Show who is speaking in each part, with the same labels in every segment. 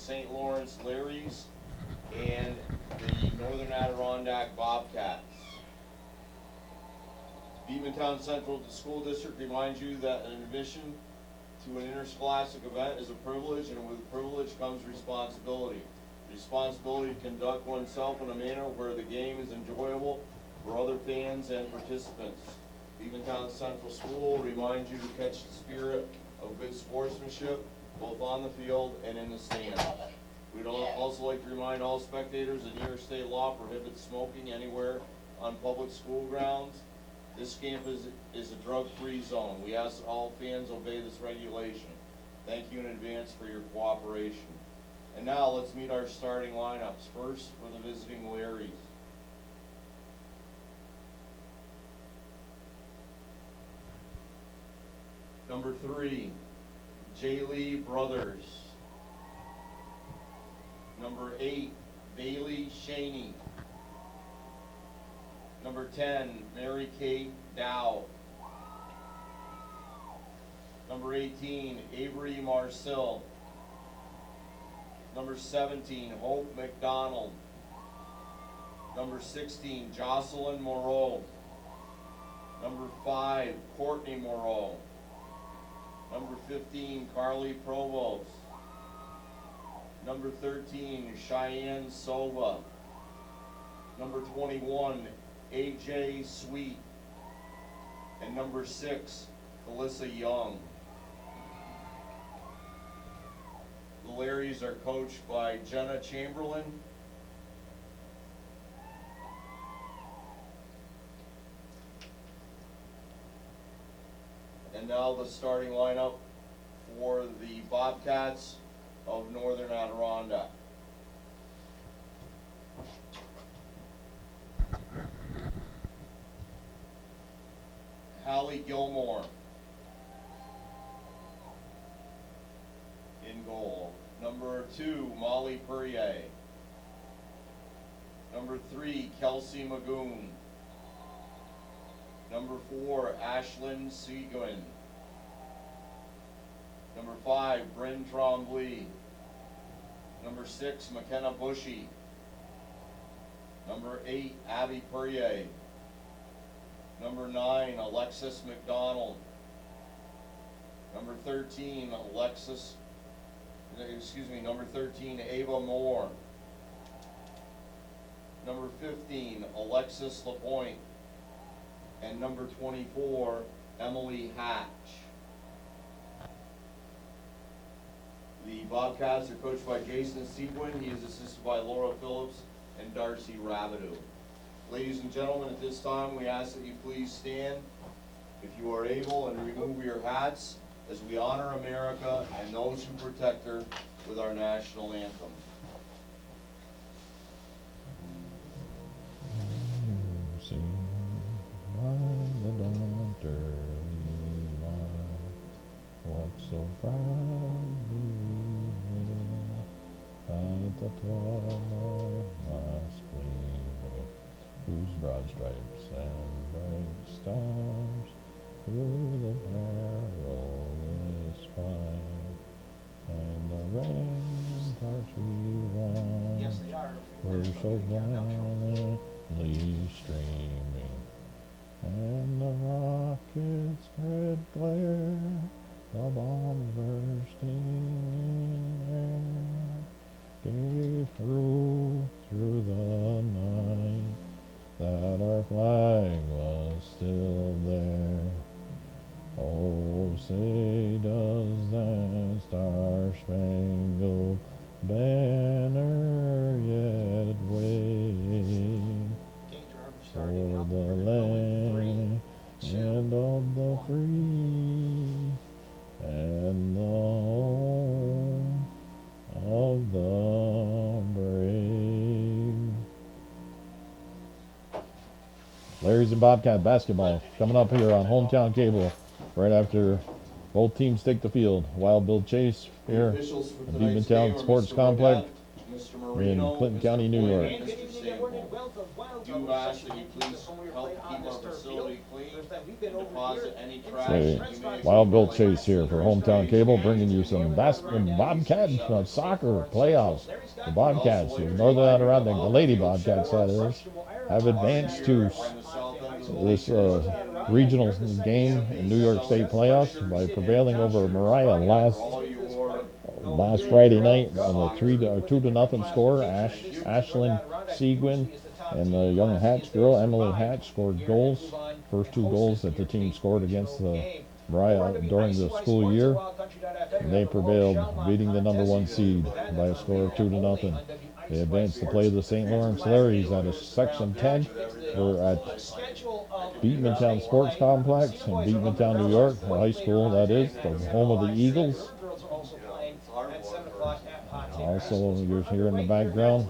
Speaker 1: St. Lawrence Larrys and the Northern Adirondack Bobcats. Beavertown Central School District reminds you that an admission to an interscholastic event is a privilege, and with privilege comes responsibility. Responsibility to conduct oneself in a manner where the game is enjoyable for other fans and participants. Beavertown Central School reminds you to catch the spirit of good sportsmanship, both on the field and in the stands. We'd also like to remind all spectators that New York State law prohibits smoking anywhere on public school grounds. This campus is a drug-free zone. We ask that all fans obey this regulation. Thank you in advance for your cooperation. And now let's meet our starting lineups. First, for the visiting Larrys. Number 3, J. Lee Brothers. Number 8, Bailey Shaney. Number 10, Mary Kate Dow. Number 18, Avery Marcel. Number 17, Hope McDonald. Number 16, Jocelyn Moreau. Number 5, Courtney Moreau. Number 15, Carly Provost. Number 13, Cheyenne Sova. Number 21, AJ Sweet. And number 6, Felissa Young. The Larrys are coached by Jenna Chamberlain. And now the starting lineup for the Bobcats of Northern Adirondack. Hallie Gilmore in goal. Number 2, Molly Perrier. Number 3, Kelsey Magoon. Number 4, Ashlyn Seguin. Number 5, Bryn Trombley. Number 6, McKenna Bushy. Number 8, Abby Perrier. Number 9, Alexis McDonald. Number 13, number 13, Ava Moore. Number 15, Alexis LaPointe. And number 24, Emily Hatch. The Bobcats are coached by Jason Seguin. He is assisted by Laura Phillips and Darcy Rabideau. Ladies and gentlemen, at this time we ask that you please stand, if you are able, and remove your hats as we honor America and those who protect her with our national anthem.
Speaker 2: Walk so proudly at the top of spring, whose broad stripes and bright stars through the perilous fight, and the ramparts we run,
Speaker 3: Yes, they are.
Speaker 2: were so violently streaming, and the rockets' red glare, the bombs bursting in air, gave proof through the night that our flag was still there. Oh, say does that star-spangled banner yet wave for the land and of the free and the home of the brave. Larry's and Bobcat basketball coming up here on Hometown Cable right after both teams take the field. Wild Bill Chase here at Beavertown Sports Complex in Clinton County, New York.
Speaker 3: And good evening, everyone, and welcome. Wild
Speaker 1: Do ask that you please help keep our facility clean.
Speaker 3: We've been
Speaker 1: and deposit any trash
Speaker 2: Say,
Speaker 1: you may accumulate.
Speaker 2: Wild Bill Chase here for Hometown Cable, bringing you some Bobcat soccer playoffs. The Bobcats, the Northern Adirondack, the Lady Bobcats, that is, have advanced to this regional game in New York State playoffs by prevailing over Mariah last Friday night on a 2-0 score. Ashlyn Seguin and the young Hatch girl, Emily Hatch, scored goals. First 2 goals that the team scored against Mariah during the school year. And they prevailed, beating the number 1 seed by a score of 2-0. They advanced to play the St. Lawrence Larrys at a Section 10. They're at Beatmantown Sports Complex in Beatmantown, New York, a high school, that is, the home of the Eagles. Also, you're here in the background,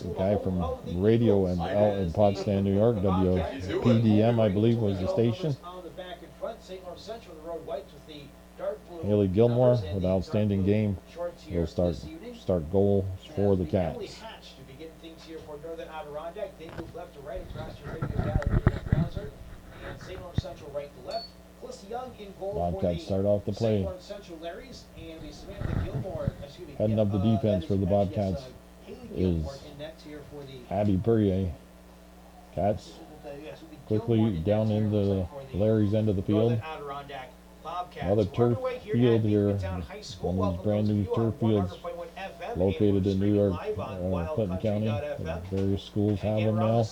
Speaker 2: a guy from radio and out in Potsdam, New York, WPDM, I believe, was the station. Haley Gilmore with an outstanding game. Will start goals for the Cats. Bobcats start off the play. Heading up the defense for the Bobcats is Abby Perrier. Cats quickly down into Larry's end of the field. Another turf field here, one of these brand new turf fields located in New York, Clinton County. Various schools have them now.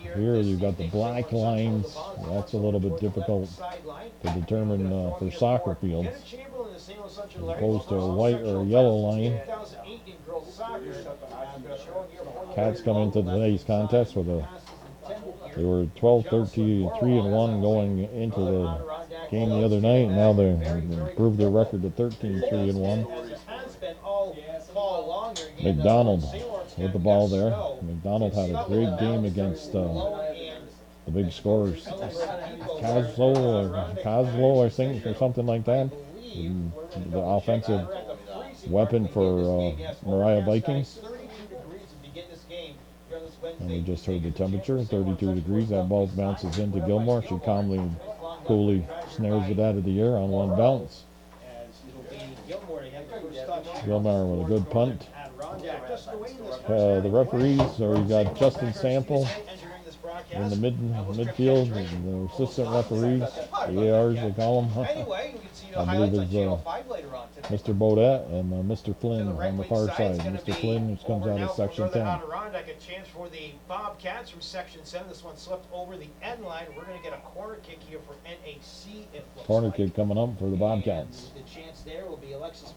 Speaker 2: Here you've got the black lines. That's a little bit difficult to determine for soccer fields, as opposed to a white or a yellow line. Cats come into today's contest with they were 12-13-3-1 going into the game the other night, and now they've improved their record to 13-3-1. McDonald with the ball there. McDonald had a great game against the big scorers. Coslow, I think, or something like that. The offensive weapon for Mariah Vikings. And we just heard the temperature, 32 degrees. That ball bounces into Gilmore. She calmly, coolly snares it out of the air on one bounce. Gilmore with a good punt. The referees, so we got Justin Sample in the midfield, and the assistant referees, the ARs they call them. I believe it's Mr. Bodette and Mr. Flynn on the far side. Mr. Flynn, which comes out of Section 10.
Speaker 3: Adirondack, a chance for the Bobcats from Section 7. This one slipped over the end line. We're going to get a corner kick here for NAC.
Speaker 2: Corner kick coming up for the Bobcats.
Speaker 3: The chance there will be Alexis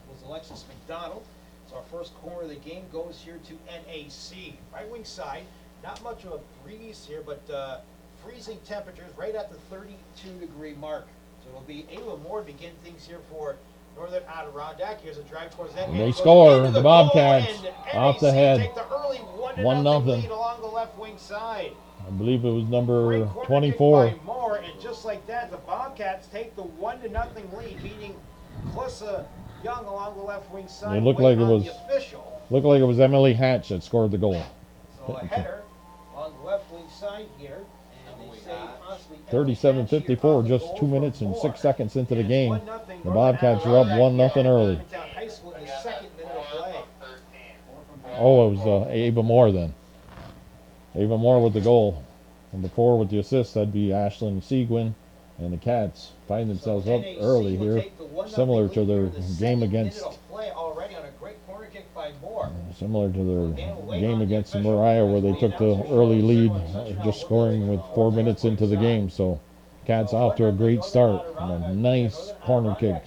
Speaker 3: McDonald. So our first corner of the game goes here to NAC. Right wing side, not much of a breeze here, but freezing temperatures right at the 32-degree mark. So it'll be Ava Moore to begin things here for Northern Adirondack. Here's a drive towards that.
Speaker 2: And they score. The Bobcats off the head.
Speaker 3: Take the early
Speaker 2: 1-0
Speaker 3: lead along the left wing side.
Speaker 2: I believe it was number
Speaker 3: Great
Speaker 2: 24.
Speaker 3: by Moore, and just like that, the Bobcats take the 1-0 lead, beating Clissa Young along the left wing side.
Speaker 2: It looked like it was Emily Hatch that scored the goal.
Speaker 3: So a header on the left wing side here.
Speaker 2: 37-54, just 2 minutes and 6 seconds into the game. The Bobcats are up 1-0 early. Oh, it was Ava Moore then. Ava Moore with the goal. Number 4 with the assist, that'd be Ashlyn Seguin. And the Cats find themselves up early here, similar to their game against Mariah, where they took the early lead, just scoring with 4 minutes into the game. So Cats off to a great start, and a nice corner kick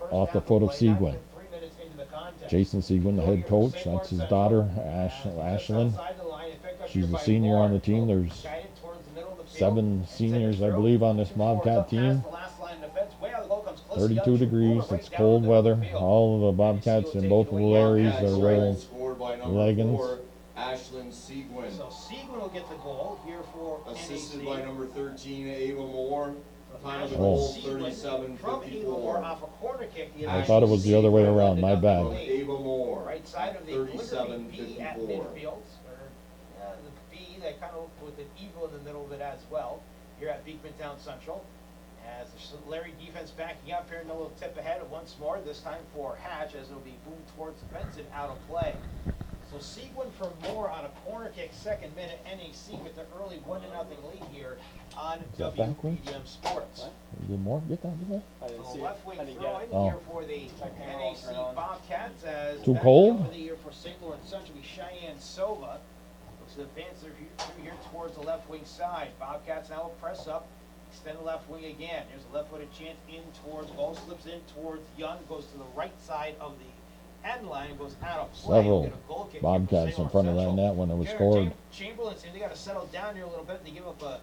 Speaker 2: off the foot of Seguin. Jason Seguin, the head coach, that's his daughter, Ashlyn. She's the senior on the team. There's 7 seniors, I believe, on this Bobcat team. 32 degrees, it's cold weather. All of the Bobcats in both of the Larrys are wearing leggings.
Speaker 1: Ashlyn Seguin.
Speaker 3: So Seguin will get the goal here for
Speaker 1: assisted
Speaker 3: NAC.
Speaker 1: by number 13, Ava Moore. Time of the goal,
Speaker 3: From Ava Moore
Speaker 1: 37-54.
Speaker 3: off a corner kick.
Speaker 2: I thought it was the other way around, my bad.
Speaker 1: Ava Moore,
Speaker 3: Right side of the calligraphy B at
Speaker 1: 37-54.
Speaker 3: midfield. The B that kind of with an eagle in the middle of it as well. here at Beekmantown Central. As the Larry defense backing up here, and a little tip ahead once more, this time for Hatch, as it'll be boomed towards the fence and out of play. So Seguin for more on a corner kick, second minute. NAC with the early 1-0 lead here on
Speaker 2: that backwards?
Speaker 3: WPDM Sports.
Speaker 2: Good more. Get that.
Speaker 4: I didn't
Speaker 3: So
Speaker 4: see
Speaker 3: left
Speaker 4: it.
Speaker 3: wing
Speaker 4: I didn't
Speaker 3: throw
Speaker 4: get
Speaker 3: in
Speaker 4: it.
Speaker 2: Oh.
Speaker 3: here for the NAC Bobcats as
Speaker 2: Too
Speaker 3: back
Speaker 2: cold?
Speaker 3: over the year for St. Lawrence Central will be Cheyenne Sova. Looks to advance through here towards the left wing side. Bobcats now will press up, extend the left wing again. There's a left-footed chance in towards ball, slips in towards Young, goes to the right side of the end line, goes out of play.
Speaker 2: Several
Speaker 3: Get a goal kick here for
Speaker 2: Bobcats
Speaker 3: St.
Speaker 2: in
Speaker 3: Lawrence
Speaker 2: front of that
Speaker 3: Central.
Speaker 2: net when it was
Speaker 3: Jared
Speaker 2: scored.
Speaker 3: Chamberlain saying they got to settle down here a little bit. They give up a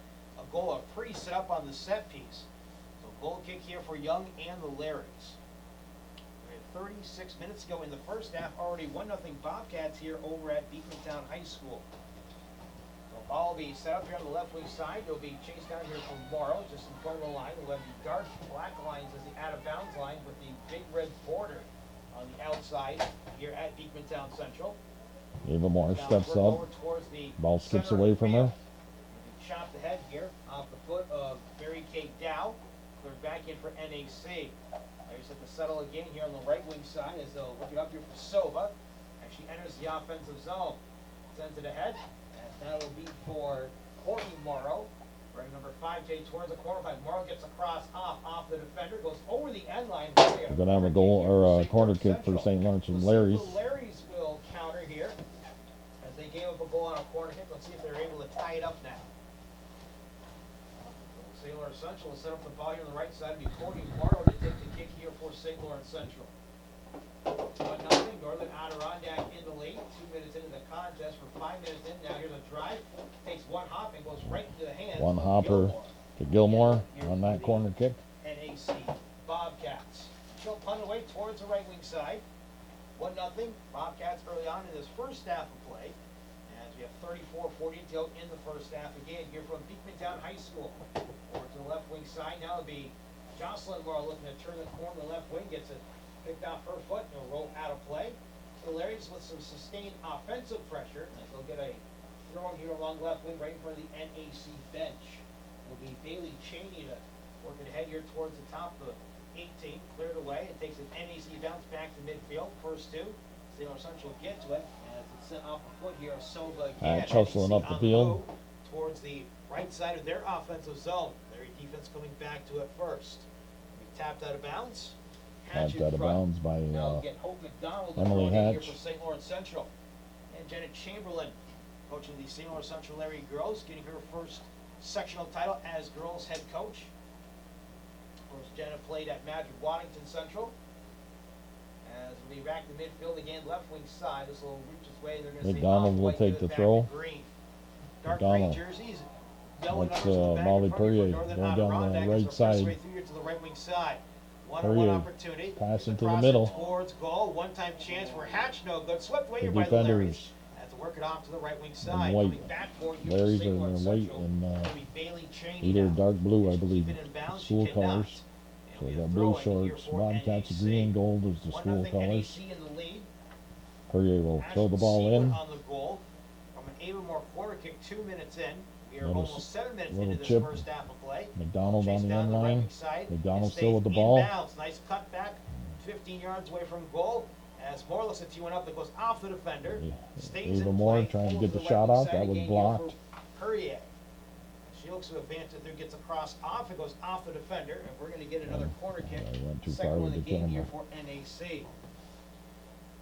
Speaker 3: goal, a pre-set up on the set piece. So goal kick here for Young and the Larrys. We had 36 minutes ago in the first half, already 1-0 Bobcats here over at Beekmantown High School. So ball will be set up here on the left wing side. They'll be chased down here from Morrow, just in front of the line. They'll have the dark black lines as the out of bounds line with the big red border on the outside here at Beekmantown Central.
Speaker 2: Ava Moore
Speaker 3: Now
Speaker 2: steps
Speaker 3: work over
Speaker 2: up.
Speaker 3: towards the
Speaker 2: Ball skips
Speaker 3: center
Speaker 2: away
Speaker 3: of the
Speaker 2: from
Speaker 3: field.
Speaker 2: her.
Speaker 3: Chopped ahead here off the foot of Barry Kate Dow. Cleared back in for NAC. They just have to settle again here on the right wing side as they'll look it up here for Sova. As she enters the offensive zone. Sends it ahead. And that'll be for Courtney Morrow. Bring number 5J towards the corner by Morrow, gets across off the defender, goes over the end line.
Speaker 2: We're gonna have a goal or a corner kick for St. Lawrence and Larry's.
Speaker 3: The Larrys will counter here as they gave up a goal on a corner kick. Let's see if they're able to tie it up now. St. Lawrence Central will set up the ball here on the right side. It'll be Courtney Morrow to take the kick here for St. Lawrence Central. 1-0, Northern Adirondack in the lead. 2 minutes into the contest. For 5 minutes in now, here's a drive. Takes one hop and goes right into the hands
Speaker 2: One
Speaker 3: of
Speaker 2: hopper
Speaker 3: Gilmore.
Speaker 2: to Gilmore
Speaker 3: Here
Speaker 2: on
Speaker 3: for
Speaker 2: that
Speaker 3: the
Speaker 2: corner kick.
Speaker 3: NAC Bobcats. She'll punt away towards the right wing side. 1-0 Bobcats early on in this first half of play. As we have 34-40 to go in the first half again here from Beekmantown High School. Over to the left wing side. Now it'll be Jocelyn Morrow looking to turn the corner to the left wing. Gets it picked off her foot and will roll out of play. The Larrys with some sustained offensive pressure. As they'll get a throw in here along left wing right in front of the NAC bench. It'll be Bailey Cheney to work it ahead here towards the top of the 18. Cleared away. It takes an NAC bounce back to midfield. First two. St. Lawrence Central get to it. As it's sent off the foot here of Sova again.
Speaker 2: Hustling
Speaker 3: NAC
Speaker 2: up the
Speaker 3: on
Speaker 2: field.
Speaker 3: move towards the right side of their offensive zone. Their defense coming back to it first. We tapped out of bounds. Hatch
Speaker 2: Tapped
Speaker 3: in
Speaker 2: out of
Speaker 3: front.
Speaker 2: bounds by
Speaker 3: Now get Hope McDonald
Speaker 2: Emily
Speaker 3: here
Speaker 2: Hatch.
Speaker 3: for St. Lawrence Central. And Janet Chamberlain coaching the St. Lawrence Central Larry Girls, getting her first sectional title as girls head coach. Of course, Janet played at Madrid Waddington Central. As we back to midfield again, left wing side. This will reach its way. They're going to
Speaker 2: McDonald will take the throw.
Speaker 3: Dark
Speaker 2: McDonald.
Speaker 3: green jerseys. Yellow
Speaker 2: That's,
Speaker 3: numbers in the back
Speaker 2: Molly
Speaker 3: in front here for
Speaker 2: Perrier
Speaker 3: Northern
Speaker 2: going down the
Speaker 3: Adirondack as
Speaker 2: right
Speaker 3: they'll press
Speaker 2: side.
Speaker 3: their way through here to the right wing side. One-on-one
Speaker 2: Perrier
Speaker 3: opportunity.
Speaker 2: pass into the
Speaker 3: Cross it
Speaker 2: middle.
Speaker 3: towards goal. One-time chance for Hatch. No good. Swept away
Speaker 2: The
Speaker 3: here by the Larrys.
Speaker 2: defenders.
Speaker 3: Has to work it off to the right wing side.
Speaker 2: white.
Speaker 3: Coming back for it here for
Speaker 2: Larry's
Speaker 3: St.
Speaker 2: are
Speaker 3: Lawrence
Speaker 2: in white
Speaker 3: Central.
Speaker 2: and
Speaker 3: It'll be Bailey Cheney
Speaker 2: either
Speaker 3: now.
Speaker 2: dark blue, I believe,
Speaker 3: Keep it in bounds. She
Speaker 2: school
Speaker 3: cannot.
Speaker 2: colors.
Speaker 3: And
Speaker 2: So we
Speaker 3: we
Speaker 2: got
Speaker 3: have
Speaker 2: blue
Speaker 3: throw-in here
Speaker 2: shorts.
Speaker 3: for
Speaker 2: Bobcats
Speaker 3: NAC.
Speaker 2: green and gold is the
Speaker 3: 1-0
Speaker 2: school colors.
Speaker 3: NAC in the lead.
Speaker 2: Perrier will throw the
Speaker 3: Ashton
Speaker 2: ball
Speaker 3: Seawood
Speaker 2: in.
Speaker 3: on the goal from an Avamore corner kick 2 minutes in. We are
Speaker 2: Little
Speaker 3: almost 7 minutes
Speaker 2: little
Speaker 3: into this
Speaker 2: chip.
Speaker 3: first half of play.
Speaker 2: McDonald on
Speaker 3: Chase
Speaker 2: the
Speaker 3: down
Speaker 2: end
Speaker 3: right
Speaker 2: line.
Speaker 3: wing side.
Speaker 2: McDonald
Speaker 3: It
Speaker 2: still with the
Speaker 3: stays
Speaker 2: ball.
Speaker 3: inbounds. Nice cut back. 15 yards away from goal. As Moore looks to tee one up that goes off the defender. Stays
Speaker 2: Ava
Speaker 3: in
Speaker 2: Moore
Speaker 3: play.
Speaker 2: trying to
Speaker 3: Over
Speaker 2: get the
Speaker 3: right
Speaker 2: shot
Speaker 3: wing
Speaker 2: off.
Speaker 3: side
Speaker 2: That was
Speaker 3: again here
Speaker 2: blocked.
Speaker 3: for Perrier. She looks to advance it through, gets across off. It goes off the defender. And we're going to get another corner kick.
Speaker 2: I went too
Speaker 3: Second
Speaker 2: far
Speaker 3: one
Speaker 2: with
Speaker 3: of
Speaker 2: the
Speaker 3: the game here
Speaker 2: camera.
Speaker 3: for NAC.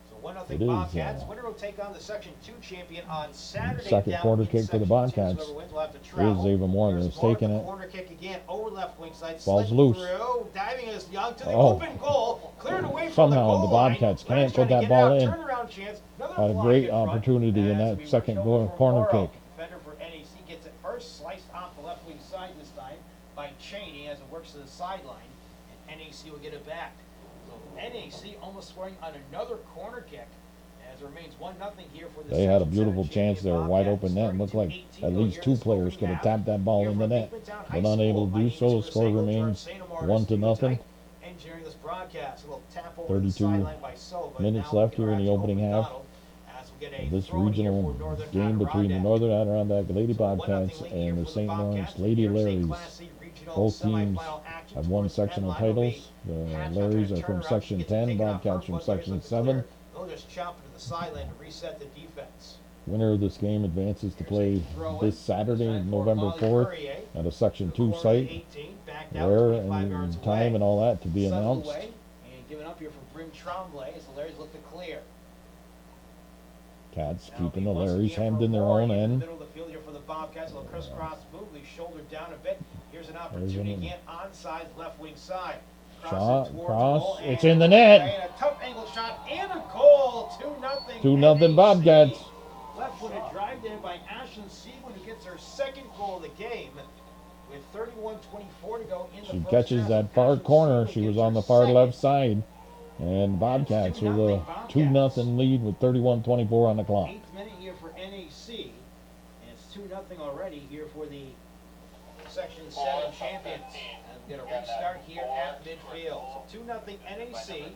Speaker 3: So 1-0
Speaker 2: It is,
Speaker 3: Bobcats. Winner will take on the Section 2 champion on Saturday.
Speaker 2: Second
Speaker 3: down
Speaker 2: corner
Speaker 3: in
Speaker 2: kick for the
Speaker 3: Section 2.
Speaker 2: Bobcats.
Speaker 3: So whoever wins will have to travel.
Speaker 2: Here's Ava Moore
Speaker 3: There's
Speaker 2: that's
Speaker 3: Moore
Speaker 2: taking
Speaker 3: with
Speaker 2: it.
Speaker 3: the corner kick again over left wing side.
Speaker 2: Ball's
Speaker 3: Slid
Speaker 2: loose.
Speaker 3: Through, diving as Young to the
Speaker 2: Oh.
Speaker 3: open goal. Cleared away from
Speaker 2: Somehow
Speaker 3: the
Speaker 2: the
Speaker 3: goal line.
Speaker 2: Bobcats
Speaker 3: Larry's
Speaker 2: can't
Speaker 3: trying
Speaker 2: put
Speaker 3: to
Speaker 2: that
Speaker 3: get
Speaker 2: ball
Speaker 3: out.
Speaker 2: in.
Speaker 3: Turnaround chance. Another
Speaker 2: Had a
Speaker 3: block
Speaker 2: great
Speaker 3: in front
Speaker 2: opportunity in
Speaker 3: as
Speaker 2: that
Speaker 3: we
Speaker 2: second
Speaker 3: work over for
Speaker 2: corner
Speaker 3: Morrow.
Speaker 2: kick.
Speaker 3: Defender for NAC gets it first, sliced off the left wing side this time by Cheney as it works to the sideline, and NAC will get it back. So NAC almost scoring on another corner kick as it remains 1-0 here for the
Speaker 2: They had a
Speaker 3: Section
Speaker 2: beautiful
Speaker 3: 7
Speaker 2: chance there,
Speaker 3: champion
Speaker 2: wide
Speaker 3: Bobcats.
Speaker 2: open net. It looked like
Speaker 3: 32-18
Speaker 2: at least
Speaker 3: here
Speaker 2: two
Speaker 3: this
Speaker 2: players
Speaker 3: opening
Speaker 2: could have
Speaker 3: half.
Speaker 2: tapped that ball
Speaker 3: Here
Speaker 2: in the
Speaker 3: from
Speaker 2: net,
Speaker 3: Beekmantown High
Speaker 2: but unable
Speaker 3: School.
Speaker 2: to
Speaker 3: My
Speaker 2: do
Speaker 3: name is
Speaker 2: so.
Speaker 3: Chris
Speaker 2: Score
Speaker 3: Engel,
Speaker 2: remains
Speaker 3: St. Amar's
Speaker 2: 1-0.
Speaker 3: tonight. Engineering this broadcast, a little tap over the
Speaker 2: 32
Speaker 3: sideline by Silva.
Speaker 2: minutes
Speaker 3: Now
Speaker 2: left here in the
Speaker 3: interaction
Speaker 2: opening
Speaker 3: with
Speaker 2: half.
Speaker 3: McDonald as we get a
Speaker 2: this
Speaker 3: throw in here
Speaker 2: regional
Speaker 3: for Northern
Speaker 2: game between the
Speaker 3: Adirondack.
Speaker 2: Northern Adirondack Lady
Speaker 3: So a 1-0
Speaker 2: Bobcats
Speaker 3: lead here
Speaker 2: and the
Speaker 3: for
Speaker 2: St. Lawrence
Speaker 3: Bobcats.
Speaker 2: Lady
Speaker 3: Here's a
Speaker 2: Larrys.
Speaker 3: Class C regional
Speaker 2: Both teams
Speaker 3: semifinal action
Speaker 2: have won
Speaker 3: towards
Speaker 2: sectional
Speaker 3: Medline. It'll be
Speaker 2: titles. The
Speaker 3: Pat's not
Speaker 2: Larrys
Speaker 3: gonna
Speaker 2: are
Speaker 3: turn
Speaker 2: from
Speaker 3: around. She
Speaker 2: Section
Speaker 3: gets it
Speaker 2: 10,
Speaker 3: taken off her,
Speaker 2: Bobcats from
Speaker 3: but players
Speaker 2: Section
Speaker 3: look to
Speaker 2: 7.
Speaker 3: clear. They'll just chop it to the sideline to reset the defense.
Speaker 2: Winner of this game advances to play this Saturday,
Speaker 3: Designed for
Speaker 2: November
Speaker 3: Molly
Speaker 2: 4th,
Speaker 3: Courier.
Speaker 2: at a Section
Speaker 3: To
Speaker 2: 2
Speaker 3: corner
Speaker 2: site,
Speaker 3: 18, backed out
Speaker 2: where
Speaker 3: 25 yards
Speaker 2: and time
Speaker 3: away.
Speaker 2: and all that to be
Speaker 3: Settled
Speaker 2: announced.
Speaker 3: away, and given up here for Brim Tremblay as the Larrys look to clear.
Speaker 2: Cats
Speaker 3: Now
Speaker 2: keeping the
Speaker 3: once
Speaker 2: Larrys
Speaker 3: again
Speaker 2: hemmed
Speaker 3: for
Speaker 2: in their
Speaker 3: Rory
Speaker 2: own
Speaker 3: in the
Speaker 2: end.
Speaker 3: middle of the field here for the Bobcats. A little crisscross move, they shouldered down a bit. Here's an
Speaker 2: There's
Speaker 3: opportunity
Speaker 2: an-
Speaker 3: again, onside, left wing side.
Speaker 2: Shot,
Speaker 3: It towards
Speaker 2: cross,
Speaker 3: goal,
Speaker 2: it's
Speaker 3: and
Speaker 2: in the net.
Speaker 3: And a tough angle shot and a goal. 2-0.
Speaker 2: 2-0 Bobcats.
Speaker 3: Left-footed drive in by Ashlyn Seawood, who gets her second goal of the game. With 31:24 to go in the
Speaker 2: She
Speaker 3: first
Speaker 2: catches
Speaker 3: half.
Speaker 2: that far
Speaker 3: Ashlyn
Speaker 2: corner.
Speaker 3: Seawood
Speaker 2: She was
Speaker 3: gets
Speaker 2: on
Speaker 3: her
Speaker 2: the far
Speaker 3: second.
Speaker 2: left side. And Bobcats with a 2-0 lead with 31-24 on the clock.
Speaker 3: 8th minute here for NAC. And it's 2-0 already here for the Section 7 champions. And get a restart here at midfield. So 2-0 NAC.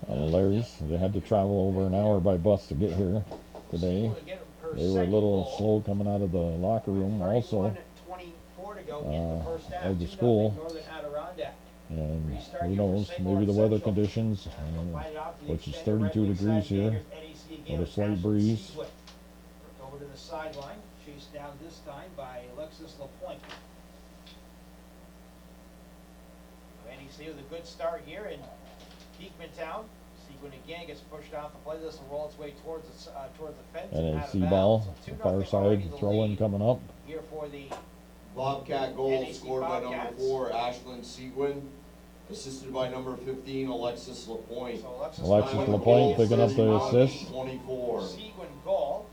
Speaker 2: The Larrys, they had to travel over an hour by bus to get here today.
Speaker 3: Seawood get her
Speaker 2: They were a
Speaker 3: second
Speaker 2: little
Speaker 3: goal.
Speaker 2: slow coming out of the locker room also.
Speaker 3: 31:24 to go in the first half.
Speaker 2: of the
Speaker 3: 2-0
Speaker 2: school.
Speaker 3: Northern Adirondack.
Speaker 2: And
Speaker 3: Restart
Speaker 2: who
Speaker 3: here for
Speaker 2: knows,
Speaker 3: St.
Speaker 2: maybe the
Speaker 3: Lawrence
Speaker 2: weather
Speaker 3: Central.
Speaker 2: conditions,
Speaker 3: Find it off the
Speaker 2: which is
Speaker 3: extended right
Speaker 2: 32
Speaker 3: wing
Speaker 2: degrees
Speaker 3: side.
Speaker 2: here,
Speaker 3: Here's NAC again
Speaker 2: with a slight
Speaker 3: Ashlyn
Speaker 2: breeze.
Speaker 3: Seawood. Worked over to the sideline, chased down this time by Alexis Lapointe. NAC with a good start here in Beekmantown. Sequin again gets pushed off the play. This will roll its way towards the fence.
Speaker 2: And a
Speaker 3: out of
Speaker 2: sea
Speaker 3: bounds.
Speaker 2: ball,
Speaker 3: So
Speaker 2: the
Speaker 3: 2-0
Speaker 2: far
Speaker 3: already
Speaker 2: side
Speaker 3: the
Speaker 2: throw-in
Speaker 3: lead
Speaker 2: coming up.
Speaker 3: here for the
Speaker 1: Bobcat goal
Speaker 3: NAC
Speaker 1: scored by number
Speaker 3: Bobcats.
Speaker 1: 4, Ashlyn Seguin, assisted by number 15, Alexis Lapointe.
Speaker 3: so Alexis
Speaker 2: Alexis
Speaker 1: Time of
Speaker 2: Lapointe
Speaker 1: goal,
Speaker 2: picking up the assist.
Speaker 1: 31-24.
Speaker 3: Seguin goal.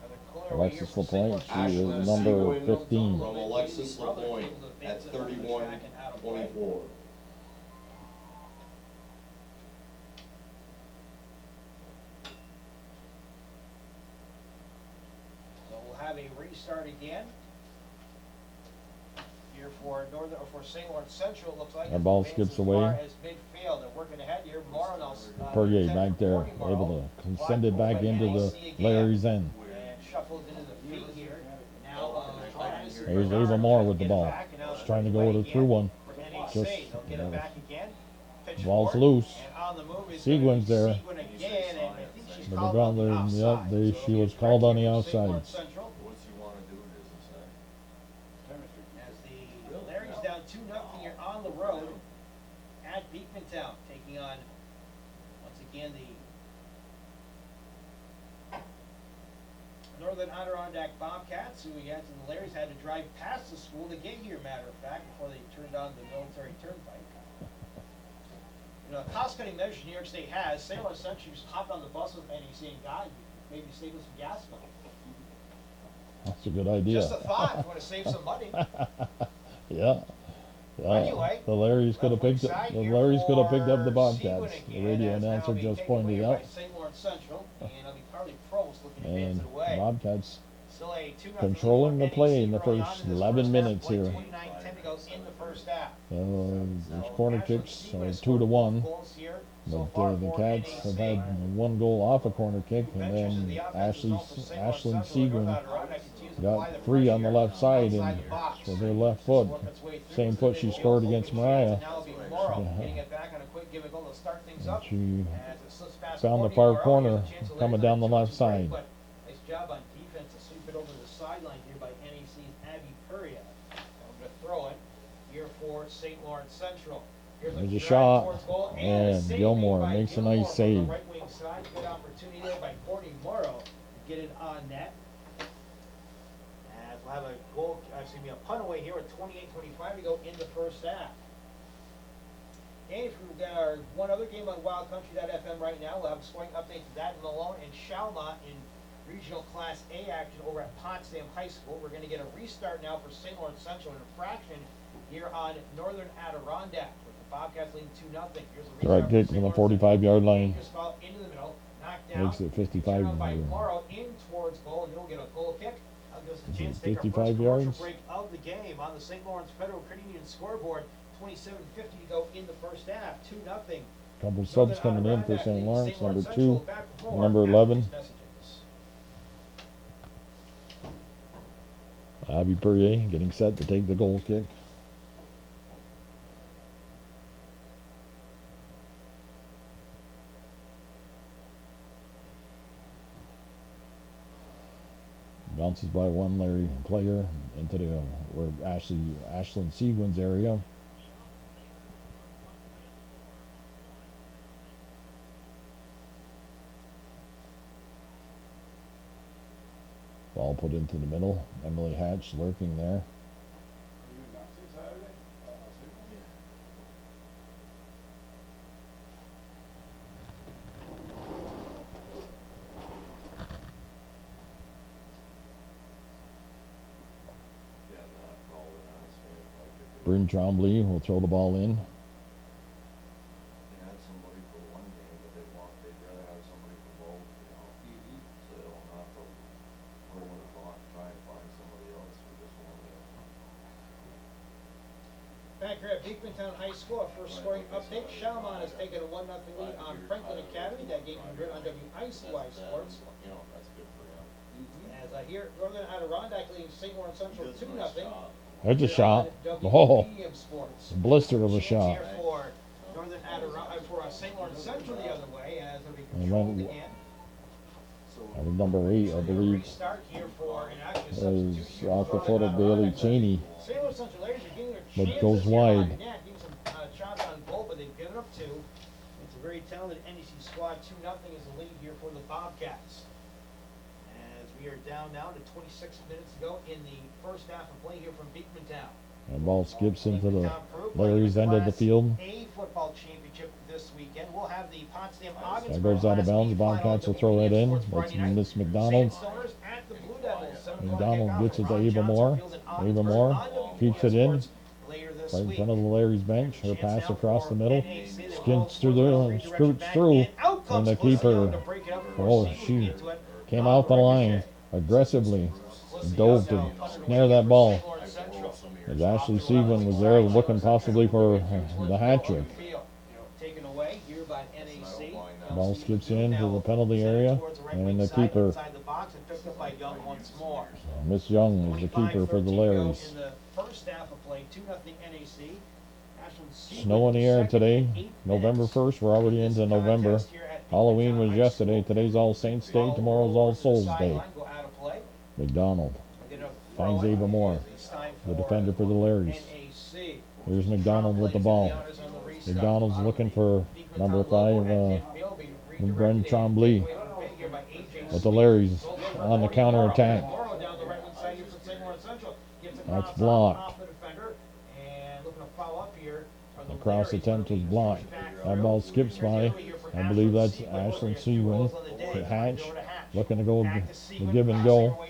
Speaker 3: Another clear away here
Speaker 2: Alexis
Speaker 3: for St.
Speaker 2: Lapointe,
Speaker 3: Lawrence.
Speaker 2: she is
Speaker 1: Ashlyn
Speaker 2: number
Speaker 1: Seguin
Speaker 2: 15.
Speaker 1: From Alexis Lapointe at 31-24.
Speaker 3: So we'll have a restart again. Here for Northern, or for St. Lawrence Central, it looks like.
Speaker 2: That ball
Speaker 3: Advances
Speaker 2: skips away.
Speaker 3: As far as midfield, and working ahead here, Morrow now.
Speaker 2: Perrier back there, able to send it back into the Larry's end.
Speaker 3: And shuffled into the feet here. Now,
Speaker 2: There's Ava Moore with the ball. She's trying to go with a through one. Just,
Speaker 3: They'll get it back again. Pitch
Speaker 2: ball's
Speaker 3: forward,
Speaker 2: loose.
Speaker 3: and on the move is
Speaker 2: Seguin's there.
Speaker 3: Seguin again, and I think she's
Speaker 2: But
Speaker 3: called
Speaker 2: they're
Speaker 3: on the
Speaker 2: on the-
Speaker 3: outside.
Speaker 2: yeah,
Speaker 3: So
Speaker 2: she
Speaker 3: it'll
Speaker 2: was
Speaker 3: be
Speaker 2: called on the
Speaker 3: corrected for St.
Speaker 2: outside.
Speaker 3: Lawrence Central.
Speaker 1: What's he want to do, does it say?
Speaker 3: As the Larry's down 2-0 here on the road at Beekmantown, taking on, once again, the Northern Adirondack Bobcats, who we had to, the Larrys had to drive past the school to get here, matter of fact, before they turned on the military turnpike. You know, a cost-cutting measure New York State has, St. Lawrence Central just hopped on the bus with NAC and got, maybe save us some gas money.
Speaker 2: That's a good idea.
Speaker 3: Just a thought, if you want to save some money.
Speaker 2: Yeah. Yeah.
Speaker 3: Anyway,
Speaker 2: The Larrys could have picked up,
Speaker 3: Left
Speaker 2: the
Speaker 3: wing
Speaker 2: Larrys
Speaker 3: side
Speaker 2: could have picked up the
Speaker 3: here for
Speaker 2: Bobcats.
Speaker 3: Seguin
Speaker 2: The
Speaker 3: again,
Speaker 2: radio
Speaker 3: as now
Speaker 2: announcer
Speaker 3: being
Speaker 2: just
Speaker 3: taken
Speaker 2: pointed
Speaker 3: away
Speaker 2: out.
Speaker 3: by St. Lawrence Central, and it'll be Carly Probst looking to advance
Speaker 2: And
Speaker 3: it away.
Speaker 2: Bobcats
Speaker 3: Still a 2-0
Speaker 2: controlling the
Speaker 3: lead for
Speaker 2: play
Speaker 3: NAC
Speaker 2: in the
Speaker 3: early
Speaker 2: first
Speaker 3: on in this
Speaker 2: 11
Speaker 3: first
Speaker 2: minutes
Speaker 3: half.
Speaker 2: here.
Speaker 3: 29-10 to go in the first half.
Speaker 2: There's
Speaker 3: So
Speaker 2: corner
Speaker 3: Ashlyn
Speaker 2: kicks
Speaker 3: Seguin
Speaker 2: are
Speaker 3: has
Speaker 2: 2 to
Speaker 3: scored
Speaker 2: 1.
Speaker 3: goals here so
Speaker 2: But
Speaker 3: far
Speaker 2: the
Speaker 3: for
Speaker 2: Cats
Speaker 3: NAC.
Speaker 2: have had one goal off a corner kick, and
Speaker 3: Adventures in
Speaker 2: then
Speaker 3: the offensive zone for St. Lawrence
Speaker 2: Ashlyn
Speaker 3: Central, and
Speaker 2: Seguin
Speaker 3: Northern Adirondack continues to apply
Speaker 2: got
Speaker 3: the
Speaker 2: 3 on the
Speaker 3: pressure
Speaker 2: left side,
Speaker 3: outside
Speaker 2: and
Speaker 3: the box.
Speaker 2: with her left foot,
Speaker 3: Work its way through
Speaker 2: same
Speaker 3: to
Speaker 2: foot
Speaker 3: the
Speaker 2: she
Speaker 3: midfield,
Speaker 2: scored against
Speaker 3: open
Speaker 2: Mariah.
Speaker 3: chance, and now it'll be Morrow
Speaker 2: Yeah.
Speaker 3: getting it back on a quick give and go to start things
Speaker 2: And
Speaker 3: up.
Speaker 2: she
Speaker 3: As it slips past
Speaker 2: found the
Speaker 3: Courtney
Speaker 2: far
Speaker 3: Morrow,
Speaker 2: corner
Speaker 3: here's a chance to
Speaker 2: coming
Speaker 3: land
Speaker 2: down the
Speaker 3: on
Speaker 2: left
Speaker 3: it. Great,
Speaker 2: side.
Speaker 3: but nice job on defense to sweep it over the sideline here by NAC's Abby Puria. I'm going to throw it here for St. Lawrence Central. Here's
Speaker 2: There's a
Speaker 3: drive
Speaker 2: shot,
Speaker 3: towards goal,
Speaker 2: and
Speaker 3: a save
Speaker 2: Gilmore
Speaker 3: made by
Speaker 2: makes a
Speaker 3: Gilmore
Speaker 2: nice
Speaker 3: from
Speaker 2: save.
Speaker 3: the right wing side. Good opportunity there by Courtney Morrow to get it on net. As we'll have a goal, a punt away here with 28-25 to go in the first half. And if we've got our one other game on wildcountry.fm right now, we'll have a scoring update to that and Malone and Shalnot in regional Class A action over at Potsdam High School. We're going to get a restart now for St. Lawrence Central in a fraction here on Northern Adirondack with the Bobcats leading 2-0. Here's a
Speaker 2: Direct kick from the 45-yard line.
Speaker 3: Just foul into the middle, knocked down.
Speaker 2: Makes it 55
Speaker 3: Turned on by
Speaker 2: yards.
Speaker 3: Morrow in towards goal, and he'll get a goal kick. That'll give us a
Speaker 2: Is
Speaker 3: chance
Speaker 2: it
Speaker 3: to take our
Speaker 2: 55
Speaker 3: first commercial
Speaker 2: yards?
Speaker 3: break of the game on the St. Lawrence Federal Credit Union scoreboard. 27:50 to go in the first half. 2-0
Speaker 2: Couple subs coming in for St. Lawrence.
Speaker 3: St. Lawrence
Speaker 2: Number
Speaker 3: Central
Speaker 2: 2,
Speaker 3: back before
Speaker 2: number
Speaker 3: after
Speaker 2: 11.
Speaker 3: these messages.
Speaker 2: Avi Perrier getting set to take the goal kick. Bounces by one Larry player into the where Ashlyn Seguin's area. Ball put into the middle. Emily Hatch lurking there. Bryn Trombley will throw the ball in.
Speaker 1: They had somebody for one game, but they'd rather have somebody for both, so they don't have to go with the clock, try and find somebody else for this one game.
Speaker 3: Back here at Beekmantown High School, our first scoring update. Shalimon has taken a 1-0 lead on Franklin Academy. That game can be heard on WICY Sports.
Speaker 1: That's good for him.
Speaker 3: As I hear Northern Adirondack leading St. Lawrence Central 2-0.
Speaker 2: There's a shot.
Speaker 3: Oh,
Speaker 2: A blister of a shot.
Speaker 3: For Northern Adirondack, for St. Lawrence Central the other way, as it'll be
Speaker 2: And
Speaker 3: controlled
Speaker 2: then-
Speaker 3: again.
Speaker 2: That was number 8, I believe,
Speaker 3: Restart here for an actual
Speaker 2: is
Speaker 3: substitution
Speaker 2: off the
Speaker 3: for
Speaker 2: foot of Bailey Cheney.
Speaker 3: St. Lawrence Central Ladies are getting their
Speaker 2: But
Speaker 3: chances
Speaker 2: goes
Speaker 3: here
Speaker 2: wide.
Speaker 3: on net, getting some shots on goal, but they've given up 2. It's a very talented NEC squad. 2-0 is the lead here for the Bobcats. As we are down now to 26 minutes to go in the first half of play here from Beekmantown.
Speaker 2: And ball skips into the
Speaker 3: Beekmantown Peru
Speaker 2: Larry's
Speaker 3: playing
Speaker 2: end of the
Speaker 3: Class
Speaker 2: field.
Speaker 3: A football championship this weekend. We'll have the Potsdam Ogdensboro
Speaker 2: That goes out of
Speaker 3: Class
Speaker 2: bounds.
Speaker 3: B final
Speaker 2: Bobcats will
Speaker 3: at
Speaker 2: throw it in.
Speaker 3: Sports
Speaker 2: That's
Speaker 3: Friday night.
Speaker 2: Miss McDonald.
Speaker 3: Sandstoners at the Blue Devils. 7 o'clock
Speaker 2: McDonald
Speaker 3: kickoff
Speaker 2: gets it
Speaker 3: at
Speaker 2: to
Speaker 3: Ron
Speaker 2: Ava
Speaker 3: Johnson
Speaker 2: Moore.
Speaker 3: Field in
Speaker 2: Ava
Speaker 3: Ogdensboro
Speaker 2: Moore
Speaker 3: on WPS
Speaker 2: keeps it in.
Speaker 3: Sports later this
Speaker 2: Right in
Speaker 3: week.
Speaker 2: front of the Larry's bench. Her
Speaker 3: Chance
Speaker 2: pass
Speaker 3: now
Speaker 2: across
Speaker 3: for
Speaker 2: the middle.
Speaker 3: NAC. They
Speaker 2: Skins
Speaker 3: roll
Speaker 2: through
Speaker 3: forward,
Speaker 2: there,
Speaker 3: redirection
Speaker 2: scoots
Speaker 3: back
Speaker 2: through.
Speaker 3: in. Out
Speaker 2: And
Speaker 3: comes
Speaker 2: the
Speaker 3: Felicity
Speaker 2: keeper,
Speaker 3: to break it up.
Speaker 2: oh,
Speaker 3: Receiver
Speaker 2: she
Speaker 3: into it.
Speaker 2: came out the line aggressively. Dove to snare that ball. As Ashley Seguin was there looking possibly for the hat trick.
Speaker 3: Taken away here by NAC.
Speaker 2: Ball skips into the penalty area, and the keeper,
Speaker 3: Inside the box and picked up by Young once more.
Speaker 2: Miss Young, is the keeper for the
Speaker 3: 25-13 go
Speaker 2: Larrys.
Speaker 3: in the first half of play, 2-0 NAC. Ashland Seawood
Speaker 2: Snow in the air
Speaker 3: second
Speaker 2: today,
Speaker 3: in 8
Speaker 2: November
Speaker 3: minutes.
Speaker 2: 1st. We're already
Speaker 3: This
Speaker 2: into November.
Speaker 3: contest here at
Speaker 2: Halloween was
Speaker 3: Beekmantown High
Speaker 2: yesterday.
Speaker 3: School.
Speaker 2: Today's All Saints Day.
Speaker 3: Ball
Speaker 2: Tomorrow's
Speaker 3: will
Speaker 2: All
Speaker 3: roll to the
Speaker 2: Souls Day.
Speaker 3: sideline, go out of play.
Speaker 2: McDonald
Speaker 3: Get a
Speaker 2: finds
Speaker 3: throw in.
Speaker 2: Ava Moore,
Speaker 3: This time
Speaker 2: the
Speaker 3: for
Speaker 2: defender for the Larrys.
Speaker 3: NAC.
Speaker 2: Here's McDonald with the ball. McDonald's looking for number 5, Bren Trombley. But the Larrys on the counterattack. That's blocked. The cross attempt was blocked. That ball skips by. I believe that's Ashlyn Seguin. Hatch looking to go the give and go.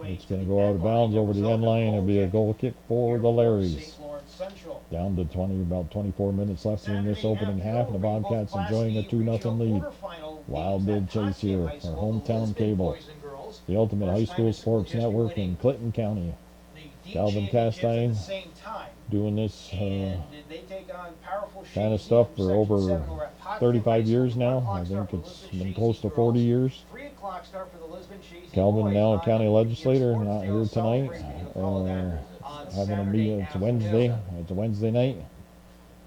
Speaker 2: It's going to go out of bounds over the end line. It'll be a goal kick for the Larrys. Down to about 24 minutes left in this opening half. The Bobcats enjoying a 2-0 lead. Wild Bill Chase here, our hometown cable. The Ultimate High School Sports Network in Clinton County. Calvin Castine doing this kind of stuff for over 35 years now. I think it's been close to 40 years. Calvin, now a county legislator, not here tonight. Having a meeting. It's Wednesday. It's a Wednesday night.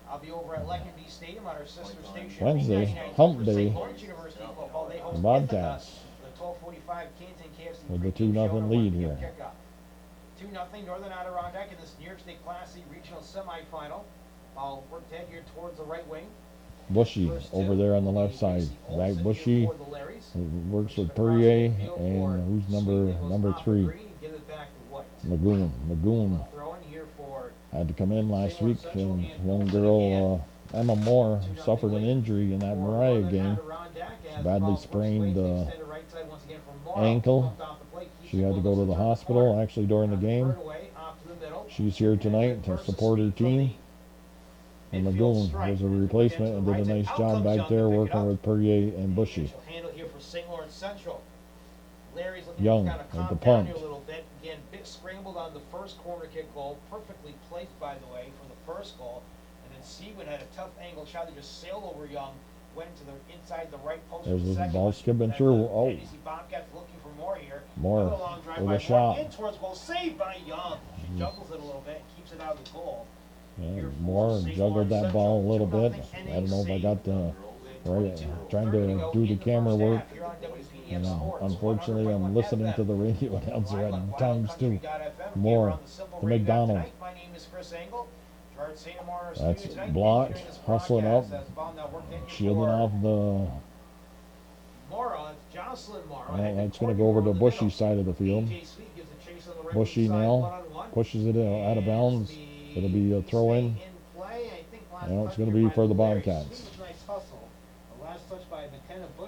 Speaker 3: I'll be over at Leckenby Stadium on our sister station.
Speaker 2: Wednesday, hump day.
Speaker 3: The
Speaker 2: Bobcats
Speaker 3: The 12:45 Canton KFC
Speaker 2: with the
Speaker 3: pregame
Speaker 2: 2-0
Speaker 3: show to
Speaker 2: lead
Speaker 3: 1 p.m.
Speaker 2: here.
Speaker 3: kickoff. 2-0 Northern Adirondack in this New York State Class C regional semifinal. I'll work ahead here towards the right wing.
Speaker 2: Bushy over there on the left side. Right, Bushy works with Perrier, and who's number 3? Lagoon had to come in last week, and young girl Emma Moore suffered an injury in that Mariah game. Badly sprained ankle. She had to go to the hospital actually during the game. She's here tonight to support her team. And Lagoon was a replacement and did a nice job back there working with Perrier and Bushy. Young with the punt.
Speaker 3: scrambled on the first corner kick goal, perfectly placed, by the way, for the first goal. And then Seawood had a tough angle shot that just sailed over Young, went to the inside the right post.
Speaker 2: There's
Speaker 3: for the
Speaker 2: the
Speaker 3: second
Speaker 2: ball
Speaker 3: one.
Speaker 2: skipping
Speaker 3: And
Speaker 2: through.
Speaker 3: the
Speaker 2: Oh.
Speaker 3: NAC Bobcats looking for more here.
Speaker 2: Moore
Speaker 3: Another long drive
Speaker 2: with
Speaker 3: by
Speaker 2: a shot.
Speaker 3: Moore in towards goal, saved by Young. She juggles it a little bit, keeps it out of the goal.
Speaker 2: Yeah, Moore juggled that ball a little bit. I don't know if I got the right, trying to do the camera work. And unfortunately, I'm listening to the radio announcer at times too. Moore to McDonald.
Speaker 3: My name is Chris Engel.
Speaker 2: That's blocked, hustling up, shielding off the.
Speaker 3: Morrow, Jocelyn Morrow.
Speaker 2: Well, that's going to go over to Bushy's side of the field. Bushy now pushes it out of bounds. It'll be a throw in. Now it's going to be for the Bobcats.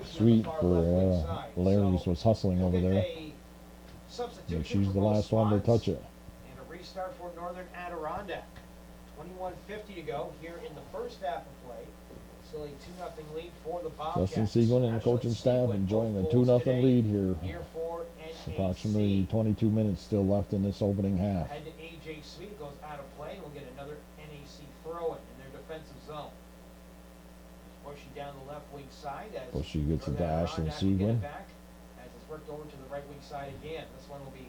Speaker 2: Sweet for Larry's was hustling over there. But she's the last one to touch it.
Speaker 3: And a restart for Northern Adirondack. 21:50 to go here in the first half of play. Still a 2-0 lead for the Bobcats.
Speaker 2: Justin Seguin and the coaching staff enjoying a 2-0 lead here.
Speaker 3: Here for NAC.
Speaker 2: Approximately 22 minutes still left in this opening half.
Speaker 3: Head to AJ Sweet, goes out of play, and we'll get another NAC throw-in in their defensive zone. Bushy down the left wing side. As
Speaker 2: Bushy gets it to
Speaker 3: Northern
Speaker 2: Ashlyn
Speaker 3: Adirondack will get it
Speaker 2: Seguin.
Speaker 3: back, as it's worked over to the right wing side again. This one will be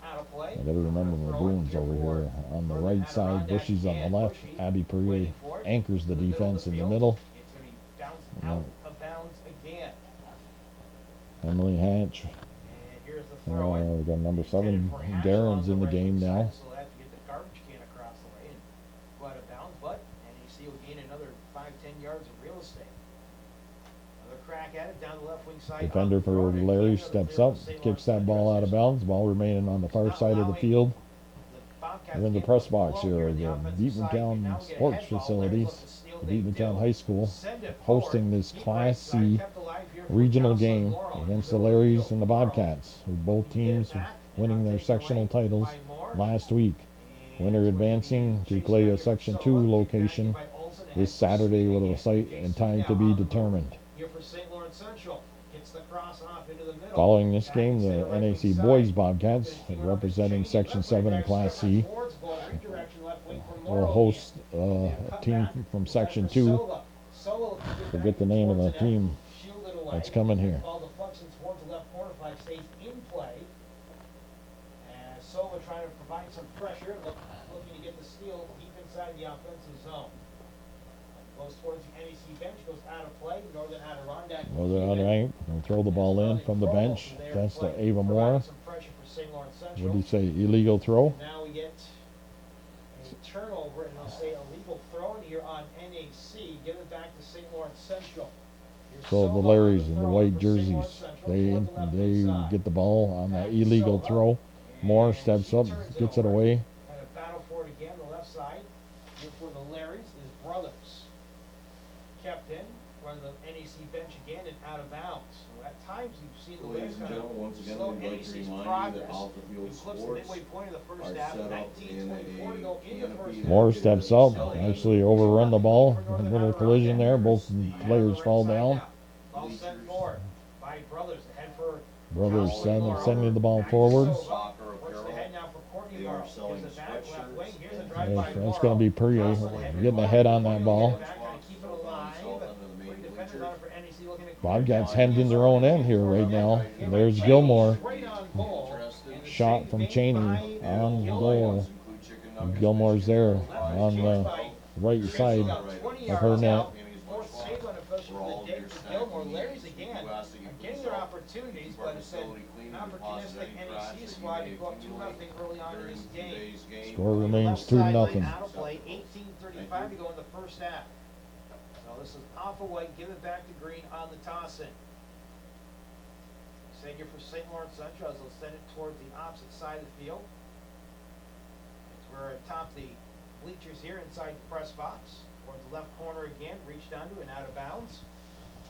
Speaker 3: out of play.
Speaker 2: I gotta remember my Bruins over here on the right side. Bushy's on the left. Abby Perrier anchors the defense in the middle.
Speaker 3: It's going to be bounced out of bounds again.
Speaker 2: Emily Hatch.
Speaker 3: And here's the throw in.
Speaker 2: We got number 7, Darren's in the game now.
Speaker 3: So they'll have to get the garbage can across the way and go out of bounds, but NAC will gain another 5-10 yards of real estate. Another crack at it down the left wing side.
Speaker 2: Defender for Larry steps up, kicks that ball out of bounds. Ball remaining on the far side of the field. We're in the press box here at the Beatontown Sports Facilities. The Beatontown High School hosting this Class C regional game against the Larrys and the Bobcats, with both teams winning their sectional titles last week. Winner advancing to play a Section 2 location this Saturday with a site and time to be determined.
Speaker 3: Here for St. Lawrence Central. Gets the cross off into the middle.
Speaker 2: Following this game, the NAC Boys Bobcats, representing Section 7 and Class C, will host a team from Section 2. Forget the name of the team that's coming here.
Speaker 3: Ball deflection towards the left corner flag stays in play. And Silva trying to provide some pressure, looking to get the steal deep inside the offensive zone. Goes towards the NAC bench, goes out of play. Northern Adirondack.
Speaker 2: Northern Adirondack will throw the ball in from the bench. That's to Ava Moore.
Speaker 3: Some pressure for St. Lawrence
Speaker 2: What
Speaker 3: Central.
Speaker 2: do you say? Illegal throw?
Speaker 3: Now we get a turnover, and they'll say illegal throw in here on NAC. Give it back to St. Lawrence Central. Here's
Speaker 2: So the
Speaker 3: Silva
Speaker 2: Larrys
Speaker 3: on
Speaker 2: in the
Speaker 3: throw
Speaker 2: white
Speaker 3: for St.
Speaker 2: jerseys,
Speaker 3: Lawrence Central
Speaker 2: they
Speaker 3: toward the left-hand side.
Speaker 2: get the ball on that illegal throw. Moore steps up, gets it away.
Speaker 3: And a battle for it again, the left side. Here for the Larrys is Brothers. Kept in, run the NAC bench again and out of bounds. So at times you've seen the Larrys
Speaker 1: Ladies and
Speaker 3: kind
Speaker 1: gentlemen, once
Speaker 3: of
Speaker 1: again,
Speaker 3: slow
Speaker 1: we'd like to
Speaker 3: NAC's
Speaker 1: remind you that
Speaker 3: progress.
Speaker 1: off the field
Speaker 3: He flips the
Speaker 1: sports
Speaker 3: midway point of the
Speaker 1: are
Speaker 3: first half,
Speaker 1: set up in
Speaker 3: 19-24 to go into the first
Speaker 1: canopy.
Speaker 3: half.
Speaker 2: Moore steps up, actually overrun the ball. A little collision there. Both players fall down.
Speaker 3: Ball sent forward by Brothers. Ahead for
Speaker 2: Brothers sending the ball forward.
Speaker 1: Soccer
Speaker 3: Works
Speaker 1: apparel.
Speaker 3: ahead now for Courtney
Speaker 1: They are
Speaker 3: Morrow.
Speaker 1: selling
Speaker 3: Gives it back, left
Speaker 1: sweatshirts.
Speaker 3: wing. Here's a drive by
Speaker 2: That's going to be Perrier getting ahead on that ball. Bobcats hemmed in their own end here right now. There's Gilmore. Shot from Cheney on goal. Gilmore's there on the right side of her net.
Speaker 3: Fourth save unofficial of the day for Gilmore. Larry's again are getting their opportunities, but it's an opportunistic NEC squad who go up 2-0 early on in this game.
Speaker 2: Score remains
Speaker 3: Left side
Speaker 2: 2-0.
Speaker 3: out of play, 18:35 to go in the first half. So this is off of white, give it back to Green on the toss-in. Send here for St. Lawrence Central as they'll send it towards the opposite side of the field. It's where atop the bleachers here inside the press box. Towards the left corner again, reached onto and out of bounds.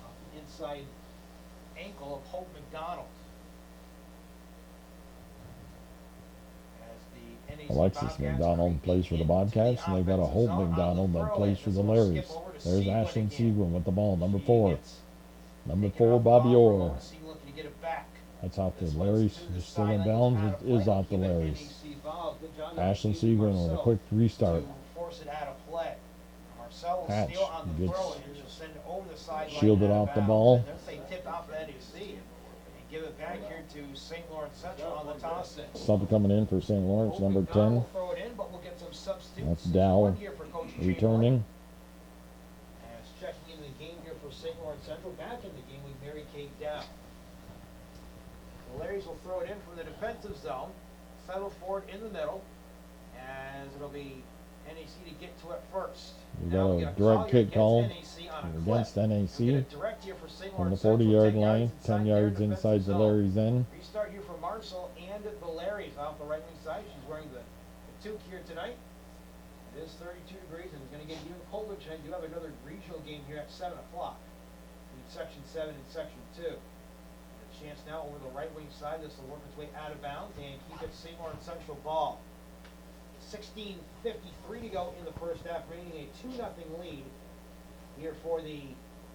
Speaker 3: Off the inside ankle of Hope McDonald. As the NAC
Speaker 2: Alexis
Speaker 3: Bobcats
Speaker 2: McDonald plays for the Bobcats, and they've got a Hope McDonald that plays for the Larrys. There's Ashlyn Seguin with the ball, number 4. Number 4, Bobby Orr.
Speaker 3: Looking to get it back.
Speaker 2: That's off the Larry's. Just still in bounds. It is off the Larry's. Ashlyn Seagren with a quick restart.
Speaker 3: To force it out of play. Marcel will
Speaker 2: Hatch
Speaker 3: steal on the
Speaker 2: gets
Speaker 3: throw and she'll send it over the sideline.
Speaker 2: shielded
Speaker 3: out of
Speaker 2: off the
Speaker 3: bounds.
Speaker 2: ball.
Speaker 3: And then say tip off the NAC and give it back here to St. Lawrence Central on the toss in.
Speaker 2: Sub coming in for St. Lawrence, number 10.
Speaker 3: We'll throw it in, but we'll get some substitutes.
Speaker 2: That's Dow
Speaker 3: One here for Coach Chamberlain.
Speaker 2: returning.
Speaker 3: As checking into the game here for St. Lawrence Central. Back in the game with Mary Kate Dow. The Larrys will throw it in from the defensive zone. Settle for it in the middle. As it'll be NAC to get to it first.
Speaker 2: We
Speaker 3: Now
Speaker 2: got
Speaker 3: we
Speaker 2: a
Speaker 3: get
Speaker 2: direct
Speaker 3: call
Speaker 2: kick
Speaker 3: against
Speaker 2: call
Speaker 3: NAC on a clip.
Speaker 2: against
Speaker 3: We'll
Speaker 2: NAC
Speaker 3: get a direct here for St.
Speaker 2: from the
Speaker 3: Lawrence Central,
Speaker 2: 40-yard
Speaker 3: 10
Speaker 2: line,
Speaker 3: yards
Speaker 2: 10
Speaker 3: inside
Speaker 2: yards
Speaker 3: their
Speaker 2: inside
Speaker 3: defensive
Speaker 2: the
Speaker 3: zone.
Speaker 2: Larry's end.
Speaker 3: Restart here for Marcel and the Larrys off the right wing side. She's wearing the toque here tonight. It is 32 degrees and it's going to get even colder tonight. You have another regional game here at 7 o'clock between Section 7 and Section 2. A chance now over the right wing side. This will work its way out of bounds and keep it St. Lawrence Central ball. 16:53 to go in the first half, remaining a 2-0 lead here for the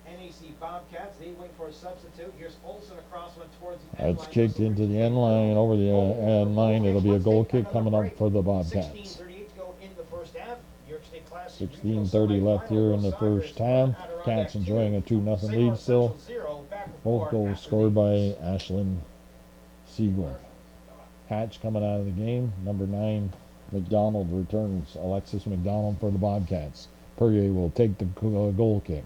Speaker 3: NAC Bobcats. They wait for a substitute. Here's Olsen across one towards the end
Speaker 2: That's
Speaker 3: line.
Speaker 2: kicked into the end line, over the end line. It'll be a goal kick coming up for the Bobcats.
Speaker 3: 16:38 to go in the first half. New York State Classic
Speaker 2: 16:30 left here in the first half. Cats enjoying a 2-0 lead still. Both goals scored by Ashlyn Seagren. Hatch coming out of the game. Number 9, McDonald returns. Alexis McDonald for the Bobcats. Perrier will take the goal kick.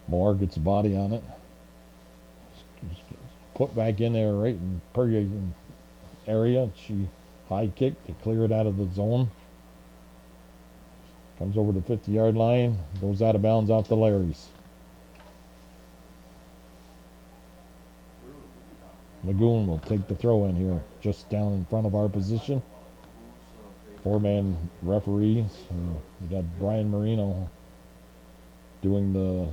Speaker 2: Moore gets a body on it. Put back in there right in Perrier's area. She high kick to clear it out of the zone. Comes over the 50-yard line. Goes out of bounds off the Larrys. Lagoon will take the throw in here, just down in front of our position. 4-man referees. We got Brian Marino doing the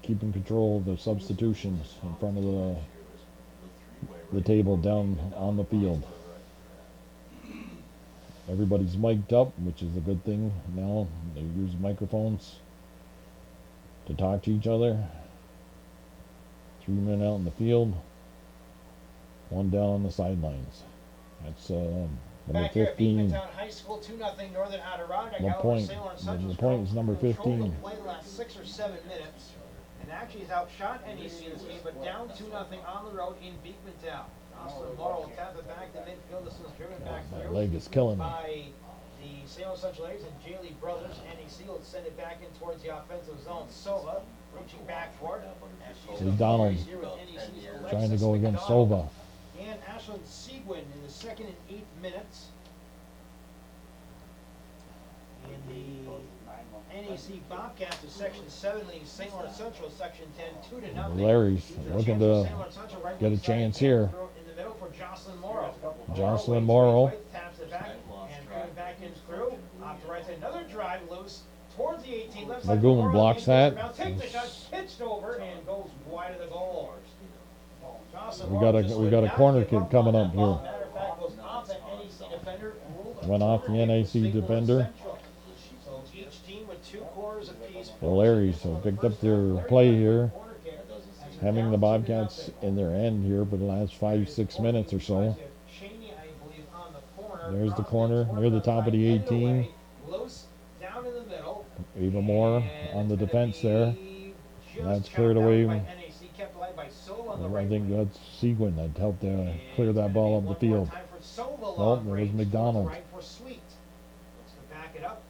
Speaker 2: keeping control of the substitutions in front of the table down on the field. Everybody's mic'd up, which is a good thing now. They use microphones to talk to each other. 3 men out in the field, 1 down on the sidelines. That's number
Speaker 3: Back here at
Speaker 2: 15.
Speaker 3: Beekmantown High School, 2-0 Northern Adirondack.
Speaker 2: One
Speaker 3: However,
Speaker 2: point.
Speaker 3: St. Lawrence
Speaker 2: The
Speaker 3: Central's
Speaker 2: point is number
Speaker 3: controlled
Speaker 2: 15.
Speaker 3: the play the last 6 or 7 minutes, and actually has outshot NAC in this game, but down 2-0 on the road in Beekmantown. Jocelyn Morrow will tap it back to midfield. This was driven back
Speaker 2: That
Speaker 3: through
Speaker 2: leg is killing me.
Speaker 3: by the St. Lawrence Central A's and Jaley Brothers. NAC will send it back in towards the offensive zone. Sova reaching back for it.
Speaker 2: McDonald trying to go against Sova.
Speaker 3: And Ashlyn Seagwen in the 2nd and 8 minutes. In the NAC Bobcats of Section 7 leading St. Lawrence Central, Section 10, 2-0.
Speaker 2: Larry's looking to get a chance here.
Speaker 3: In the middle for Jocelyn Morrow.
Speaker 2: Jocelyn Morrow.
Speaker 3: Taps it back and put it back in through. Off the right side, another drive loose towards the 18. Left side.
Speaker 2: Lagoon
Speaker 3: Morrow
Speaker 2: blocks
Speaker 3: again,
Speaker 2: that.
Speaker 3: Take the shot, pitched over and goes wide of the goal. Jocelyn
Speaker 2: We
Speaker 3: Morrow
Speaker 2: got
Speaker 3: just
Speaker 2: we
Speaker 3: would
Speaker 2: got a
Speaker 3: not
Speaker 2: corner
Speaker 3: give
Speaker 2: kick
Speaker 3: up
Speaker 2: coming
Speaker 3: on
Speaker 2: up
Speaker 3: that ball.
Speaker 2: here.
Speaker 3: Matter of fact, goes off that NAC defender.
Speaker 2: Went off the NAC defender.
Speaker 3: So each team with 2 quarters apiece.
Speaker 2: The Larrys have picked up their play here, having the Bobcats in their end here for the last 5-6 minutes or so. There's the corner near the top of the 18. Ava Moore on the defense there. That's cleared away. I think that's Seagren that helped clear that ball up the field. Nope, there was McDonald.
Speaker 3: Looks to back it up.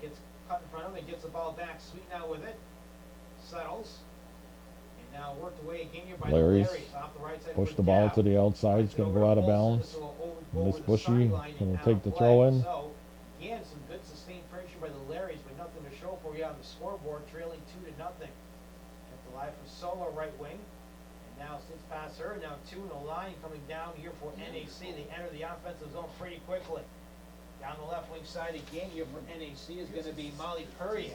Speaker 3: Gets cut in front of him and gets the ball back. Sweet now with it. Settles. And now worked away again here by
Speaker 2: Larry's
Speaker 3: the Larrys. Off the right side
Speaker 2: push
Speaker 3: for
Speaker 2: the ball
Speaker 3: Dow.
Speaker 2: to the outside. It's going to go out of bounds. Miss Bushy going to take the throw in.
Speaker 3: So, again, some good sustained pressure by the Larrys, but nothing to show for you on the scoreboard, trailing 2-0. Kept alive for Solo, right wing. And now since past her, now 2 in a line coming down here for NAC. They enter the offensive zone pretty quickly. Down the left wing side again here for NAC is going to be Molly Perrier.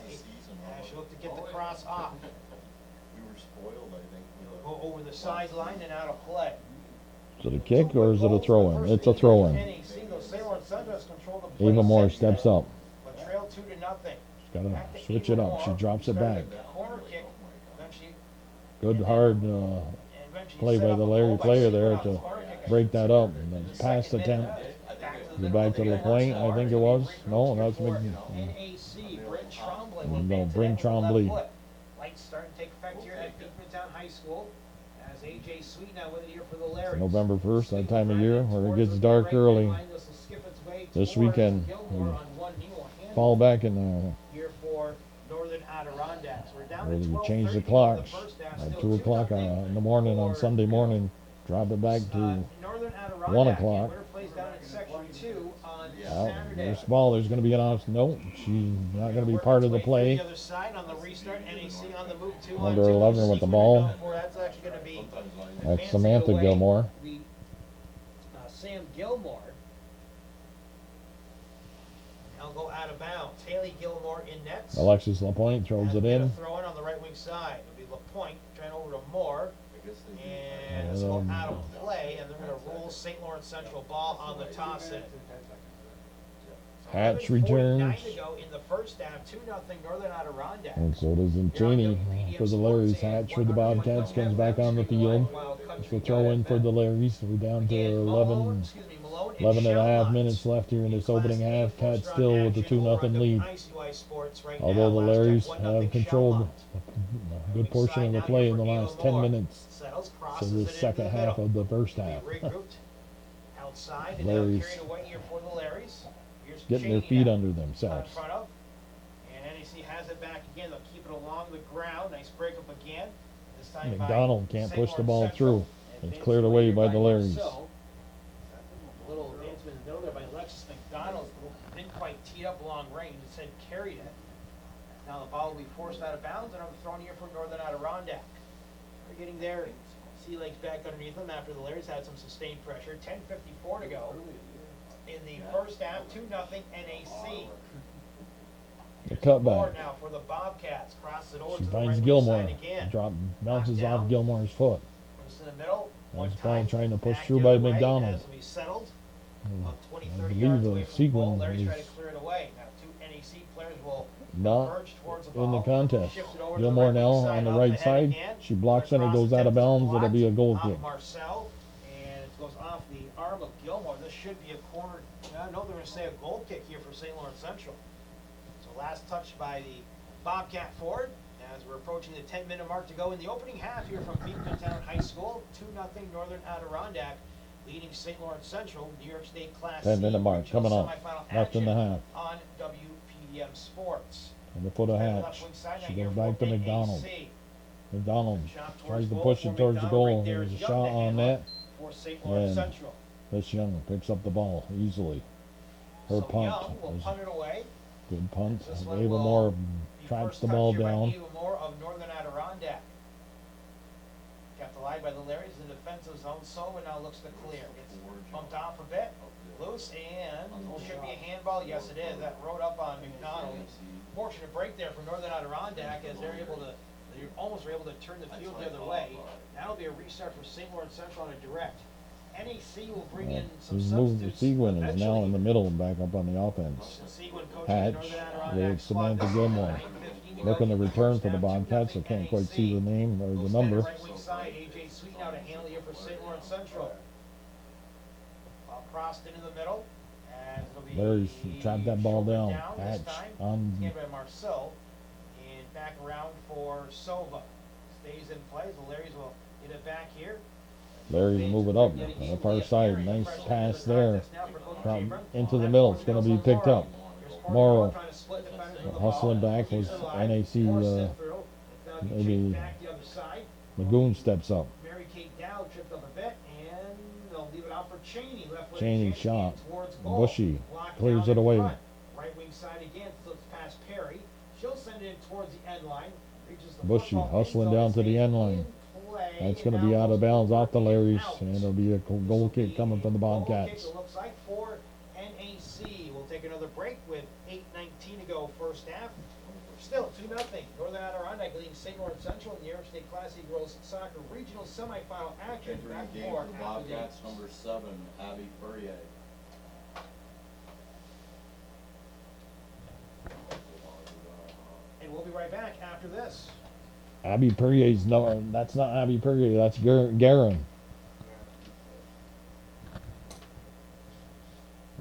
Speaker 3: She'll look to get the cross off.
Speaker 1: We were spoiled, I think.
Speaker 3: Go over the sideline and out of play.
Speaker 2: Is it a kick or is it a throw in? It's a throw in. Ava Moore steps up.
Speaker 3: But trail 2-0.
Speaker 2: She's got to switch it up. She drops it back.
Speaker 3: Corner kick. Eventually
Speaker 2: Good hard play by the Larry player there to break that up. And then pass attempt. Go back to LaPointe, I think it was. No, that's
Speaker 3: NAC, Bryn Trombley will
Speaker 2: no,
Speaker 3: advance
Speaker 2: Bryn
Speaker 3: it with a
Speaker 2: Trombley.
Speaker 3: foot. Lights starting to take effect here at Beekmantown High School. As AJ Sweet now with it here for the Larrys.
Speaker 2: November 1st, that time of year where it gets dark early. This weekend, we fall back in
Speaker 3: here for Northern Adirondacks. We're down
Speaker 2: where
Speaker 3: to
Speaker 2: we
Speaker 3: 12:30
Speaker 2: change the
Speaker 3: in
Speaker 2: clocks
Speaker 3: first half,
Speaker 2: at
Speaker 3: still
Speaker 2: 2 o'clock
Speaker 3: 2-0
Speaker 2: in the morning on
Speaker 3: for
Speaker 2: Sunday morning. Drop it back to
Speaker 3: Northern
Speaker 2: 1
Speaker 3: Adirondack.
Speaker 2: o'clock.
Speaker 3: Winner plays down in section 2 on
Speaker 2: Out.
Speaker 3: Saturday.
Speaker 2: There's ball. There's going to be an off. No, she's not going to be part of the play.
Speaker 3: The other side on the restart. NAC on the move. 2
Speaker 2: Number
Speaker 3: on 2.
Speaker 2: 11 with the ball.
Speaker 3: That's actually going to be
Speaker 2: That's Samantha
Speaker 3: away.
Speaker 2: Gilmore.
Speaker 3: Sam Gilmore. I'll go out of bounds. Haley Gilmore in nets.
Speaker 2: Alexis LaPointe throws it in.
Speaker 3: Throw in on the right wing side. It'll be LaPointe trying over to Moore. And it's going out of play, and they're going to roll St. Lawrence Central ball on the toss in.
Speaker 2: Hatch
Speaker 3: 11:49
Speaker 2: returns.
Speaker 3: to go in the first half, 2-0 Northern Adirondack.
Speaker 2: And so does Cheney for the Larrys. Hatch for the Bobcats comes back on the field. It's the throw in for the Larrys. We're down to 11 and a half minutes left here in this opening half. Cats still with the 2-0 lead. Although the Larrys have controlled a good portion of the play in the last 10 minutes. So the second half of the first half. Larrys getting their feet under themselves.
Speaker 3: And NAC has it back again. They'll keep it along the ground. Nice break up again. This time
Speaker 2: McDonald can't
Speaker 3: St.
Speaker 2: push the
Speaker 3: Lawrence
Speaker 2: ball
Speaker 3: Central.
Speaker 2: through. It's cleared away by the Larrys.
Speaker 3: Marcel. A little advancement in the middle there by Alexis McDonald. Didn't quite tee up long range. Instead carried it. Now the ball will be forced out of bounds, and I'm thrown here for Northern Adirondack. They're getting their sea legs back underneath them after the Larrys had some sustained pressure. 10:54 to go in the first half. 2-0 NAC.
Speaker 2: The cutback.
Speaker 3: Now for the Bobcats. Cross it over
Speaker 2: She
Speaker 3: to the
Speaker 2: finds
Speaker 3: right
Speaker 2: Gilmore.
Speaker 3: side again.
Speaker 2: Bounces off Gilmore's foot.
Speaker 3: Puts in the middle. One
Speaker 2: Nice ball
Speaker 3: time.
Speaker 2: trying to push
Speaker 3: Back
Speaker 2: through
Speaker 3: the
Speaker 2: by
Speaker 3: other way
Speaker 2: McDonald.
Speaker 3: as we settled. About 20,
Speaker 2: I
Speaker 3: 30
Speaker 2: believe
Speaker 3: yards
Speaker 2: the
Speaker 3: away from the
Speaker 2: Seguin
Speaker 3: ball. Larry's
Speaker 2: is
Speaker 3: trying to clear it away. Now 2 NAC players will
Speaker 2: Not
Speaker 3: merge towards the
Speaker 2: in the
Speaker 3: ball.
Speaker 2: contest.
Speaker 3: Shift it over to the
Speaker 2: Gilmore
Speaker 3: right
Speaker 2: now
Speaker 3: wing
Speaker 2: on the
Speaker 3: off
Speaker 2: right
Speaker 3: head
Speaker 2: side.
Speaker 3: again.
Speaker 2: She blocks it. It
Speaker 3: Across
Speaker 2: goes
Speaker 3: the
Speaker 2: out of
Speaker 3: depth
Speaker 2: bounds. It'll be a goal
Speaker 3: off
Speaker 2: kick.
Speaker 3: Marcel, and it goes off the arm of Gilmore. This should be a corner. I know they're going to say a goal kick here for St. Lawrence Central. So last touch by the Bobcat forward as we're approaching the 10-minute mark to go in the opening half here from Beekmantown High School. 2-0 Northern Adirondack leading St. Lawrence Central, New York State Class
Speaker 2: 10-minute mark
Speaker 3: regional
Speaker 2: coming up.
Speaker 3: semifinal
Speaker 2: Left in the
Speaker 3: action
Speaker 2: half.
Speaker 3: on WPDM Sports.
Speaker 2: And the foot of Hatch. She goes back to McDonald. McDonald tries to push it towards the goal. There's a shot on that.
Speaker 3: For St. Lawrence
Speaker 2: And
Speaker 3: Central.
Speaker 2: Miss Young picks up the ball easily. Her
Speaker 3: So
Speaker 2: punt
Speaker 3: Young will
Speaker 2: was
Speaker 3: punt it away.
Speaker 2: good punt.
Speaker 3: This one
Speaker 2: Ava
Speaker 3: will
Speaker 2: Moore
Speaker 3: be
Speaker 2: traps
Speaker 3: first
Speaker 2: the
Speaker 3: touch
Speaker 2: ball
Speaker 3: here by
Speaker 2: down.
Speaker 3: Eva Moore of Northern Adirondack. Kept alive by the Larrys in the defensive zone. So now looks to clear. Gets bumped off a bit. Loose and should be a handball. Yes, it is. That rode up on McDonald. Fortunate break there for Northern Adirondack as they almost were able to turn the field the other way. That'll be a restart for St. Lawrence Central on a direct. NAC will bring in some
Speaker 2: His move,
Speaker 3: substitutes.
Speaker 2: Seguin is now
Speaker 3: eventually.
Speaker 2: in the middle and back up on the offense.
Speaker 3: Seguin coaching
Speaker 2: Hatch
Speaker 3: Northern Adirondack
Speaker 2: with
Speaker 3: squad
Speaker 2: Samantha
Speaker 3: this
Speaker 2: Gilmore.
Speaker 3: season. 9:15 to go
Speaker 2: Looking to
Speaker 3: in the
Speaker 2: return
Speaker 3: first
Speaker 2: for the
Speaker 3: half,
Speaker 2: Bobcats. I
Speaker 3: 2-0
Speaker 2: can't quite see the
Speaker 3: NAC.
Speaker 2: name or the
Speaker 3: Goes
Speaker 2: number.
Speaker 3: down to right wing side, AJ Sweet now to handle here for St. Lawrence Central. Crossed into the middle, and it'll be
Speaker 2: Larry's trapped that ball down.
Speaker 3: this
Speaker 2: Hatch
Speaker 3: time.
Speaker 2: on
Speaker 3: Taken by Marcel, and back around for Sova. Stays in play. The Larrys will get it back here.
Speaker 2: Larry's moving up on the far side. Nice pass there. Into the middle. It's going to be picked up. Morrow hustling back was NAC. Maybe Lagoon steps up.
Speaker 3: Mary Kate Dow tripped up a bit, and they'll leave it out for Cheney. Left foot
Speaker 2: Cheney
Speaker 3: kick
Speaker 2: shot.
Speaker 3: in towards goal.
Speaker 2: Bushy
Speaker 3: Blocked
Speaker 2: clears
Speaker 3: down
Speaker 2: it
Speaker 3: in
Speaker 2: away.
Speaker 3: front. Right wing side again, flips past Perry. She'll send it in towards the end line. Reaches the
Speaker 2: Bushy
Speaker 3: football end
Speaker 2: hustling
Speaker 3: zone,
Speaker 2: down to the
Speaker 3: stays
Speaker 2: end line.
Speaker 3: in play,
Speaker 2: That's
Speaker 3: and
Speaker 2: going to be
Speaker 3: now
Speaker 2: out of
Speaker 3: goes
Speaker 2: bounds off the
Speaker 3: forward and
Speaker 2: Larrys,
Speaker 3: out.
Speaker 2: and it'll be a goal kick coming from the
Speaker 3: Goal kick,
Speaker 2: Bobcats.
Speaker 3: it looks like, for NAC. We'll take another break with 8:19 to go first half. Still 2-0. Northern Adirondack leading St. Lawrence Central in the New York State Class A Girls Soccer Regional Semifinal action.
Speaker 1: Entering
Speaker 3: Back
Speaker 1: the game
Speaker 3: more
Speaker 1: for the
Speaker 3: after
Speaker 1: Bobcats,
Speaker 3: these.
Speaker 1: number 7, Abby Furrier.
Speaker 3: And we'll be right back after this.
Speaker 2: Abby Perrier's no, that's not Abby Perrier, that's Garen.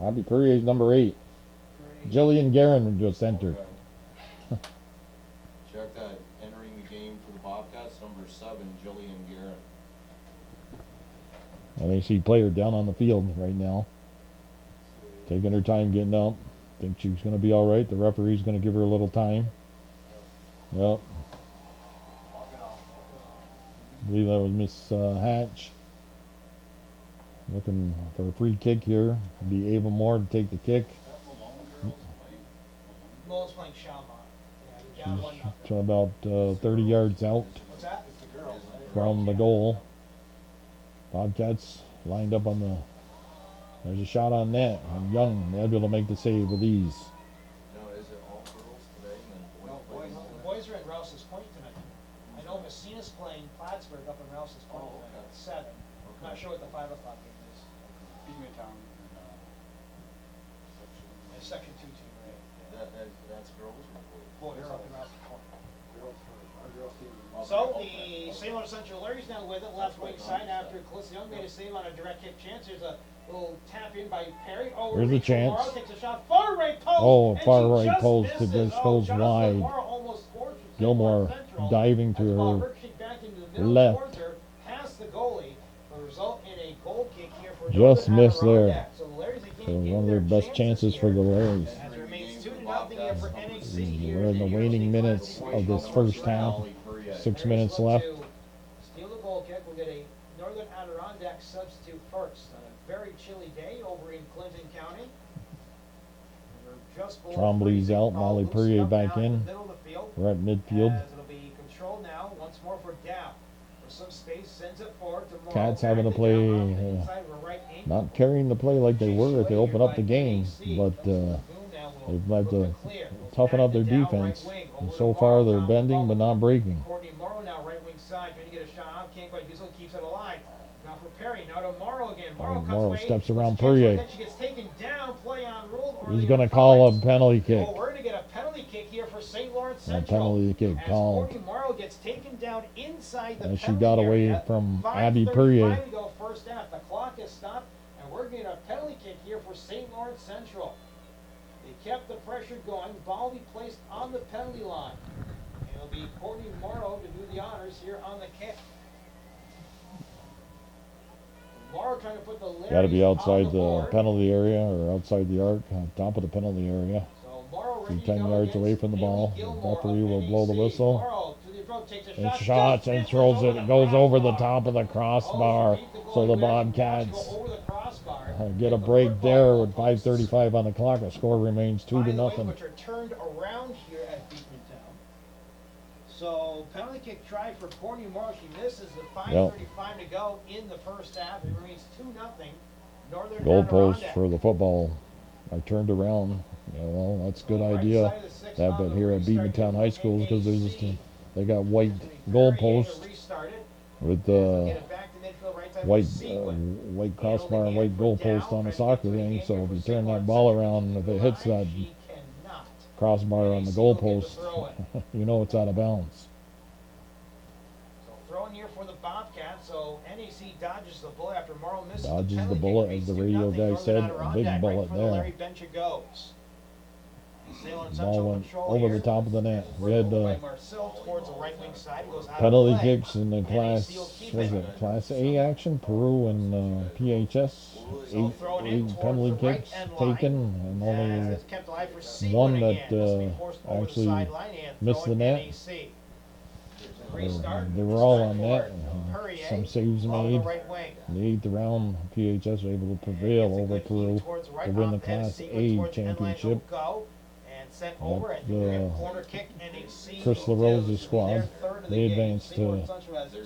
Speaker 2: Abby Perrier's number 8. Jillian Garen just entered.
Speaker 1: Check that, entering the game for the Bobcats, number 7, Jillian Garrett.
Speaker 2: I think she played her down on the field right now. Taking her time getting up. Think she's going to be all right. The referee's going to give her a little time. Yep. I believe that was Miss Hatch. Looking for a free kick here. It'll be Ava Moore to take the kick.
Speaker 3: Mo's playing Shalmont. Yeah, down 1-0.
Speaker 2: She's about 30 yards out
Speaker 3: What's that?
Speaker 2: from the goal. Bobcats lined up on the. There's a shot on net. And Young able to make the save with ease.
Speaker 1: No, is it all girls today and then
Speaker 3: No,
Speaker 1: boys?
Speaker 3: the boys are at Rouse's Point tonight. I know Messina's playing Plattsburgh up in Rouse's Point
Speaker 1: Oh,
Speaker 3: tonight
Speaker 1: okay.
Speaker 3: at 7. I'm not sure what the 5 o'clock game is.
Speaker 4: Beavertown
Speaker 3: It's Section 2 team, right?
Speaker 1: That's girls or boys?
Speaker 3: Boys up in Rouse's Point.
Speaker 4: girls first. Our girls team.
Speaker 3: So the St. Lawrence Central Larry's now with it, left wing side after Calissa Young made a save on a direct hit chance. There's a little tap in by Perry. Oh,
Speaker 2: There's a
Speaker 3: Rachel
Speaker 2: chance.
Speaker 3: Morrow takes a shot, far right post.
Speaker 2: Oh,
Speaker 3: and
Speaker 2: far
Speaker 3: she
Speaker 2: right
Speaker 3: just
Speaker 2: post, it
Speaker 3: misses.
Speaker 2: just goes
Speaker 3: Jocelyn
Speaker 2: wide.
Speaker 3: Morrow almost scored for St.
Speaker 2: Gilmore
Speaker 3: Lawrence Central.
Speaker 2: diving
Speaker 3: As
Speaker 2: to
Speaker 3: the ball
Speaker 2: her
Speaker 3: ricocheted back into the middle
Speaker 2: left.
Speaker 3: towards her, past the goalie, will result in a goal kick here for
Speaker 2: Just
Speaker 3: Northern
Speaker 2: missed there.
Speaker 3: Adirondack. So the Larry's again
Speaker 2: So
Speaker 3: getting
Speaker 2: one of their best chances for the Larrys.
Speaker 3: As it remains 2-0 here for NAC.
Speaker 2: We're in the waning minutes of this first half. 6 minutes left.
Speaker 3: Steal the goal kick. We'll get a Northern Adirondack substitute first. On a very chilly day over in Clinton County. We're just below
Speaker 2: Trombley's
Speaker 3: freezing.
Speaker 2: out,
Speaker 3: Ball
Speaker 2: Molly
Speaker 3: loosened
Speaker 2: Perrier
Speaker 3: up
Speaker 2: back
Speaker 3: now
Speaker 2: in.
Speaker 3: the middle of the field.
Speaker 2: We're at midfield.
Speaker 3: As it'll be controlled now. Once more for Dow. For some space, sends it forward to Morrow.
Speaker 2: Cats having to
Speaker 3: Back
Speaker 2: play,
Speaker 3: Dow off the inside of her right ankle.
Speaker 2: Not carrying the play like they were if they open up the game, but they've had to toughen up their defense. And so far they're bending but not breaking.
Speaker 3: Courtney Morrow now right wing side, trying to get a shot out, can't quite do so, keeps it alive. Now for Perry, now to Morrow again. Morrow cuts
Speaker 2: Morrow
Speaker 3: away,
Speaker 2: steps
Speaker 3: puts a
Speaker 2: around
Speaker 3: chance for it,
Speaker 2: Perrier.
Speaker 3: then she gets taken down, play on rule.
Speaker 2: He's going to call a penalty kick.
Speaker 3: Oh, we're going to get a penalty kick here for St. Lawrence
Speaker 2: A
Speaker 3: Central.
Speaker 2: penalty kick
Speaker 3: As
Speaker 2: called.
Speaker 3: Courtney Morrow gets taken down inside the
Speaker 2: And she
Speaker 3: penalty
Speaker 2: got away
Speaker 3: area.
Speaker 2: from
Speaker 3: 5:35
Speaker 2: Abby Perrier.
Speaker 3: to go first half. The clock is stopped, and we're getting a penalty kick here for St. Lawrence Central. They kept the pressure going. Ball will be placed on the penalty line. And it'll be Courtney Morrow to do the honors here on the kick. Morrow trying to put the Larrys
Speaker 2: Got to be outside
Speaker 3: on
Speaker 2: the
Speaker 3: board.
Speaker 2: penalty area or outside the arc, on top of the penalty area.
Speaker 3: So Morrow ready
Speaker 2: Be
Speaker 3: to
Speaker 2: 10
Speaker 3: go
Speaker 2: yards
Speaker 3: against
Speaker 2: away from the
Speaker 3: Haley
Speaker 2: ball.
Speaker 3: Gilmore
Speaker 2: Referee
Speaker 3: of
Speaker 2: will blow the
Speaker 3: NAC.
Speaker 2: whistle.
Speaker 3: Morrow to the approach, takes a
Speaker 2: And
Speaker 3: shot,
Speaker 2: shots
Speaker 3: just
Speaker 2: and
Speaker 3: misses
Speaker 2: throws
Speaker 3: over
Speaker 2: it.
Speaker 3: the
Speaker 2: Goes over the
Speaker 3: crossbar.
Speaker 2: top of the crossbar. So the Bobcats
Speaker 3: Over the crossbar.
Speaker 2: get a
Speaker 3: The
Speaker 2: break
Speaker 3: football
Speaker 2: there with
Speaker 3: goalposts.
Speaker 2: 5:35 on the clock. The score remains 2
Speaker 3: By
Speaker 2: to
Speaker 3: the way,
Speaker 2: nothing.
Speaker 3: which are turned around here at Beekmantown. So penalty kick try for Courtney Morrow. She misses the 5:35 to go in the first half. It remains 2-0. Northern
Speaker 2: Goalpost
Speaker 3: Adirondack.
Speaker 2: for the football. I turned around. Well, that's a good
Speaker 3: Right
Speaker 2: idea.
Speaker 3: side of the six
Speaker 2: That
Speaker 3: on
Speaker 2: but
Speaker 3: the
Speaker 2: here at
Speaker 3: restart
Speaker 2: Beavertown
Speaker 3: for
Speaker 2: High School because
Speaker 3: NAC.
Speaker 2: they got white goalposts with
Speaker 3: Get it back to midfield, right side
Speaker 2: white
Speaker 3: for Seawood.
Speaker 2: white crossbar and white goalpost on a soccer thing. So if you turn that ball around, if it hits that
Speaker 3: She cannot.
Speaker 2: crossbar on the
Speaker 3: NAC will get the
Speaker 2: goalpost,
Speaker 3: throw in.
Speaker 2: you know it's out of bounds.
Speaker 3: So throwing here for the Bobcats. So NAC dodges the bullet after Morrow misses
Speaker 2: Dodges
Speaker 3: the
Speaker 2: the
Speaker 3: penalty
Speaker 2: bullet,
Speaker 3: kick.
Speaker 2: as the
Speaker 3: Makes
Speaker 2: radio
Speaker 3: 2-0
Speaker 2: guy
Speaker 3: Northern
Speaker 2: said, a
Speaker 3: Adirondack.
Speaker 2: big
Speaker 3: Right
Speaker 2: bullet
Speaker 3: for the
Speaker 2: there.
Speaker 3: Larry Bencher goes. Salem
Speaker 2: Ball
Speaker 3: Central
Speaker 2: went
Speaker 3: control
Speaker 2: over
Speaker 3: here.
Speaker 2: the top of the net. We had
Speaker 3: By Marcel towards the right wing side. Goes out
Speaker 2: penalty
Speaker 3: of play.
Speaker 2: kicks in the
Speaker 3: NAC
Speaker 2: class,
Speaker 3: will keep
Speaker 2: was
Speaker 3: it.
Speaker 2: it Class A action? Peru and PHS.
Speaker 3: So thrown in
Speaker 2: Eight
Speaker 3: towards
Speaker 2: penalty
Speaker 3: the right
Speaker 2: kicks
Speaker 3: end line.
Speaker 2: taken, and
Speaker 3: As
Speaker 2: only
Speaker 3: it's kept alive for Seawood
Speaker 2: one
Speaker 3: again.
Speaker 2: that,
Speaker 3: This will be forced over the
Speaker 2: actually
Speaker 3: sideline and
Speaker 2: missed
Speaker 3: thrown
Speaker 2: the net.
Speaker 3: NAC. Restart.
Speaker 2: they were all
Speaker 3: Start
Speaker 2: on
Speaker 3: for
Speaker 2: net.
Speaker 3: Perrier.
Speaker 2: Some saves
Speaker 3: Ball to the
Speaker 2: made.
Speaker 3: right wing.
Speaker 2: In the 8th round, PHS were able to prevail
Speaker 3: Gets a
Speaker 2: over
Speaker 3: good
Speaker 2: Peru
Speaker 3: heave towards the right
Speaker 2: to win the
Speaker 3: off the head of
Speaker 2: Class
Speaker 3: Seawood
Speaker 2: A
Speaker 3: towards the end line.
Speaker 2: championship.
Speaker 3: He'll go and sent
Speaker 2: But,
Speaker 3: over and we have corner kick NAC.
Speaker 2: Chris
Speaker 3: will
Speaker 2: LaRose's
Speaker 3: do. This will be their
Speaker 2: squad,
Speaker 3: third of
Speaker 2: they
Speaker 3: the game.
Speaker 2: advanced
Speaker 3: St.
Speaker 2: to
Speaker 3: Lawrence Central has 2.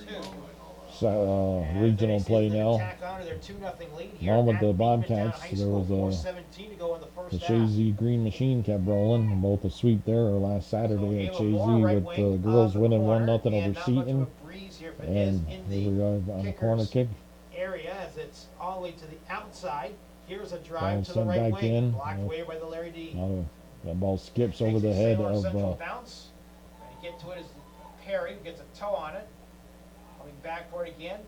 Speaker 2: Regional
Speaker 3: As
Speaker 2: play
Speaker 3: NAC is
Speaker 2: now.
Speaker 3: gonna tack on to their 2-0 lead here
Speaker 2: Along with
Speaker 3: at
Speaker 2: the
Speaker 3: Beekmantown
Speaker 2: Bobcats,
Speaker 3: High
Speaker 2: there
Speaker 3: School.
Speaker 2: was a
Speaker 3: 4:17 to go in the first
Speaker 2: the
Speaker 3: half.
Speaker 2: Chazy Green Machine kept rolling. Both a sweep there last Saturday at
Speaker 3: So Ava Moore,
Speaker 2: Chazy
Speaker 3: right
Speaker 2: with
Speaker 3: wing,
Speaker 2: the girls
Speaker 3: the
Speaker 2: winning
Speaker 3: corner,
Speaker 2: 1-0
Speaker 3: and
Speaker 2: over
Speaker 3: not much of
Speaker 2: Seton.
Speaker 3: a breeze here for
Speaker 2: And
Speaker 3: Iz in
Speaker 2: here we
Speaker 3: the
Speaker 2: are on the corner
Speaker 3: kickers.
Speaker 2: kick.
Speaker 3: area as it's all the way to the outside. Here's a
Speaker 2: Ball
Speaker 3: drive to the
Speaker 2: sent
Speaker 3: right
Speaker 2: back
Speaker 3: wing,
Speaker 2: in.
Speaker 3: blocked away by the Larry D.
Speaker 2: Now that ball skips over
Speaker 3: Takes
Speaker 2: the
Speaker 3: a
Speaker 2: head
Speaker 3: St. Lawrence
Speaker 2: of
Speaker 3: Central bounce. Trying to get to it is Perry, who gets a toe on it. Coming back for it again,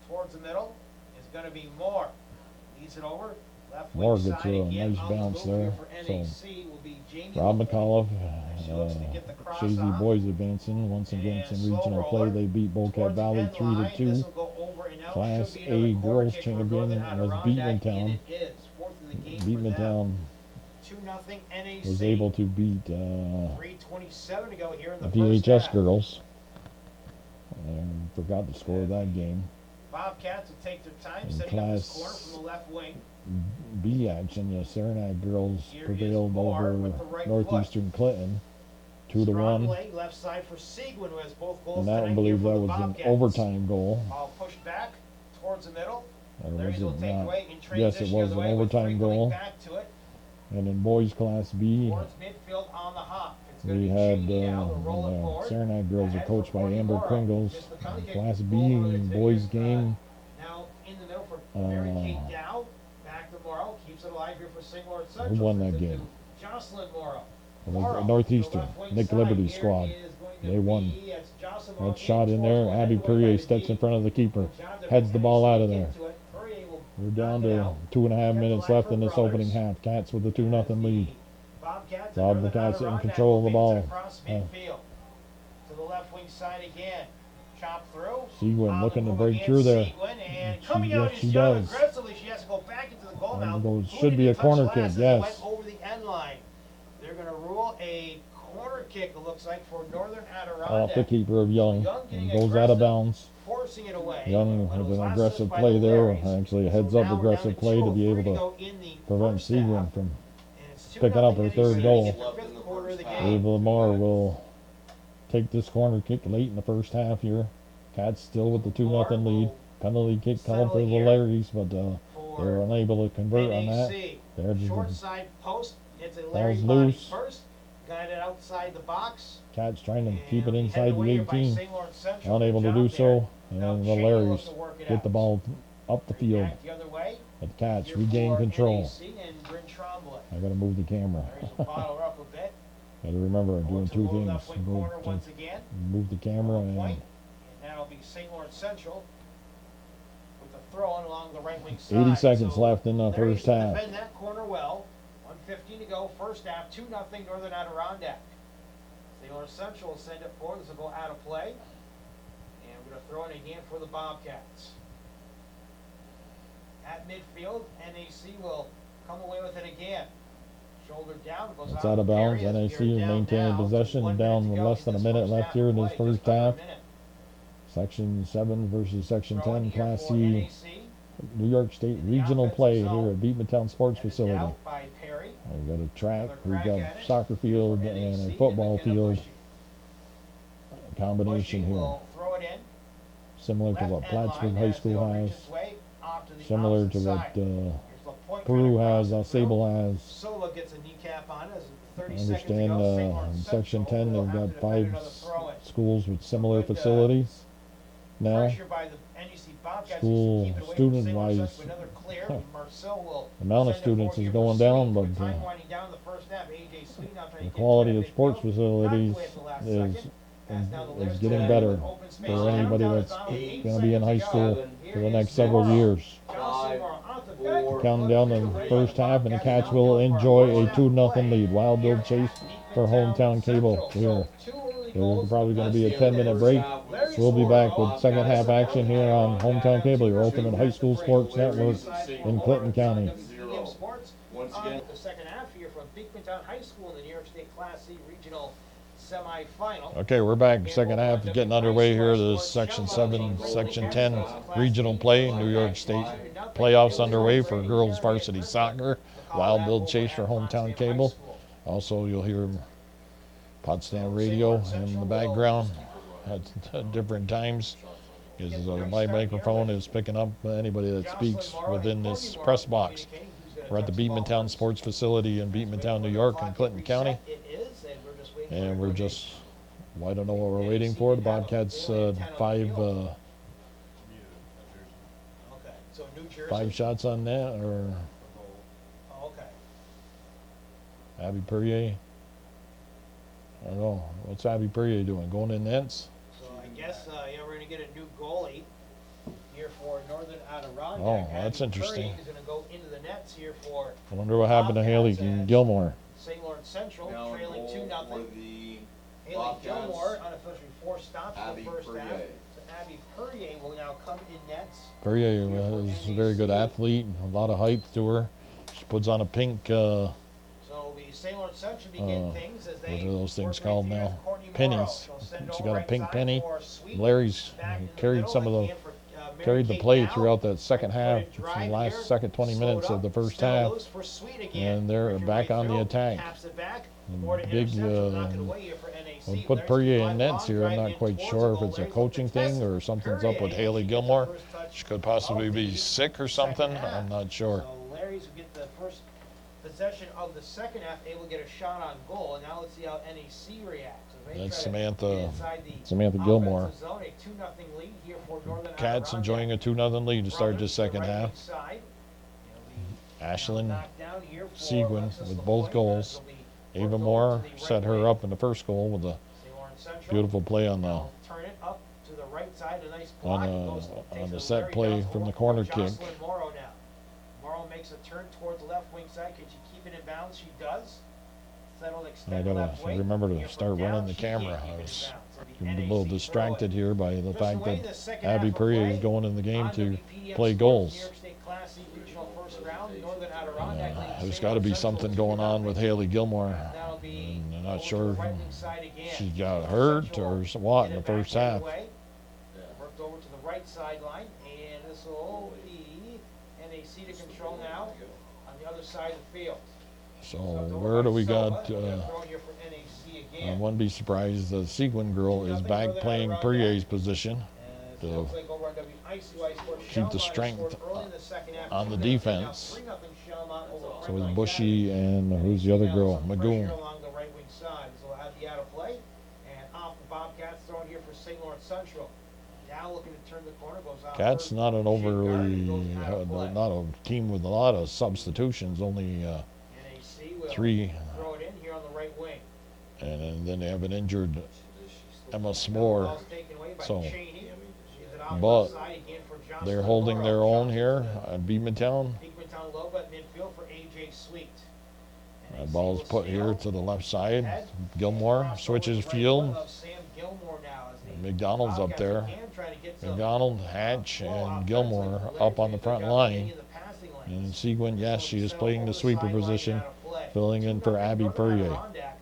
Speaker 3: towards the middle, is gonna be Moore. Leads it over, left
Speaker 2: Moore
Speaker 3: wing
Speaker 2: gets
Speaker 3: side
Speaker 2: a
Speaker 3: again.
Speaker 2: nice
Speaker 3: On the
Speaker 2: bounce
Speaker 3: move here
Speaker 2: there.
Speaker 3: for
Speaker 2: So
Speaker 3: NAC will be Jamie
Speaker 2: Rob
Speaker 3: Lopez.
Speaker 2: McAuliffe,
Speaker 3: She looks to get the cross
Speaker 2: Shazy
Speaker 3: off.
Speaker 2: boys advancing once again
Speaker 3: And
Speaker 2: some
Speaker 3: slow
Speaker 2: regional play.
Speaker 3: roller
Speaker 2: They beat Bobcat
Speaker 3: towards the
Speaker 2: Valley
Speaker 3: end
Speaker 2: 3 to
Speaker 3: line.
Speaker 2: 2.
Speaker 3: This will go over and out.
Speaker 2: Class
Speaker 3: Should be another
Speaker 2: A
Speaker 3: corner
Speaker 2: girls
Speaker 3: kick for
Speaker 2: champion
Speaker 3: Northern
Speaker 2: was
Speaker 3: Adirondack,
Speaker 2: Beatmantown.
Speaker 3: and it is. Fourth in the game for them.
Speaker 2: Beatmantown
Speaker 3: 2-0 NAC.
Speaker 2: was able to beat
Speaker 3: 3:27 to go here in the
Speaker 2: the
Speaker 3: first
Speaker 2: DHS
Speaker 3: half.
Speaker 2: girls. And forgot to score that game.
Speaker 3: Bobcats will take their time,
Speaker 2: In
Speaker 3: setting up this
Speaker 2: Class
Speaker 3: corner from the left wing.
Speaker 2: B action, the St.L Girls
Speaker 3: Here is
Speaker 2: prevailed
Speaker 3: Moore
Speaker 2: over
Speaker 3: with the right
Speaker 2: Northeastern Clinton 2 to
Speaker 3: Strong
Speaker 2: 1.
Speaker 3: leg, left side for Seguin, who has both goals
Speaker 2: And that
Speaker 3: tonight
Speaker 2: one, believe
Speaker 3: here
Speaker 2: that
Speaker 3: for the
Speaker 2: was an
Speaker 3: Bobcats.
Speaker 2: overtime goal.
Speaker 3: Ball pushed back towards the middle.
Speaker 2: Or
Speaker 3: Larry's
Speaker 2: was
Speaker 3: will
Speaker 2: it
Speaker 3: take
Speaker 2: not?
Speaker 3: away in
Speaker 2: Yes,
Speaker 3: transition
Speaker 2: it
Speaker 3: the
Speaker 2: was
Speaker 3: other
Speaker 2: an
Speaker 3: way with
Speaker 2: overtime
Speaker 3: three coming
Speaker 2: goal.
Speaker 3: back to it.
Speaker 2: And in boys class B,
Speaker 3: Towards midfield on the hop. It's going
Speaker 2: we
Speaker 3: to be
Speaker 2: had
Speaker 3: Cheney now to roll it forward.
Speaker 2: St.L Girls are
Speaker 3: Ahead
Speaker 2: coached
Speaker 3: for
Speaker 2: by
Speaker 3: Courtney
Speaker 2: Amber
Speaker 3: Morrow.
Speaker 2: Kringles.
Speaker 3: Just the penalty kick
Speaker 2: Class B
Speaker 3: goal over the
Speaker 2: in
Speaker 3: ticket.
Speaker 2: boys game.
Speaker 3: Now in the middle for Mary Kate Dow. Back to Morrow. Keeps it alive here for St. Lawrence Central.
Speaker 2: Who won that
Speaker 3: Sends it
Speaker 2: game?
Speaker 3: to Jocelyn Morrow.
Speaker 2: It was
Speaker 3: Morrow,
Speaker 2: Northeastern,
Speaker 3: the left wing
Speaker 2: Nick
Speaker 3: side.
Speaker 2: Liberty
Speaker 3: Here
Speaker 2: squad.
Speaker 3: is going to
Speaker 2: They won.
Speaker 3: be, it's Jocelyn Morrow
Speaker 2: That shot in
Speaker 3: towards
Speaker 2: there.
Speaker 3: one,
Speaker 2: Abby
Speaker 3: headed away by
Speaker 2: Perrier
Speaker 3: the
Speaker 2: steps in
Speaker 3: D.
Speaker 2: front of the keeper.
Speaker 3: Good job there
Speaker 2: Heads
Speaker 3: by
Speaker 2: the ball out of
Speaker 3: NAC
Speaker 2: there.
Speaker 3: into it. Perrier will
Speaker 2: We're down
Speaker 3: knock it
Speaker 2: to
Speaker 3: out.
Speaker 2: 2.5
Speaker 3: Kept
Speaker 2: minutes
Speaker 3: alive
Speaker 2: left
Speaker 3: for
Speaker 2: in this
Speaker 3: Brothers.
Speaker 2: opening half. Cats with a 2-0 lead.
Speaker 3: Bobcats
Speaker 2: Rob
Speaker 3: and
Speaker 2: the Cats in
Speaker 3: Adirondack
Speaker 2: control of the
Speaker 3: will
Speaker 2: ball.
Speaker 3: beat it across midfield. To the left wing side again. Chop through.
Speaker 2: Seguin
Speaker 3: On the
Speaker 2: looking to
Speaker 3: move
Speaker 2: break
Speaker 3: again,
Speaker 2: through there.
Speaker 3: Seguin, and
Speaker 2: She-
Speaker 3: coming
Speaker 2: yes,
Speaker 3: out
Speaker 2: she
Speaker 3: is young
Speaker 2: does.
Speaker 3: aggressively. She has to go back into the goal now.
Speaker 2: And goes-
Speaker 3: Who
Speaker 2: should
Speaker 3: did
Speaker 2: be
Speaker 3: it
Speaker 2: a
Speaker 3: touch
Speaker 2: corner
Speaker 3: last
Speaker 2: kick,
Speaker 3: as it
Speaker 2: yes.
Speaker 3: went over the end line? They're going to rule a corner kick, it looks like, for Northern Adirondack.
Speaker 2: Off the keeper of Young.
Speaker 3: Young getting
Speaker 2: And goes out of
Speaker 3: aggressive,
Speaker 2: bounds.
Speaker 3: forcing it away.
Speaker 2: Young
Speaker 3: But it
Speaker 2: with
Speaker 3: was
Speaker 2: an
Speaker 3: last
Speaker 2: aggressive
Speaker 3: touched by
Speaker 2: play
Speaker 3: the
Speaker 2: there.
Speaker 3: Larrys.
Speaker 2: Actually, a
Speaker 3: So
Speaker 2: heads up
Speaker 3: now we're
Speaker 2: aggressive
Speaker 3: down
Speaker 2: play to be
Speaker 3: 2:03
Speaker 2: able to
Speaker 3: go in the
Speaker 2: prevent
Speaker 3: first half.
Speaker 2: Seguin from
Speaker 3: And it's
Speaker 2: picking up her
Speaker 3: 2-0
Speaker 2: third
Speaker 3: NAC
Speaker 2: goal.
Speaker 3: in the fifth quarter of the game.
Speaker 2: Dave Lamar will take this corner kick late in the first half here. Cats still with the 2-0 lead. Penalty kick called for the Larrys, but they're unable to convert on that.
Speaker 3: NAC.
Speaker 2: They're just
Speaker 3: Short side post, it's a Larry
Speaker 2: Ball's
Speaker 3: body
Speaker 2: loose.
Speaker 3: first, got it outside the box.
Speaker 2: Cats trying to keep it
Speaker 3: and
Speaker 2: inside
Speaker 3: headed
Speaker 2: the
Speaker 3: away here by
Speaker 2: 18.
Speaker 3: St. Lawrence Central.
Speaker 2: Unable
Speaker 3: Good
Speaker 2: to do
Speaker 3: job
Speaker 2: so.
Speaker 3: there. Now
Speaker 2: And the
Speaker 3: Cheney
Speaker 2: Larrys
Speaker 3: wants to work it
Speaker 2: get
Speaker 3: out.
Speaker 2: the ball up the field.
Speaker 3: Back the other way.
Speaker 2: But the Cats
Speaker 3: Here
Speaker 2: regain
Speaker 3: for
Speaker 2: control.
Speaker 3: NAC and Bryn Trombley.
Speaker 2: I gotta move the camera.
Speaker 3: Larry's will bottle her up a bit.
Speaker 2: Gotta remember I'm doing
Speaker 3: Going to
Speaker 2: two
Speaker 3: low
Speaker 2: things.
Speaker 3: left wing corner once again.
Speaker 2: Move the camera
Speaker 3: On
Speaker 2: and
Speaker 3: point. And that'll be St. Lawrence Central with the throw in along the right wing side.
Speaker 2: 80 seconds
Speaker 3: So
Speaker 2: left in the
Speaker 3: Larry's
Speaker 2: first half.
Speaker 3: defend that corner well. 1:15 to go, first half, 2-0 Northern Adirondack. St. Lawrence Central will send it forward. This will go out of play. And we're going to throw it again for the Bobcats. At midfield, NAC will come away with it again. Shoulder down, it goes
Speaker 2: It's
Speaker 3: out
Speaker 2: out
Speaker 3: to
Speaker 2: of bounds.
Speaker 3: Perry as
Speaker 2: NAC
Speaker 3: we're
Speaker 2: is
Speaker 3: down
Speaker 2: maintaining
Speaker 3: now to
Speaker 2: possession
Speaker 3: 1
Speaker 2: down
Speaker 3: minute to go
Speaker 2: less than a
Speaker 3: in
Speaker 2: minute
Speaker 3: this
Speaker 2: left
Speaker 3: first
Speaker 2: here in
Speaker 3: half
Speaker 2: this
Speaker 3: play,
Speaker 2: first
Speaker 3: just under a
Speaker 2: half.
Speaker 3: minute.
Speaker 2: Section 7 versus Section
Speaker 3: Throw in
Speaker 2: 10
Speaker 3: here
Speaker 2: Class
Speaker 3: for
Speaker 2: C
Speaker 3: NAC.
Speaker 2: New York State
Speaker 3: In the
Speaker 2: regional
Speaker 3: offensive
Speaker 2: play
Speaker 3: zone.
Speaker 2: here at Beatmantown Sports
Speaker 3: Headed
Speaker 2: Facility.
Speaker 3: out by Perry.
Speaker 2: We've got a track,
Speaker 3: Another
Speaker 2: we've
Speaker 3: crack
Speaker 2: got
Speaker 3: at it.
Speaker 2: soccer field
Speaker 3: For
Speaker 2: and a
Speaker 3: NAC,
Speaker 2: football
Speaker 3: and a
Speaker 2: field
Speaker 3: Bushy.
Speaker 2: combination
Speaker 3: Bushy
Speaker 2: here.
Speaker 3: will throw it in.
Speaker 2: Similar to what
Speaker 3: Left end
Speaker 2: Plattsburgh
Speaker 3: line
Speaker 2: High
Speaker 3: as
Speaker 2: School
Speaker 3: they'll
Speaker 2: has.
Speaker 3: reach its way off to the
Speaker 2: Similar to
Speaker 3: opposite
Speaker 2: what
Speaker 3: side. Here's the point
Speaker 2: Peru
Speaker 3: right across
Speaker 2: has,
Speaker 3: the
Speaker 2: Sable
Speaker 3: field.
Speaker 2: has.
Speaker 3: Silva gets a kneecap on as 30
Speaker 2: I
Speaker 3: seconds
Speaker 2: understand
Speaker 3: ago. St.
Speaker 2: in
Speaker 3: Lawrence
Speaker 2: Section
Speaker 3: Central
Speaker 2: 10
Speaker 3: will
Speaker 2: they've
Speaker 3: have
Speaker 2: got
Speaker 3: to defend
Speaker 2: 5
Speaker 3: another throw-in.
Speaker 2: schools with similar
Speaker 3: Good,
Speaker 2: facilities now.
Speaker 3: Pressure by the NEC Bobcats
Speaker 2: School
Speaker 3: just to keep it away from
Speaker 2: student
Speaker 3: St. Lawrence
Speaker 2: wise,
Speaker 3: Central. Another clear. Marcel will
Speaker 2: amount of
Speaker 3: send it
Speaker 2: students
Speaker 3: forward
Speaker 2: is
Speaker 3: here
Speaker 2: going
Speaker 3: for
Speaker 2: down,
Speaker 3: Sweet.
Speaker 2: but
Speaker 3: With time winding down the first half. AJ Sweet now trying to
Speaker 2: the
Speaker 3: get
Speaker 2: quality
Speaker 3: to
Speaker 2: of
Speaker 3: that
Speaker 2: sports
Speaker 3: midfield.
Speaker 2: facilities
Speaker 3: Knocked away at the last
Speaker 2: is
Speaker 3: second. Pass down the left
Speaker 2: is getting
Speaker 3: side
Speaker 2: better
Speaker 3: with open space.
Speaker 2: for
Speaker 3: Down,
Speaker 2: anybody
Speaker 3: down,
Speaker 2: that's
Speaker 3: down,
Speaker 2: going
Speaker 3: 8
Speaker 2: to be in high
Speaker 3: seconds to
Speaker 2: school
Speaker 3: go.
Speaker 2: for the
Speaker 3: Here
Speaker 2: next
Speaker 3: is
Speaker 2: several
Speaker 3: Morrow.
Speaker 2: years.
Speaker 3: Jocelyn Morrow out the back.
Speaker 2: Counting down the first half, and the Cats will enjoy a 2-0 lead. Wild Bill Chase for hometown cable here. There's probably going to be a 10-minute break. We'll be back with second half action here on Hometown Cable, your ultimate high school sports network in Clinton County.
Speaker 3: Once again, the second half here from Beekmantown High School in the New York State Class C Regional Semifinal.
Speaker 2: Okay, we're back. Second half is getting underway here. The Section 7, Section 10 regional play. New York State playoffs underway for girls varsity soccer. Wild Bill Chase for hometown cable. Also, you'll hear Potsdam radio in the background at different times. Because my microphone is picking up anybody that speaks within this press box. We're at the Beatmantown Sports Facility in Beatmantown, New York, in Clinton County. And we're just, well, I don't know what we're waiting for. The Bobcats, five shots on net, or Abby Perrier. I don't know. What's Abby Perrier doing? Going in nets?
Speaker 3: guess, yeah, we're gonna get a new goalie here for Northern Adirondack.
Speaker 2: Oh, that's
Speaker 3: Abby
Speaker 2: interesting.
Speaker 3: Curry is gonna go into the nets here for
Speaker 2: I wonder what happened to Haley Gilmore.
Speaker 3: St. Lawrence Central,
Speaker 1: Now in
Speaker 3: trailing
Speaker 1: goal
Speaker 3: 2-0.
Speaker 1: for the
Speaker 3: Haley
Speaker 1: Bobcats,
Speaker 3: Gilmore, unofficially 4 stops in
Speaker 1: Abby
Speaker 3: the first half.
Speaker 1: Perrier.
Speaker 3: So Abby Perrier will now come in nets.
Speaker 2: Perrier is a very good athlete, a lot of height to her. She puts on a pink,
Speaker 3: So the St. Lawrence Central begin things as they
Speaker 2: what are those things
Speaker 3: work
Speaker 2: called
Speaker 3: right through
Speaker 2: now?
Speaker 3: Courtney
Speaker 2: Pennies.
Speaker 3: Morrow. They'll send
Speaker 2: She
Speaker 3: over
Speaker 2: got a
Speaker 3: right
Speaker 2: pink
Speaker 3: side
Speaker 2: penny.
Speaker 3: for Sweet.
Speaker 2: Larry's
Speaker 3: Back in the
Speaker 2: carried
Speaker 3: middle,
Speaker 2: some of
Speaker 3: again
Speaker 2: the
Speaker 3: for, Mary
Speaker 2: carried the
Speaker 3: Kate
Speaker 2: play
Speaker 3: Dow.
Speaker 2: throughout that second half,
Speaker 3: Right-footed
Speaker 2: the
Speaker 3: drive
Speaker 2: last
Speaker 3: here,
Speaker 2: second 20
Speaker 3: slowed
Speaker 2: minutes
Speaker 3: up,
Speaker 2: of the first
Speaker 3: still
Speaker 2: half.
Speaker 3: loose for Sweet again.
Speaker 2: And they're
Speaker 3: Richard
Speaker 2: back on the
Speaker 3: Mayfield
Speaker 2: attack.
Speaker 3: taps it back. More to
Speaker 2: Big,
Speaker 3: interception, knock it away here for NAC.
Speaker 2: We'll put
Speaker 3: Larry's
Speaker 2: Perrier
Speaker 3: drive
Speaker 2: in nets
Speaker 3: long,
Speaker 2: here. I'm
Speaker 3: drive
Speaker 2: not
Speaker 3: in
Speaker 2: quite
Speaker 3: towards
Speaker 2: sure
Speaker 3: the
Speaker 2: if
Speaker 3: goal.
Speaker 2: it's a
Speaker 3: Larry's
Speaker 2: coaching
Speaker 3: looking to
Speaker 2: thing
Speaker 3: test
Speaker 2: or something's up with
Speaker 3: Perrier.
Speaker 2: Haley
Speaker 3: She gets
Speaker 2: Gilmore.
Speaker 3: the first touch
Speaker 2: She could possibly
Speaker 3: of
Speaker 2: be
Speaker 3: the
Speaker 2: sick or
Speaker 3: second
Speaker 2: something.
Speaker 3: half.
Speaker 2: I'm not sure.
Speaker 3: So Larry's will get the first possession of the second half, able to get a shot on goal. And now let's see how NAC reacts. As they
Speaker 2: That's
Speaker 3: try to
Speaker 2: Samantha-
Speaker 3: get inside the
Speaker 2: Samantha Gilmore.
Speaker 3: offensive zone. A 2-0 lead here for Northern
Speaker 2: Cats
Speaker 3: Adirondack.
Speaker 2: enjoying a 2-0 lead to start the
Speaker 3: Brothers,
Speaker 2: second
Speaker 3: right
Speaker 2: half.
Speaker 3: wing side.
Speaker 2: Ashland
Speaker 3: Knocked down here for
Speaker 2: Seguin
Speaker 3: Alexis
Speaker 2: with
Speaker 3: Lapointe.
Speaker 2: both goals.
Speaker 3: That'll be
Speaker 2: Ava
Speaker 3: worked
Speaker 2: Moore
Speaker 3: over to the
Speaker 2: set
Speaker 3: right
Speaker 2: her
Speaker 3: wing.
Speaker 2: up in the first goal with a
Speaker 3: St. Lawrence Central.
Speaker 2: beautiful play on the
Speaker 3: They'll turn it up to the right side, a nice block. It goes-
Speaker 2: on
Speaker 3: takes
Speaker 2: the
Speaker 3: a
Speaker 2: set
Speaker 3: Larry
Speaker 2: play
Speaker 3: down,
Speaker 2: from the
Speaker 3: over
Speaker 2: corner
Speaker 3: for
Speaker 2: kick.
Speaker 3: Jocelyn Morrow now. Morrow makes a turn towards the left wing side. Can she keep it in bounds? She does. Settled,
Speaker 2: I
Speaker 3: extended
Speaker 2: gotta
Speaker 3: left wing.
Speaker 2: remember
Speaker 3: Here
Speaker 2: to
Speaker 3: from
Speaker 2: start
Speaker 3: down,
Speaker 2: running the
Speaker 3: she can't
Speaker 2: camera.
Speaker 3: keep it
Speaker 2: I
Speaker 3: in
Speaker 2: was
Speaker 3: bounds. So the
Speaker 2: a
Speaker 3: NAC
Speaker 2: little
Speaker 3: throw
Speaker 2: distracted
Speaker 3: it.
Speaker 2: here by the
Speaker 3: Just
Speaker 2: fact
Speaker 3: away
Speaker 2: that
Speaker 3: the second
Speaker 2: Abby
Speaker 3: half of
Speaker 2: Perrier
Speaker 3: play.
Speaker 2: is going in the game
Speaker 3: On
Speaker 2: to
Speaker 3: WPM
Speaker 2: play
Speaker 3: Sports,
Speaker 2: goals.
Speaker 3: New York State Class C Regional first round, Northern Adirondack leads
Speaker 2: There's
Speaker 3: St.
Speaker 2: got to be
Speaker 3: Lawrence Central
Speaker 2: something going on with
Speaker 3: 2-0.
Speaker 2: Haley Gilmore.
Speaker 3: That'll be
Speaker 2: And I'm
Speaker 3: over
Speaker 2: not
Speaker 3: to
Speaker 2: sure
Speaker 3: the right wing side again.
Speaker 2: she got
Speaker 3: St.
Speaker 2: hurt
Speaker 3: Central
Speaker 2: or what in
Speaker 3: get
Speaker 2: the
Speaker 3: it
Speaker 2: first
Speaker 3: back
Speaker 2: half.
Speaker 3: away. Worked over to the right sideline, and this will be NAC to control now on the other side of the field.
Speaker 2: So
Speaker 3: Swept over
Speaker 2: where
Speaker 3: by
Speaker 2: do we
Speaker 3: Silva.
Speaker 2: got?
Speaker 3: They're throwing here for NAC
Speaker 2: I
Speaker 3: again.
Speaker 2: wouldn't be surprised the Seguin girl is back playing Perrier's position.
Speaker 3: And it looks like over on WICY Sports,
Speaker 2: keep the
Speaker 3: Shelmont
Speaker 2: strength
Speaker 3: scored early in the second half,
Speaker 2: on the
Speaker 3: 2-0.
Speaker 2: defense.
Speaker 3: Now 3-0 Shelmont over
Speaker 2: So
Speaker 3: Franklin
Speaker 2: it's Bushy
Speaker 3: Academy.
Speaker 2: and who's the other
Speaker 3: Now
Speaker 2: girl?
Speaker 3: some
Speaker 2: Magoon.
Speaker 3: pressure along the right wing side, so we'll have the out of play, and off the Bobcats thrown here for St. Lawrence Central. Now looking to turn the corner, goes out.
Speaker 2: Cats
Speaker 3: first.
Speaker 2: not an
Speaker 3: Shane Gardner
Speaker 2: overly
Speaker 3: goes out of play.
Speaker 2: not a team with a lot of substitutions. Only
Speaker 3: NAC will
Speaker 2: 3,
Speaker 3: throw it in here on the right wing.
Speaker 2: and then they have an injured Emma
Speaker 3: Now
Speaker 2: S'more.
Speaker 3: ball's taken away by
Speaker 2: So,
Speaker 3: Cheney. Gives it off
Speaker 2: but
Speaker 3: left side again for Jocelyn
Speaker 2: they're holding
Speaker 3: Morrow.
Speaker 2: their own
Speaker 3: Jocelyn
Speaker 2: here
Speaker 3: to
Speaker 2: at Beemantown.
Speaker 3: Beekmantown Loba at midfield for AJ Sweet.
Speaker 2: The ball's put here to the left side.
Speaker 3: Head.
Speaker 2: Gilmore switches field.
Speaker 3: Sam Gilmore now as the
Speaker 2: McDonald's up
Speaker 3: Bobcats
Speaker 2: there.
Speaker 3: again trying to get some
Speaker 2: McDonald, Hatch,
Speaker 3: ball
Speaker 2: and
Speaker 3: offensively.
Speaker 2: Gilmore
Speaker 3: Larry
Speaker 2: up on the
Speaker 3: Sweet
Speaker 2: front
Speaker 3: got
Speaker 2: line.
Speaker 3: in the passing lanes.
Speaker 2: And Seguin, yes, she is
Speaker 3: Settled
Speaker 2: playing
Speaker 3: over
Speaker 2: the sweeper
Speaker 3: sideline
Speaker 2: position,
Speaker 3: out of play.
Speaker 2: filling in for
Speaker 3: 2-0
Speaker 2: Abby
Speaker 3: Northern
Speaker 2: Perrier.
Speaker 3: Adirondack.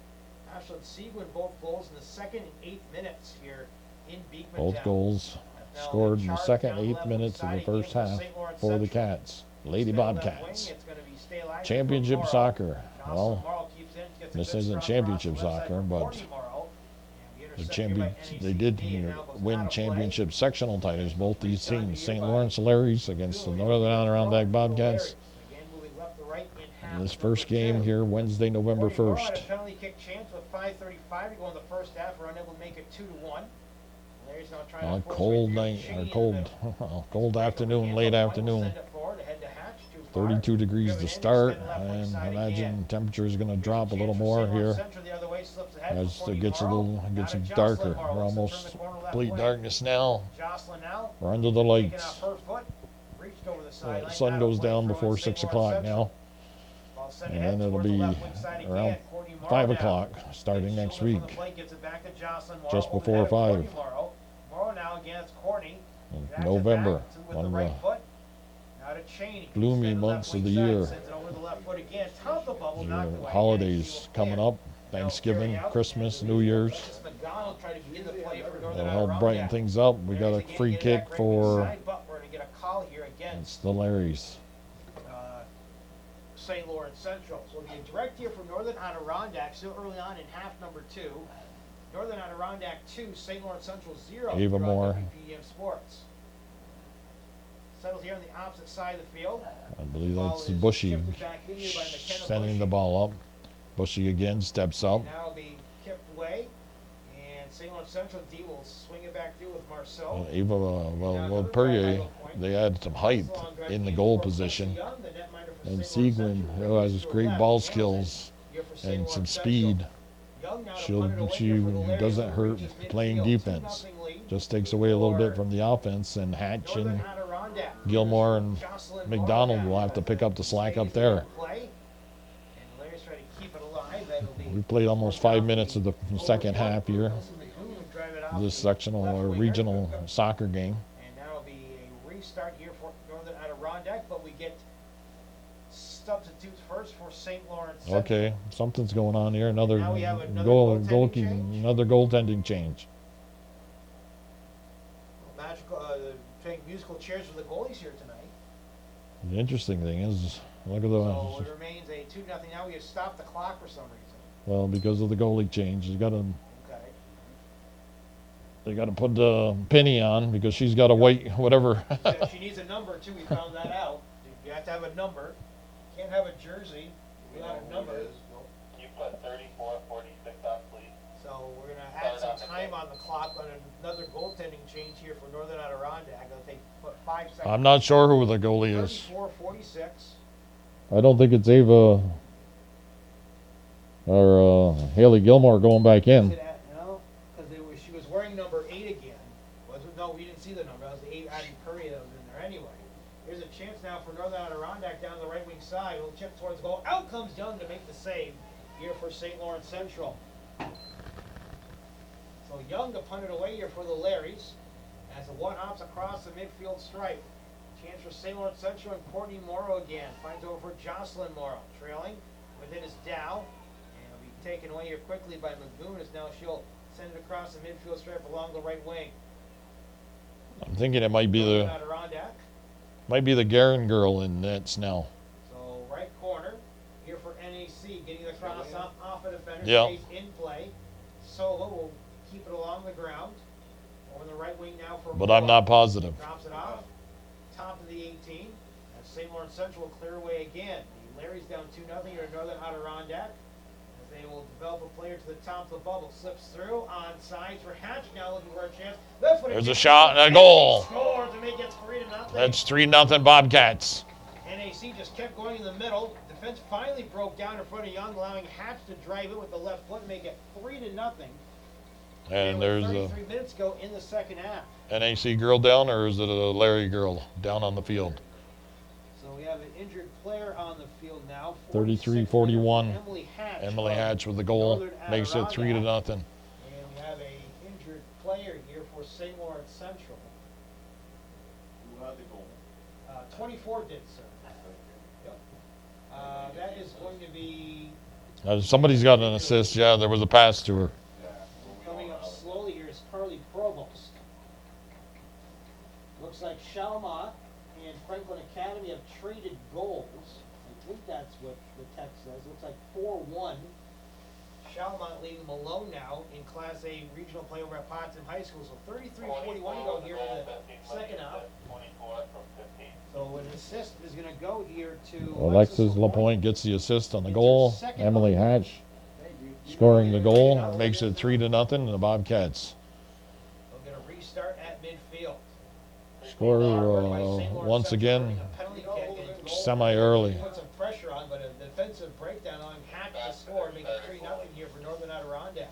Speaker 3: Ashland Seguin both goals in the second and 8th minutes here in Beekmantown.
Speaker 2: Both goals
Speaker 3: Now
Speaker 2: scored
Speaker 3: they
Speaker 2: in the
Speaker 3: charge
Speaker 2: second
Speaker 3: down the
Speaker 2: 8
Speaker 3: left
Speaker 2: minutes of
Speaker 3: side
Speaker 2: the
Speaker 3: again
Speaker 2: first half
Speaker 3: St. Lawrence
Speaker 2: for the
Speaker 3: Central.
Speaker 2: Cats. Lady
Speaker 3: Stay left wing,
Speaker 2: Bobcats.
Speaker 3: it's gonna be stay alive
Speaker 2: Championship
Speaker 3: for Morrow.
Speaker 2: soccer.
Speaker 3: Jocelyn
Speaker 2: Well,
Speaker 3: Morrow keeps in, gets a
Speaker 2: this
Speaker 3: good
Speaker 2: isn't
Speaker 3: strong
Speaker 2: championship
Speaker 3: cross to the left
Speaker 2: soccer,
Speaker 3: side for
Speaker 2: but
Speaker 3: Courtney Morrow. And the
Speaker 2: the
Speaker 3: intercept here by
Speaker 2: they did
Speaker 3: NAC now goes out
Speaker 2: win
Speaker 3: of play.
Speaker 2: championship sectional titles, both these
Speaker 3: Done
Speaker 2: teams.
Speaker 3: here
Speaker 2: St.
Speaker 3: by
Speaker 2: Lawrence Larry's against the Northern Adirondack Bobcats.
Speaker 3: Again, moving left to right in half
Speaker 2: And this
Speaker 3: of
Speaker 2: first
Speaker 3: number
Speaker 2: game
Speaker 3: two.
Speaker 2: here, Wednesday, November
Speaker 3: Courtney Morrow had a
Speaker 2: 1st.
Speaker 3: penalty kick chance with 5:35 to go in the first half. We're unable to make it 2-1. Larry's now trying to force
Speaker 2: Cold
Speaker 3: way through
Speaker 2: night,
Speaker 3: Cheney
Speaker 2: or
Speaker 3: in the
Speaker 2: cold,
Speaker 3: middle.
Speaker 2: cold afternoon,
Speaker 3: Hands
Speaker 2: late
Speaker 3: up, White will
Speaker 2: afternoon.
Speaker 3: send it forward, ahead to Hatch, too far.
Speaker 2: 32 degrees
Speaker 3: Driven
Speaker 2: to
Speaker 3: in,
Speaker 2: start,
Speaker 3: extend left wing
Speaker 2: and
Speaker 3: side
Speaker 2: imagine
Speaker 3: again.
Speaker 2: temperature is going to drop a
Speaker 3: Chance
Speaker 2: little
Speaker 3: for
Speaker 2: more
Speaker 3: St. Lawrence
Speaker 2: here
Speaker 3: Central the other way, slips ahead
Speaker 2: as
Speaker 3: for
Speaker 2: it
Speaker 3: Courtney
Speaker 2: gets
Speaker 3: Morrow.
Speaker 2: a
Speaker 3: Now
Speaker 2: little
Speaker 3: to
Speaker 2: darker.
Speaker 3: Jocelyn Morrow,
Speaker 2: We're
Speaker 3: looks to
Speaker 2: almost
Speaker 3: turn the corner left
Speaker 2: complete
Speaker 3: wing.
Speaker 2: darkness now.
Speaker 3: Jocelyn now
Speaker 2: We're under the
Speaker 3: taking
Speaker 2: lights.
Speaker 3: off her foot, reached over the sideline.
Speaker 2: The sun
Speaker 3: out of
Speaker 2: goes
Speaker 3: play,
Speaker 2: down
Speaker 3: throw
Speaker 2: before
Speaker 3: in
Speaker 2: 6
Speaker 3: St. Lawrence
Speaker 2: o'clock now.
Speaker 3: Central. Ball sent
Speaker 2: And
Speaker 3: ahead
Speaker 2: then it'll
Speaker 3: towards the
Speaker 2: be
Speaker 3: left wing side again.
Speaker 2: around
Speaker 3: Courtney Morrow
Speaker 2: 5
Speaker 3: now.
Speaker 2: o'clock starting next
Speaker 3: Shoulder from
Speaker 2: week.
Speaker 3: the plate, gets it back to Jocelyn Morrow,
Speaker 2: Just
Speaker 3: over the
Speaker 2: before
Speaker 3: head of
Speaker 2: 5.
Speaker 3: Courtney Morrow. Morrow now against Courtney.
Speaker 2: In
Speaker 3: Backs it
Speaker 2: November,
Speaker 3: back to- with
Speaker 2: one
Speaker 3: the
Speaker 2: of
Speaker 3: right
Speaker 2: the
Speaker 3: foot. Now to Cheney.
Speaker 2: gloomy
Speaker 3: Extend the left
Speaker 2: months of
Speaker 3: wing
Speaker 2: the
Speaker 3: side,
Speaker 2: year.
Speaker 3: sends it over the left foot again. Top the bubble, knocked away.
Speaker 2: holidays
Speaker 3: NAC will
Speaker 2: coming
Speaker 3: clear.
Speaker 2: up, Thanksgiving, Christmas, New Year's.
Speaker 3: Alexis McDonald tried to begin the play for Northern
Speaker 2: That'll help brighten
Speaker 3: Adirondack.
Speaker 2: things up. We got a
Speaker 3: Larry's again
Speaker 2: free
Speaker 3: getting
Speaker 2: kick
Speaker 3: back right wing
Speaker 2: for
Speaker 3: side, but we're gonna get a call here against
Speaker 2: the Larrys.
Speaker 3: St. Lawrence Central. So it'll be a direct here from Northern Adirondack, still early on in half number 2. Northern Adirondack 2, St. Lawrence Central 0.
Speaker 2: Ava
Speaker 3: here on
Speaker 2: Moore.
Speaker 3: WPM Sports. Settled here on the opposite side of the field.
Speaker 2: I believe
Speaker 3: Ball
Speaker 2: that's
Speaker 3: is
Speaker 2: Bushy
Speaker 3: shifted back in here by McKenna
Speaker 2: sending the
Speaker 3: Bushy.
Speaker 2: ball up. Bushy again steps up.
Speaker 3: Now it'll be kicked away. And St. Lawrence Central D will swing it back through with Marceau.
Speaker 2: Ava, well, Perrier, they had some height in the goal position. And Seguin, who has great ball skills and some speed, she doesn't hurt playing defense. Just takes away a little bit from the offense, and Hatch
Speaker 3: Northern
Speaker 2: and
Speaker 3: Adirondack.
Speaker 2: Gilmore and
Speaker 3: Jocelyn
Speaker 2: McDonald
Speaker 3: Morrow
Speaker 2: will have to pick up the slack up there.
Speaker 3: Play. And Larry's trying to keep it alive. That'll be
Speaker 2: We played almost 5 minutes of the second half here,
Speaker 3: Wilson McDougall will drive it off
Speaker 2: this
Speaker 3: the
Speaker 2: sectional
Speaker 3: left
Speaker 2: or
Speaker 3: winger.
Speaker 2: regional soccer game.
Speaker 3: And that'll be a restart here for Northern Adirondack, but we get substitutes first for St. Lawrence.
Speaker 2: Okay, something's going on here. Another
Speaker 3: Now we have another
Speaker 2: goalkeeping,
Speaker 3: change.
Speaker 2: another goaltending change.
Speaker 3: Magical, playing musical chairs for the goalies here tonight.
Speaker 2: The interesting thing is, look at
Speaker 3: So
Speaker 2: the
Speaker 3: it remains a 2-0. Now we have stopped the clock for some reason.
Speaker 2: well, because of the goalie change, you got to
Speaker 3: Okay.
Speaker 2: they got to put Penny on because she's got to wait whatever.
Speaker 3: She needs a number too. We found that out. You have to have a number. Can't have a jersey without a number.
Speaker 5: You put 34, 46 on, please.
Speaker 3: So we're gonna add some time on the clock on another goaltending change here for Northern Adirondack. It'll take 5 seconds.
Speaker 2: I'm not sure who the goalie is.
Speaker 3: 34, 46.
Speaker 2: I don't think it's Ava or Haley Gilmore going back in.
Speaker 3: No, because she was wearing number 8 again. No, we didn't see the number. That was the 8 Addie Curry that was in there anyway. Here's a chance now for Northern Adirondack down the right wing side. Little chip towards goal. Out comes Young to make the save here for St. Lawrence Central. So Young to punt it away here for the Larrys as the one hops across the midfield stripe. Chance for St. Lawrence Central and Courtney Morrow again. Finds over for Jocelyn Morrow. Trailing within his Dow. And it'll be taken away here quickly by Lagoon as now she'll send it across the midfield stripe along the right wing.
Speaker 2: I'm thinking it might be
Speaker 3: Northern
Speaker 2: the
Speaker 3: Adirondack.
Speaker 2: Garin girl in nets now.
Speaker 3: So right corner here for NAC, getting the cross off a defender,
Speaker 2: Yeah.
Speaker 3: stays in play. Solo will keep it along the ground. Over the right wing now for
Speaker 2: But I'm not positive.
Speaker 3: Drops it off. Top of the 18. As St. Lawrence Central will clear away again. The Larry's down 2-0 here in Northern Adirondack. As they will develop a player to the top of the bubble. Slips through on sides for Hatch. Now looking for a chance. Left footed
Speaker 2: There's a
Speaker 3: kick.
Speaker 2: shot and a goal.
Speaker 3: Scores to make it 3-0.
Speaker 2: That's 3-0 Bobcats.
Speaker 3: NAC just kept going in the middle. Defense finally broke down in front of Young, allowing Hatch to drive it with the left foot and make it 3-0.
Speaker 2: And there's a
Speaker 3: 33 minutes go in the second half.
Speaker 2: NAC girl down, or is it a Larry girl down on the field?
Speaker 3: So we have an injured player on the field now.
Speaker 2: 33-41.
Speaker 3: Emily Hatch.
Speaker 2: Emily
Speaker 3: of
Speaker 2: Hatch with the goal
Speaker 3: Northern
Speaker 2: makes it
Speaker 3: Adirondack.
Speaker 2: 3-0.
Speaker 3: And we have a injured player here for St. Lawrence Central.
Speaker 1: Who had the goal?
Speaker 3: 24 did, sir. Yep. That is going to be
Speaker 2: Somebody's got an assist. Yeah, there was a pass to her.
Speaker 3: coming up slowly here is Carly Provost. Looks like Shalmont and Franklin Academy have traded goals. I think that's what the text says. Looks like 4-1. Shalmont leading Malone now in Class A regional play over at Potsdam High School. So 33-41 to go here in the second half.
Speaker 5: 24 from 15.
Speaker 3: So an assist is going to go here to
Speaker 2: Alexis Lapointe gets the assist on the goal. Emily Hatch scoring the goal makes it 3-0, and the Bobcats
Speaker 3: They'll get a restart at midfield.
Speaker 2: score once again semi-early.
Speaker 3: Put some pressure on, but a defensive breakdown on Hatch to score, make it 3-0 here for Northern Adirondack.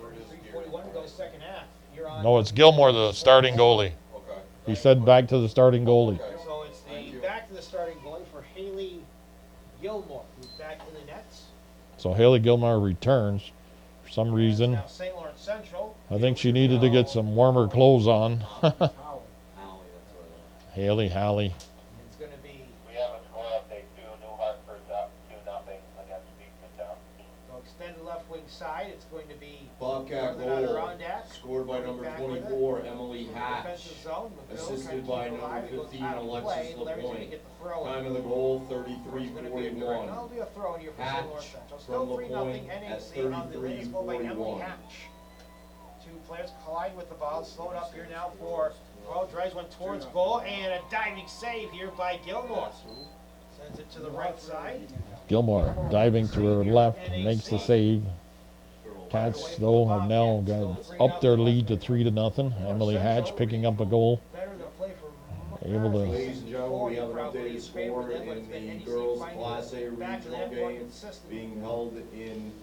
Speaker 3: 33-41 goes second half. You're on.
Speaker 2: No, it's Gilmore, the starting goalie.
Speaker 1: Okay.
Speaker 2: He said back to the starting goalie.
Speaker 3: So it's the back to the starting goalie for Haley Gilmore, who's back in the nets.
Speaker 2: So Haley Gilmore returns for some reason.
Speaker 3: Now St. Lawrence Central.
Speaker 2: I think she needed to get some warmer clothes on.
Speaker 4: Howie.
Speaker 2: Hallie.
Speaker 3: It's going to be
Speaker 5: We have a score update too. New Hartford's up 2-0 against Beekman.
Speaker 3: so extended left wing side. It's going to be
Speaker 1: Bobcat
Speaker 3: Northern
Speaker 1: goal,
Speaker 3: Adirondack.
Speaker 1: scored by number
Speaker 3: Back with it.
Speaker 1: 24, Emily Hatch.
Speaker 3: Defensive zone. McGill
Speaker 1: Assisted
Speaker 3: trying to
Speaker 1: by
Speaker 3: keep it
Speaker 1: number
Speaker 3: alive. It goes
Speaker 1: 15,
Speaker 3: out of play.
Speaker 1: Alexis
Speaker 3: Larry's gonna
Speaker 1: Lapointe.
Speaker 3: get the throw in.
Speaker 1: Time of the goal,
Speaker 3: It's gonna be a direct.
Speaker 1: 33-41.
Speaker 3: That'll be a throw in here for St.
Speaker 1: Hatch
Speaker 3: Lawrence Central.
Speaker 1: from
Speaker 3: Still 3-0
Speaker 1: Lapointe at
Speaker 3: NAC on the latest goal by Emily
Speaker 1: 33-41.
Speaker 3: Hatch. Two players collide with the ball. Slowed up here now for drives one towards goal and a diving save here by Gilmore. Sends it to the right side.
Speaker 2: Gilmore diving to her left, makes the save. Cats, though, have now got up their lead to 3-0. Emily Hatch picking up a goal.
Speaker 3: Better to play for
Speaker 2: able to.
Speaker 1: Ladies and gentlemen, we have an updated score in the girls Class A regional game being held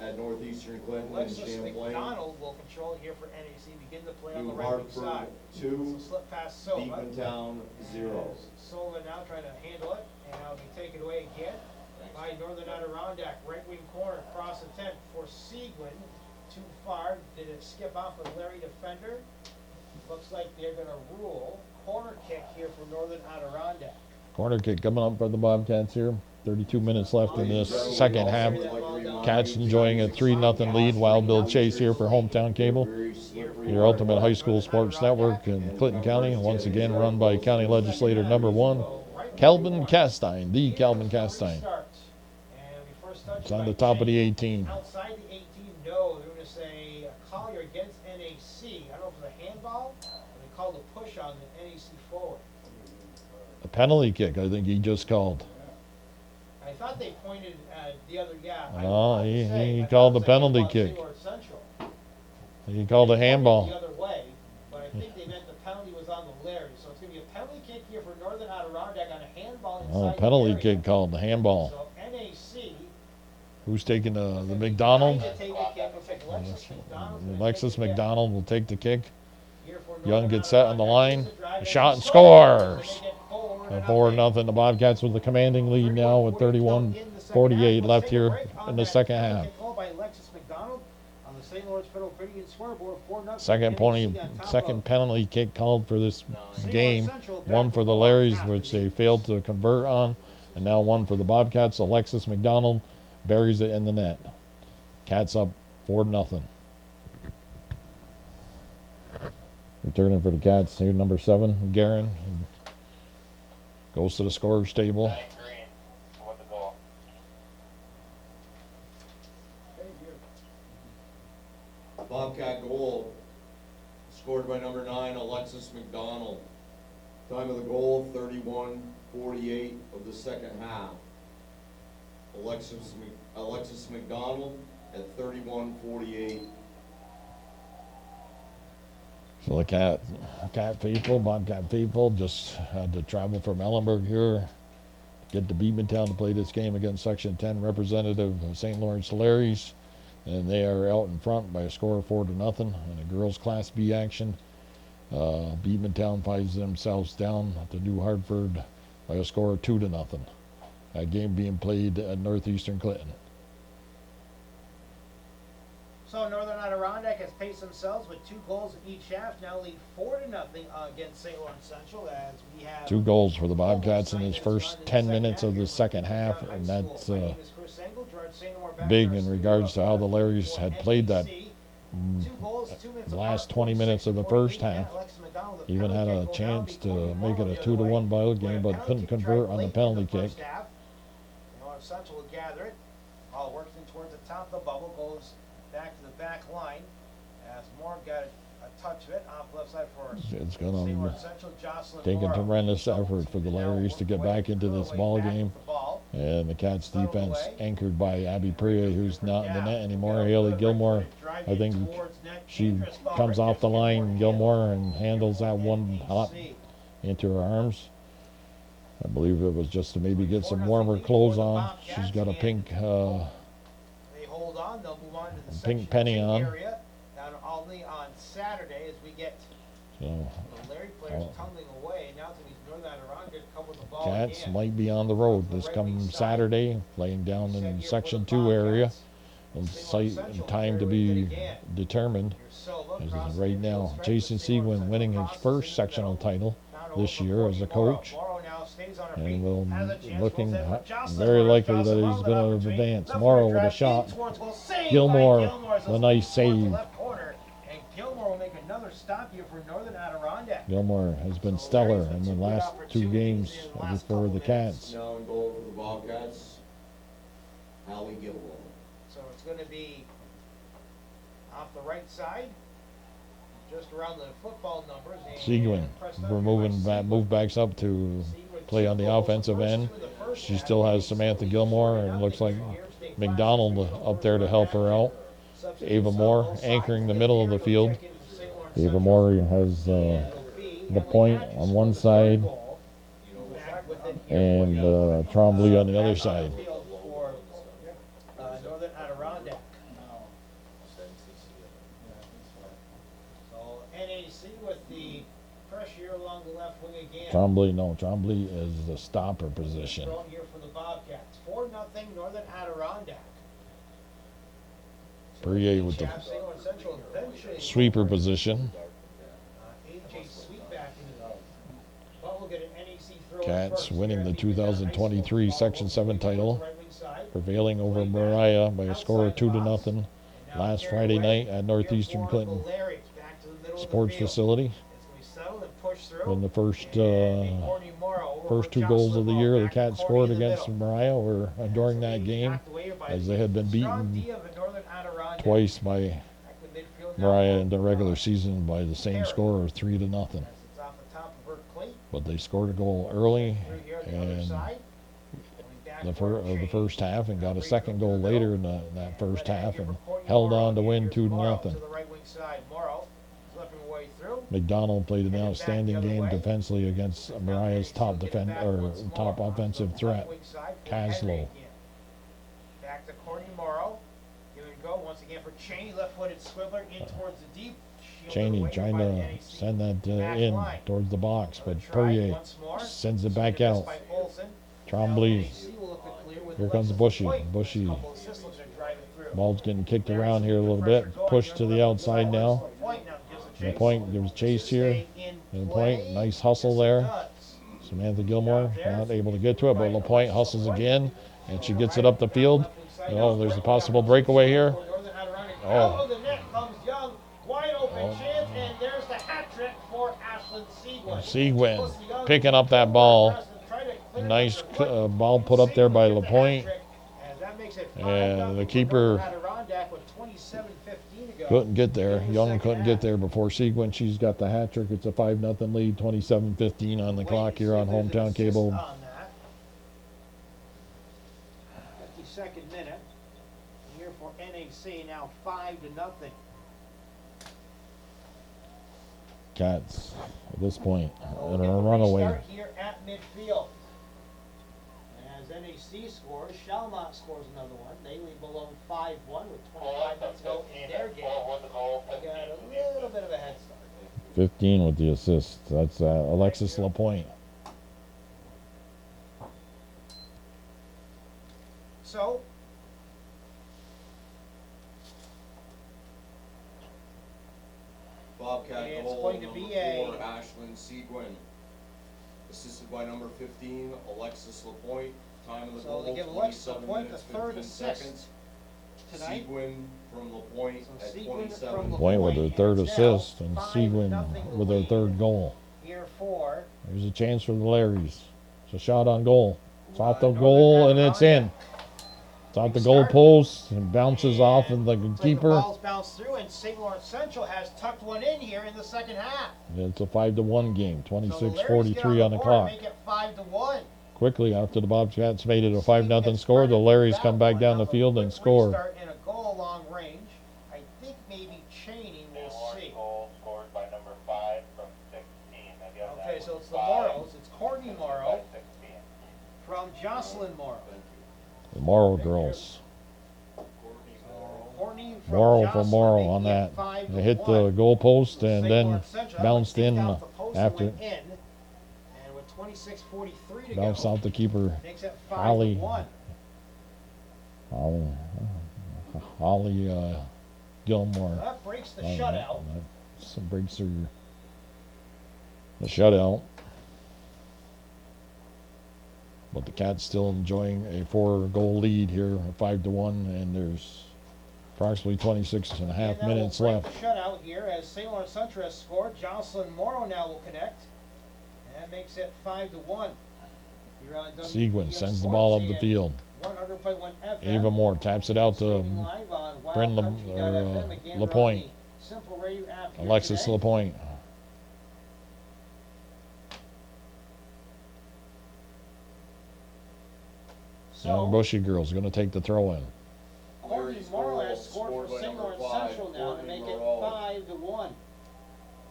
Speaker 1: at Northeastern Clinton and
Speaker 3: Alexis
Speaker 1: Champlain.
Speaker 3: McDonald will control here for NAC, begin to play on the
Speaker 1: New
Speaker 3: right wing
Speaker 1: Hartford
Speaker 3: side.
Speaker 1: 2,
Speaker 3: So slip past Silva.
Speaker 1: Beekmantown 0.
Speaker 3: Silva now trying to handle it, and now be taken away again by Northern Adirondack. Right wing corner, cross intent for Seguin. Too far. Did it skip off a Larry defender? Looks like they're going to rule corner kick here for Northern Adirondack.
Speaker 2: Corner kick coming up for the Bobcats here. 32 minutes left in this second half. Cats enjoying a 3-0 lead. Wild Bill Chase here for Hometown Cable, your ultimate high school sports network in Clinton County. Once again run by County Legislator number 1, Calvin Castine, the Calvin Castine. It's on the top of the 18.
Speaker 3: Outside the 18, no. They're going to say Collier against NAC. I don't know if it was a handball, but they called a push on the NAC forward.
Speaker 2: A penalty kick, I think he just called.
Speaker 3: I thought they pointed at the other guy.
Speaker 2: No, he called the penalty kick. He called a handball.
Speaker 3: The other way, but I think they meant the penalty was on the Larry. So it's going to be a penalty kick here for Northern Adirondack on a handball inside
Speaker 2: Oh,
Speaker 3: the
Speaker 2: penalty
Speaker 3: area.
Speaker 2: kick called the handball.
Speaker 3: So NAC.
Speaker 2: Who's taking the McDonald?
Speaker 3: Trying to take the kick. Looks like Alexis McDonald's gonna
Speaker 2: Alexis
Speaker 3: take the kick.
Speaker 2: McDonald will take the kick.
Speaker 3: Here for
Speaker 2: Young
Speaker 3: Northern
Speaker 2: gets set on the line.
Speaker 3: Adirondack. Drive
Speaker 2: A
Speaker 3: in
Speaker 2: shot and
Speaker 3: score.
Speaker 2: scores.
Speaker 3: They get forward and
Speaker 2: 4-0. The Bobcats with the commanding lead now with 31-48 left here in the second half. Second penalty kick called for this game. One for the Larrys, which they failed to convert on, and now one for the Bobcats. Alexis McDonald buries it in the net. Cats up 4-0. Returning for the Cats here, number 7, Guerin. Goes to the scorer's table.
Speaker 5: Green with the goal.
Speaker 1: Bobcat goal scored by number 9, Alexis McDonald. Time of the goal, 31:48 of the second half. Alexis McDonald at 31:48.
Speaker 2: So the Cat faithful, Bobcat faithful, just had to travel from Ellenburg here, get to Beekmantown to play this game against Section 10 representative of St. Lawrence Larrys, and they are out in front by a score of 4-0 in a girls Class B action. Beekmantown finds themselves down to New Hartford by a score of 2-0. That game being played at Northeastern Clinton.
Speaker 3: So Northern Adirondack has paced themselves with 2 goals in each half. Now lead 4-0 against St. Lawrence Central as we have
Speaker 2: 2 goals for the Bobcats in his first 10 minutes of the second half, and that's big in regards to how the Larrys had played that last 20 minutes of the first half. Even had a chance to make it a 2-1 ball game, but couldn't convert on the penalty kick.
Speaker 3: Central will gather it. All works in towards the top of the bubble, goes back to the back line. As Moore got a touch of it off the left side for
Speaker 2: It's going to
Speaker 3: Seymour Central, Jocelyn
Speaker 2: take a
Speaker 3: Morrow.
Speaker 2: tremendous effort for the Larrys to get back into this ball game. And the Cats defense anchored by Abby Priya, who's not in the net anymore. Haley Gilmore, I think she comes off the line, Gilmore, and handles that one hop into her arms. I believe it was just to maybe get some warmer clothes on. She's got a pink
Speaker 3: They hold on, they'll move on to the
Speaker 2: pink penny on.
Speaker 3: area down to Albany on Saturday as we get
Speaker 2: So
Speaker 3: the Larry players tumbling away. Now to these Northern Adirondack come with the ball
Speaker 2: Cats
Speaker 3: again.
Speaker 2: might be on the road this coming Saturday, playing down in Section 2 area. And site and time to be determined. As right now, Jason Seguin winning his first sectional title this year as a coach, and will looking very likely that he's going to advance. Morrow with a shot. Gilmore, the nice save.
Speaker 3: Gilmore will make another stop here for Northern Adirondack.
Speaker 2: Gilmore has been stellar in the last 2 games for the Cats.
Speaker 1: Now in goal for the Bobcats, Hallie Gilmore.
Speaker 3: So it's going to be off the right side, just around the football numbers.
Speaker 2: Seguin, we're move backs up to play on the offensive end. She still has Samantha Gilmore, and looks like McDonald up there to help her out. Ava Moore anchoring the middle of the field. Ava Moore has the point on one side, and Trombley on the other side.
Speaker 3: Field for Northern Adirondack. So NAC with the pressure along the left wing again.
Speaker 2: Trombley is the stopper position.
Speaker 3: Thrown here for the Bobcats. 4-0 Northern Adirondack.
Speaker 2: Perrier with the
Speaker 3: St. Lawrence Central eventually
Speaker 2: sweeper position.
Speaker 3: AJ Sweetback in the but we'll get an NAC throw in
Speaker 2: Cats
Speaker 3: first
Speaker 2: winning
Speaker 3: here.
Speaker 2: the 2023 Section 7 title,
Speaker 3: Right wing side.
Speaker 2: prevailing over Mariah by a score of 2-0
Speaker 3: And now
Speaker 2: last
Speaker 3: carried
Speaker 2: Friday
Speaker 3: away.
Speaker 2: night at Northeastern
Speaker 3: Here for
Speaker 2: Clinton
Speaker 3: the Larrys, back to the middle of the
Speaker 2: Sports
Speaker 3: field.
Speaker 2: Facility.
Speaker 3: It's gonna be settled and pushed through.
Speaker 2: In the first
Speaker 3: And Courtney Morrow over
Speaker 2: first
Speaker 3: for
Speaker 2: 2 goals of the
Speaker 3: Jocelyn
Speaker 2: year,
Speaker 3: Morrow.
Speaker 2: the
Speaker 3: Back to
Speaker 2: Cats
Speaker 3: Courtney
Speaker 2: scored
Speaker 3: in the
Speaker 2: against
Speaker 3: middle.
Speaker 2: Mariah were during that game,
Speaker 3: Knocked away by
Speaker 2: as they had been
Speaker 3: Strong
Speaker 2: beaten
Speaker 3: D of Northern Adirondack.
Speaker 2: twice by
Speaker 3: Back to midfield now.
Speaker 2: Mariah in the regular season by the same score of 3-0.
Speaker 3: As it's off the top of her cleat.
Speaker 2: But they scored a goal early
Speaker 3: Through here on the other
Speaker 2: and
Speaker 3: side. Going back
Speaker 2: the
Speaker 3: for
Speaker 2: the
Speaker 3: Shane.
Speaker 2: first half, and got a second goal later in that first
Speaker 3: Red hat
Speaker 2: half,
Speaker 3: here
Speaker 2: and
Speaker 3: for Courtney
Speaker 2: held
Speaker 3: Morrow.
Speaker 2: on to win
Speaker 3: Here's
Speaker 2: 2-0.
Speaker 3: Morrow to the right wing side. Morrow slipping away through.
Speaker 2: McDonald played an
Speaker 3: Headed back
Speaker 2: outstanding
Speaker 3: the other
Speaker 2: game
Speaker 3: way.
Speaker 2: defensively against Mariah's top top offensive threat, Caslow.
Speaker 3: Back to Courtney Morrow. Here we go once again for Cheney, left-footed swiveler in towards the deep. Shielded
Speaker 2: Cheney
Speaker 3: away
Speaker 2: trying
Speaker 3: by the
Speaker 2: to
Speaker 3: NAC.
Speaker 2: send that
Speaker 3: Back
Speaker 2: in
Speaker 3: line.
Speaker 2: towards the box, but
Speaker 3: Another try
Speaker 2: Perrier
Speaker 3: once more.
Speaker 2: sends it back
Speaker 3: Swinging
Speaker 2: out.
Speaker 3: by Olsen.
Speaker 2: Trombley,
Speaker 3: NAC will look to clear with
Speaker 2: here comes
Speaker 3: Alexis
Speaker 2: Bushy.
Speaker 3: Lapointe.
Speaker 2: Bushy.
Speaker 3: Couple assists looking to drive it through.
Speaker 2: Ball's getting kicked around here a little bit, pushed to the outside now.
Speaker 3: Lapointe now gives a chase.
Speaker 2: Lapointe, there's chase here.
Speaker 3: Stay in
Speaker 2: Lapointe,
Speaker 3: play.
Speaker 2: nice hustle
Speaker 3: Yes, it
Speaker 2: there.
Speaker 3: does.
Speaker 2: Samantha Gilmore not able to get to it, but Lapointe hustles again, and she gets it up the field. Oh, there's a possible breakaway here.
Speaker 3: Oh,
Speaker 2: Oh.
Speaker 3: the net comes Young, wide open chance, and there's the hat trick for Ashlyn Seguin.
Speaker 2: Seguin picking up that ball. Nice ball put up there by Lapointe. And the keeper couldn't get there. Young couldn't get there before Seguin. She's got the hat trick. It's a 5-0 lead, 27:15 on the clock here on Hometown Cable.
Speaker 3: 52nd minute. Here for NAC, now 5-0.
Speaker 2: Cats at this point in
Speaker 3: We'll
Speaker 2: a
Speaker 3: get the
Speaker 2: runaway.
Speaker 3: restart here at midfield. As NAC scores, Shalmont scores another one. They lead below 5-1 with 25 minutes to go in their game. They got a little bit of a head start.
Speaker 2: 15 with the assist. That's Alexis Lapointe.
Speaker 3: So,
Speaker 1: Bobcat
Speaker 3: It's
Speaker 1: goal
Speaker 3: going to
Speaker 1: number
Speaker 3: be
Speaker 1: 4,
Speaker 3: a-
Speaker 1: Ashlyn Seguin. Assisted by number 15, Alexis Lapointe. Time of the
Speaker 3: So
Speaker 1: goal,
Speaker 3: they give Alexis
Speaker 1: 27
Speaker 3: Lapointe the
Speaker 1: minutes,
Speaker 3: third
Speaker 1: 15
Speaker 3: assist
Speaker 1: seconds.
Speaker 3: tonight.
Speaker 1: Seguin from Lapointe
Speaker 3: So
Speaker 1: at
Speaker 3: Seguin
Speaker 1: 27.
Speaker 3: from
Speaker 2: Lapointe with her third
Speaker 3: It's now
Speaker 2: assist, and
Speaker 3: 5-0
Speaker 2: Seguin with her
Speaker 3: lead.
Speaker 2: third goal.
Speaker 3: Here for
Speaker 2: There's a chance for the Larrys. It's a shot on goal. It's off the goal and it's in. It's off the goal post and bounces off and the
Speaker 3: the
Speaker 2: keeper.
Speaker 3: balls bounce through, and St. Lawrence Central has tucked one in here in the second half.
Speaker 2: It's a 5-1 game.
Speaker 3: So the Larrys
Speaker 2: 26:43
Speaker 3: get
Speaker 2: on the
Speaker 3: board,
Speaker 2: clock.
Speaker 3: Make it 5-1.
Speaker 2: Quickly after the Bobcats made it a 5-0 score, the Larrys come back down the field and score.
Speaker 3: Restart in a goal long range. I think maybe Cheney will see.
Speaker 5: Goal scored by number 5 from 16. Again, that
Speaker 3: Okay,
Speaker 5: was
Speaker 3: so it's the
Speaker 5: 5
Speaker 3: Morrows. It's Courtney
Speaker 5: by
Speaker 3: Morrow
Speaker 5: 16.
Speaker 3: from Jocelyn Morrow.
Speaker 2: The Morrow girls.
Speaker 3: Courtney from
Speaker 2: Morrow for
Speaker 3: Jocelyn,
Speaker 2: Morrow
Speaker 3: making
Speaker 2: on
Speaker 3: it
Speaker 2: that.
Speaker 3: 5-1.
Speaker 2: They hit the goal post and
Speaker 3: St.
Speaker 2: then
Speaker 3: Lawrence Central, that
Speaker 2: bounced
Speaker 3: one
Speaker 2: in
Speaker 3: kicked off the post and
Speaker 2: after
Speaker 3: went in. And with 26:43 to
Speaker 2: bounced
Speaker 3: go,
Speaker 2: out the keeper.
Speaker 3: makes it
Speaker 2: Holly.
Speaker 3: 5-1.
Speaker 2: Holly Gilmore.
Speaker 3: That breaks the shutout.
Speaker 2: That breaks her the shutout. But the Cats still enjoying a 4-goal lead here, 5-1, and there's approximately 26 and a half
Speaker 3: And that
Speaker 2: minutes
Speaker 3: will break
Speaker 2: left.
Speaker 3: the shutout here as St. Lawrence Central has scored. Jocelyn Morrow now will connect. And that makes it 5-1. Here on
Speaker 2: Seguin
Speaker 3: WBM
Speaker 2: sends the
Speaker 3: Sports
Speaker 2: ball up the
Speaker 3: and
Speaker 2: field.
Speaker 3: 100.1 FM.
Speaker 2: Ava Moore taps it out to
Speaker 3: Streaming live on
Speaker 2: Bryn
Speaker 3: wildcountry.fm. Again, we're on
Speaker 2: Lapointe.
Speaker 3: the Simple Radio app here
Speaker 2: Alexis
Speaker 3: today.
Speaker 2: Lapointe. Young
Speaker 3: So,
Speaker 2: Bushy girls going to take the throw in.
Speaker 3: Courtney
Speaker 1: Larry's
Speaker 3: Morrow
Speaker 1: goal
Speaker 3: has scored for
Speaker 1: by
Speaker 3: St.
Speaker 1: number
Speaker 3: Lawrence
Speaker 1: 5,
Speaker 3: Central now to
Speaker 1: Courtney
Speaker 3: make it
Speaker 1: Morrow.
Speaker 3: 5-1.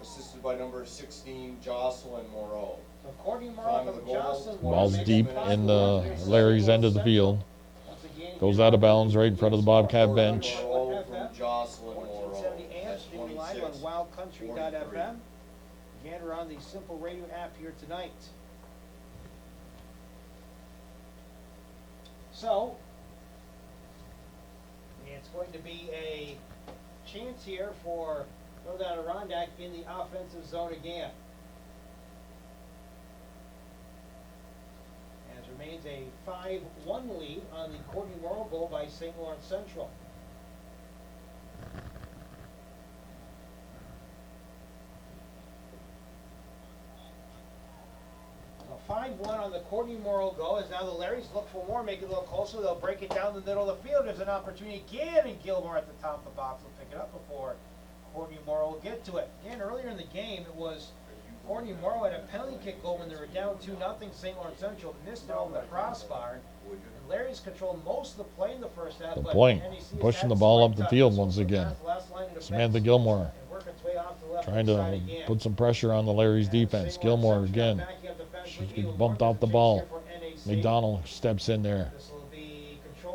Speaker 1: Assisted by number 16, Jocelyn Moreau.
Speaker 3: So Courtney
Speaker 1: Time
Speaker 3: Morrow
Speaker 1: of the
Speaker 3: from
Speaker 1: goal.
Speaker 3: Johnson.
Speaker 2: Ball's deep in Larry's end of the field.
Speaker 3: Once again,
Speaker 2: Goes out of bounds right in front of the Bobcat bench.
Speaker 1: Morrow from Jocelyn Morrow
Speaker 3: 1470 AM,
Speaker 1: at
Speaker 3: streaming live on
Speaker 1: 26.
Speaker 3: wildcountry.fm. Again, we're on the Simple Radio app here tonight. So, it's going to be a chance here for Northern Adirondack in the offensive zone again. As remains a 5-1 lead on the Courtney Morrow goal by St. Lawrence Central. A 5-1 on the Courtney Morrow goal as now the Larrys look for more, make it a little closer. They'll break it down the middle of the field. There's an opportunity again, and Gilmore at the top of the box will pick it up before Courtney Morrow will get to it. And earlier in the game, it was Courtney Morrow had a penalty kick goal when they were down 2-0. St. Lawrence Central missed it over the crossbar. And Larry's controlled most of the play in the first half.
Speaker 2: The
Speaker 3: but
Speaker 2: point,
Speaker 3: NAC has
Speaker 2: pushing
Speaker 3: had
Speaker 2: the ball
Speaker 3: slight
Speaker 2: up the
Speaker 3: touch.
Speaker 2: field
Speaker 3: This
Speaker 2: once
Speaker 3: one's
Speaker 2: again.
Speaker 3: past the last line of
Speaker 2: Samantha
Speaker 3: defense
Speaker 2: Gilmore
Speaker 3: and working its way off the left
Speaker 2: trying
Speaker 3: side
Speaker 2: to
Speaker 3: again.
Speaker 2: put some pressure on the Larry's defense. Gilmore again. She gets bumped off the ball. McDonald steps in there.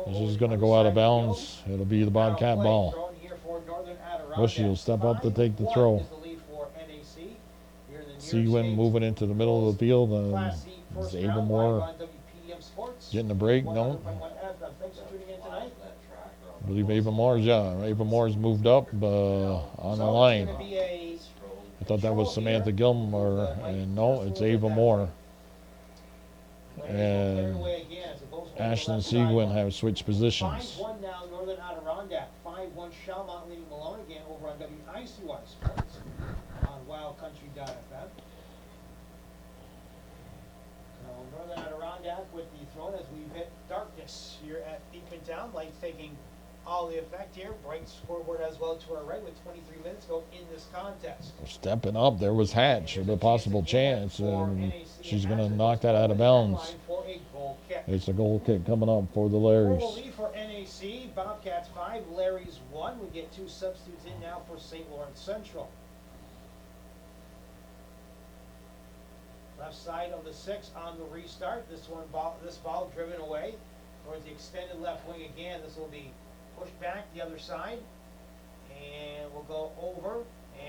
Speaker 2: This is going to go out of bounds. It'll be the Bobcat ball. Bushy will step up to take the throw. Seguin moving into the middle of the field. Is Ava Moore getting a break? No. I believe Ava Moore's, yeah. Ava Moore's moved up on the line. I thought that was Samantha Gilmore, and no, it's Ava Moore. And Ashlyn Seguin have switched positions.
Speaker 3: 5-1 now, Northern Adirondack. 5-1 Chalmont leading Malone again over on WICY Sports on wildcountry.fm. So Northern Adirondack with the throw as we've hit darkness here at Beekman. Lights taking all the effect here. Bright scoreboard as well to our right with 23 minutes to go in this contest.
Speaker 2: Stepping up, there was Hatch with a possible chance, and she's going to knock that out of bounds. It's a goal kick coming up for the Larrys.
Speaker 3: Lead for NAC, Bobcats 5, Larrys 1. We get 2 substitutes in now for St. Lawrence Central. Left side of the 6 on the restart. This ball driven away towards the extended left wing again. This will be pushed back the other side, and we'll go over.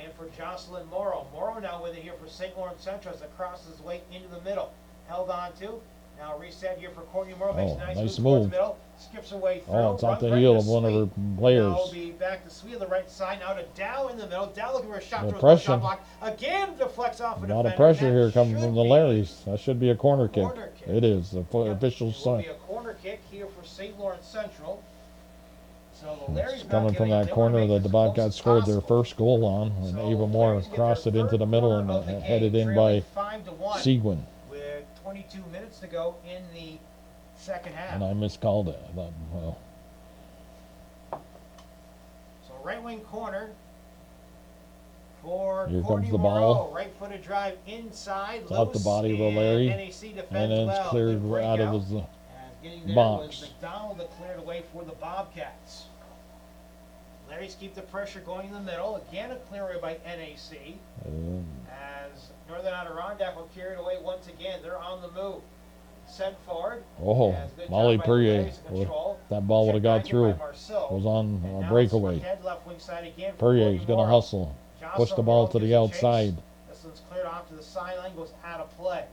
Speaker 3: And for Jocelyn Morrow. Morrow now with it here for St. Lawrence Central as it crosses his way into the middle. Held on to. Now reset here for Courtney Morrow. Makes a nice move towards the middle. Skips away through.
Speaker 2: Oh, it's off the heel of one of her players.
Speaker 3: Now will be back to Sweet on the right side. Now to Dow in the middle. Dow looking for a shot.
Speaker 2: No
Speaker 3: Towards
Speaker 2: pressure.
Speaker 3: the shot block. Again deflects off
Speaker 2: A
Speaker 3: a
Speaker 2: lot of
Speaker 3: defender.
Speaker 2: pressure
Speaker 3: That
Speaker 2: here coming
Speaker 3: should
Speaker 2: from the
Speaker 3: be-
Speaker 2: Larrys. That should be a corner kick.
Speaker 3: Corner kick.
Speaker 2: It is. The official
Speaker 3: It will be
Speaker 2: sign.
Speaker 3: a corner kick here for St. Lawrence Central. So the Larrys
Speaker 2: It's
Speaker 3: not
Speaker 2: coming from
Speaker 3: giving it.
Speaker 2: that
Speaker 3: They
Speaker 2: corner
Speaker 3: wanna
Speaker 2: that
Speaker 3: make
Speaker 2: the
Speaker 3: this close
Speaker 2: Bobcats
Speaker 3: as
Speaker 2: scored their
Speaker 3: possible.
Speaker 2: first goal on, and
Speaker 3: So
Speaker 2: Ava Moore
Speaker 3: Larrys get
Speaker 2: crossed
Speaker 3: their
Speaker 2: it into
Speaker 3: third
Speaker 2: the middle
Speaker 3: corner
Speaker 2: and
Speaker 3: of the game,
Speaker 2: headed in
Speaker 3: trailing
Speaker 2: by
Speaker 3: 5-1
Speaker 2: Seguin.
Speaker 3: with 22 minutes to go in the second half.
Speaker 2: And I miscalled it. I thought, well,
Speaker 3: So right wing corner for
Speaker 2: Here
Speaker 3: Courtney
Speaker 2: comes the
Speaker 3: Morrow.
Speaker 2: ball.
Speaker 3: Right footed drive inside.
Speaker 2: It's off the
Speaker 3: loose,
Speaker 2: body of the
Speaker 3: and
Speaker 2: Larry,
Speaker 3: NAC defends
Speaker 2: and then it's
Speaker 3: well.
Speaker 2: cleared
Speaker 3: Good
Speaker 2: out of
Speaker 3: breakout.
Speaker 2: his
Speaker 3: And getting there
Speaker 2: box.
Speaker 3: was McDonald that cleared away for the Bobcats. Larry's keep the pressure going in the middle. Again, a clear away by NAC. As Northern Adirondack will carry it away once again. They're on the move. Sent forward.
Speaker 2: Oh,
Speaker 3: As good
Speaker 2: Molly
Speaker 3: job by the
Speaker 2: Perrier.
Speaker 3: Larrys in control.
Speaker 2: That ball would have
Speaker 3: Checked
Speaker 2: got
Speaker 3: back in
Speaker 2: through.
Speaker 3: by Marceau.
Speaker 2: Was on
Speaker 3: And
Speaker 2: a
Speaker 3: now
Speaker 2: breakaway.
Speaker 3: it's head left wing side again for
Speaker 2: Perrier's
Speaker 3: Courtney
Speaker 2: going to
Speaker 3: Morrow.
Speaker 2: hustle.
Speaker 3: Jocelyn
Speaker 2: Push the ball
Speaker 3: Morrow
Speaker 2: to the
Speaker 3: gives a
Speaker 2: outside.
Speaker 3: chase. This one's cleared off to the sideline, goes out of play.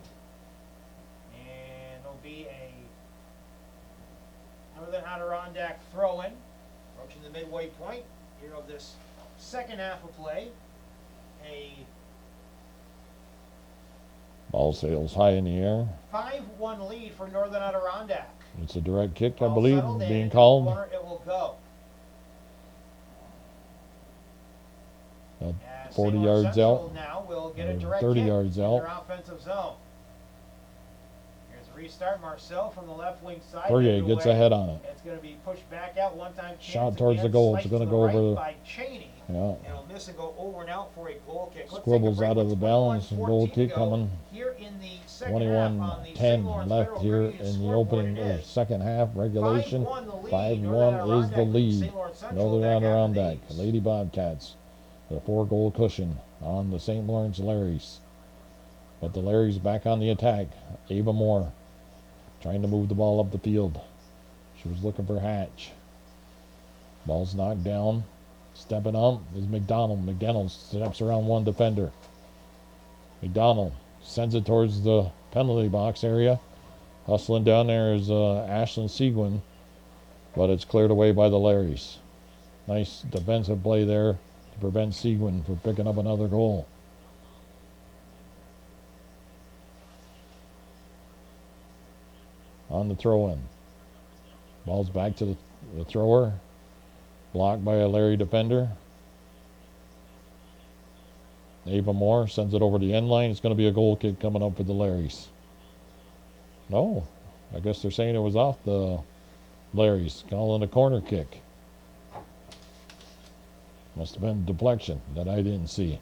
Speaker 3: And it'll be a Northern Adirondack throw-in, approaching the midway point here of this second half of play. A
Speaker 2: Ball sails high in the air.
Speaker 3: 5-1 lead for Northern Adirondack.
Speaker 2: It's a direct kick, I
Speaker 3: Ball
Speaker 2: believe,
Speaker 3: settled, and
Speaker 2: being
Speaker 3: in the
Speaker 2: called.
Speaker 3: corner it will go.
Speaker 2: About
Speaker 3: As
Speaker 2: 40
Speaker 3: St. Lawrence
Speaker 2: yards
Speaker 3: Central
Speaker 2: out.
Speaker 3: now will get a
Speaker 2: Or
Speaker 3: direct
Speaker 2: 30
Speaker 3: hit
Speaker 2: yards
Speaker 3: in
Speaker 2: out.
Speaker 3: their offensive zone. Here's a restart. Marcel from the left wing side.
Speaker 2: Perrier
Speaker 3: headed
Speaker 2: gets
Speaker 3: away.
Speaker 2: ahead on it.
Speaker 3: It's going to be pushed back out. One-time chance
Speaker 2: Shot towards the
Speaker 3: again,
Speaker 2: goal. It's
Speaker 3: sliced
Speaker 2: gonna
Speaker 3: to
Speaker 2: go
Speaker 3: the
Speaker 2: over
Speaker 3: right
Speaker 2: the-
Speaker 3: by Cheney.
Speaker 2: Yeah.
Speaker 3: And it'll miss and go over and out for a goal kick. Let's take a
Speaker 2: Squibbles
Speaker 3: break
Speaker 2: out of
Speaker 3: with
Speaker 2: the balance.
Speaker 3: 21-14
Speaker 2: Goal
Speaker 3: to
Speaker 2: kick
Speaker 3: go
Speaker 2: coming.
Speaker 3: Here in the second half on the
Speaker 2: 21-10
Speaker 3: St. Lawrence
Speaker 2: left
Speaker 3: Federal
Speaker 2: here
Speaker 3: Credit
Speaker 2: in the
Speaker 3: scoreboard
Speaker 2: opening
Speaker 3: it
Speaker 2: or
Speaker 3: is.
Speaker 2: second half regulation.
Speaker 3: 5-1 the lead.
Speaker 2: 5-1 is the
Speaker 3: Northern
Speaker 2: lead.
Speaker 3: St. Lawrence Central
Speaker 2: Northern
Speaker 3: back after
Speaker 2: Adirondack,
Speaker 3: these.
Speaker 2: Lady Bobcats, the 4-goal cushion on the St. Lawrence Larrys. But the Larry's back on the attack. Ava Moore trying to move the ball up the field. She was looking for Hatch. Ball's knocked down. Stepping up is McDonald. McDonald steps around one defender. McDonald sends it towards the penalty box area. Hustling down there is Ashlyn Seguin, but it's cleared away by the Larrys. Nice defensive play there to prevent Seguin from picking up another goal. On the throw-in. Ball's back to the thrower. Blocked by a Larry defender. Ava Moore sends it over the end line. It's going to be a goal kick coming up for the Larrys. No, I guess they're saying it was off the Larrys. Calling a corner kick. Must have been deflection that I didn't see.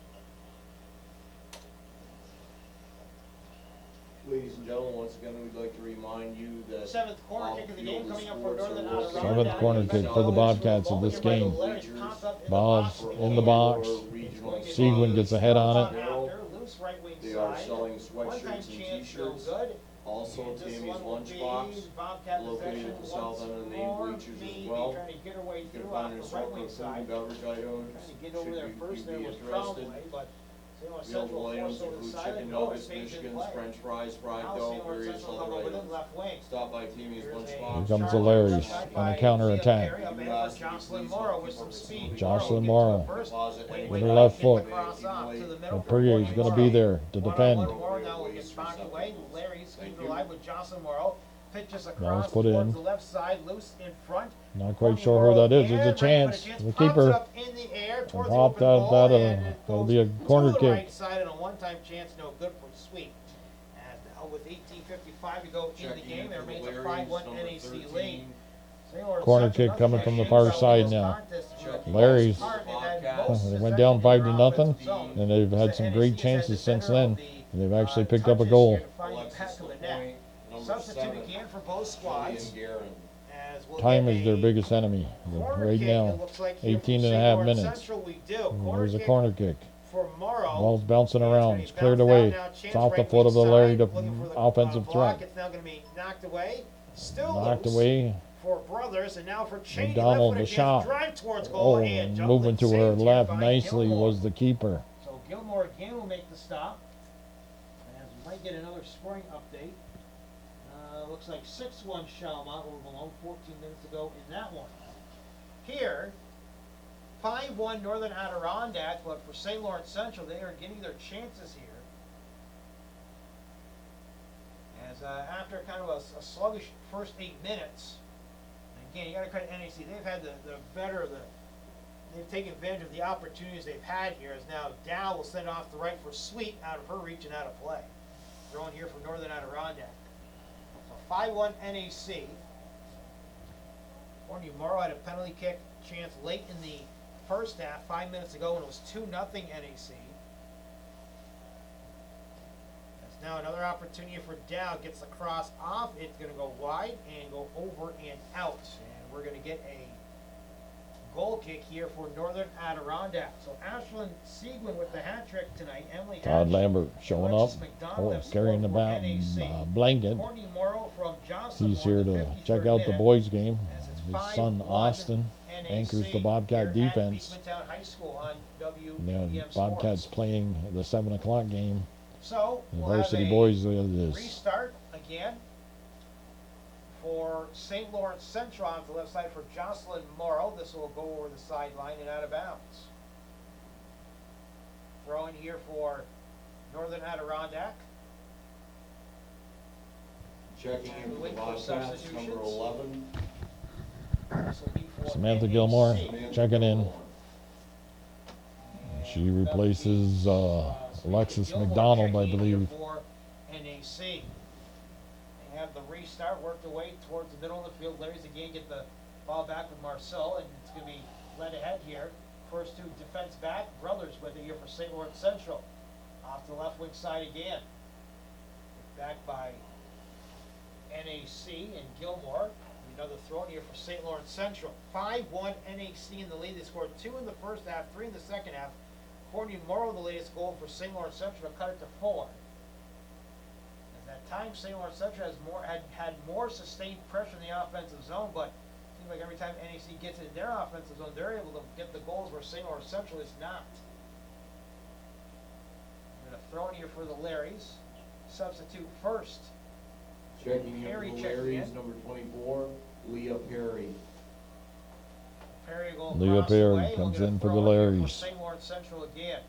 Speaker 1: Ladies and gentlemen, once again, we'd like to remind you that
Speaker 3: Seventh corner kick of the game coming up for Northern Adirondack.
Speaker 2: Seventh corner kick for the Bobcats of this game. Ball's in the box. Seguin gets a head on it.
Speaker 1: They are selling sweatshirts and t-shirts. Also, Tammy's Lunchbox, located at the south end of the main bleachers as well. You can find an assortment of food and beverage items, should you be interested. Available items include chicken nuggets, Michigans, french fries, fried dough, various other items. Stop by Tammy's Lunchbox.
Speaker 2: Here comes the Larrys on the counter attack. Jocelyn Morrow with her left foot. Duprier's going to be there to defend. Ball's put in. Not quite sure who that is. There's a chance. The keeper popped out that. That'll be a corner kick.
Speaker 3: Right side and a one-time chance, no good for Sweet. And now with 18:55 to go in the game, there remains a 5-1 NAC lead.
Speaker 2: Corner kick coming from the far side now. Larry's they went down 5-0, and they've had some great chances since then. And they've actually picked up a goal.
Speaker 3: Substitute again for both squads.
Speaker 2: Time is their biggest enemy right now. 18 and a half minutes. There's a corner kick. Ball's bouncing around. It's cleared away. It's off the foot of the Larry offensive threat.
Speaker 3: It's now going to be knocked away. Still
Speaker 2: Knocked away.
Speaker 3: For Brothers, and now for Cheney.
Speaker 2: McDonald, the shot.
Speaker 3: Drive towards goal.
Speaker 2: Oh,
Speaker 3: and
Speaker 2: moving to her left nicely
Speaker 3: Gilmore.
Speaker 2: was the keeper.
Speaker 3: So Gilmore again will make the stop. As we might get another scoring update. Looks like 6-1 Shalmont over Malone, 14 minutes ago in that one. Here, 5-1 Northern Adirondack, but for St. Lawrence Central, they are getting their chances here. As after kind of a sluggish first 8 minutes, and again, you got to credit NAC. They've had they've taken advantage of the opportunities they've had here. As now Dow will send off the right for Sweet out of her reach and out of play. Throwing here for Northern Adirondack. 5-1 NAC. Courtney Morrow had a penalty kick chance late in the first half, 5 minutes ago, when it was 2-0 NAC. That's now another opportunity for Dow. Gets the cross off. It's going to go wide and go over and out. And we're going to get a goal kick here for Northern Adirondack. So Ashlyn Seguin with the hat trick tonight. Emily
Speaker 2: Todd
Speaker 3: Hatch,
Speaker 2: Lambert showing up.
Speaker 3: Alexis McDonald have
Speaker 2: Carrying the
Speaker 3: scored for NAC.
Speaker 2: blanket.
Speaker 3: Courtney Morrow from Johnson.
Speaker 2: He's here to check out the boys' game. His son Austin anchors the Bobcat defense. And the Bobcats playing the 7 o'clock game.
Speaker 3: So
Speaker 2: The
Speaker 3: we'll have
Speaker 2: varsity
Speaker 3: a
Speaker 2: boys it is.
Speaker 3: restart again for St. Lawrence Central on the left side for Jocelyn Morrow. This will go over the sideline and out of bounds. Throwing here for Northern Adirondack.
Speaker 1: Checking in for the Bobcats, number 11.
Speaker 3: This will be for
Speaker 2: Samantha
Speaker 3: NAC.
Speaker 2: Gilmore checking in. She replaces Alexis
Speaker 3: Gilmore
Speaker 2: McDonald, I
Speaker 3: checking in
Speaker 2: believe.
Speaker 3: for NAC. They have the restart worked away towards the middle of the field. Larry's again get the ball back with Marcel, and it's going to be led ahead here. First two defense back, Brothers with it here for St. Lawrence Central. Off the left wing side again. Back by NAC and Gilmore. Another throw here for St. Lawrence Central. 5-1 NAC in the lead. They scored 2 in the first half, 3 in the second half. Courtney Morrow, the latest goal for St. Lawrence Central, to cut it to 4. At times, St. Lawrence Central had more sustained pressure in the offensive zone, but it seems like every time NAC gets in their offensive zone, they're able to get the goals where St. Lawrence Central is not. I'm going to throw it here for the Larrys. Substitute first.
Speaker 1: Checking in
Speaker 3: Perry
Speaker 1: for the
Speaker 3: checking
Speaker 1: Larrys,
Speaker 3: in.
Speaker 1: number 24, Leah Perry.
Speaker 3: Perry will
Speaker 2: Leah
Speaker 3: cross
Speaker 2: Perry
Speaker 3: away.
Speaker 2: comes
Speaker 3: We'll
Speaker 2: in
Speaker 3: get a
Speaker 2: for the
Speaker 3: throw here
Speaker 2: Larrys.
Speaker 3: St. Lawrence Central again.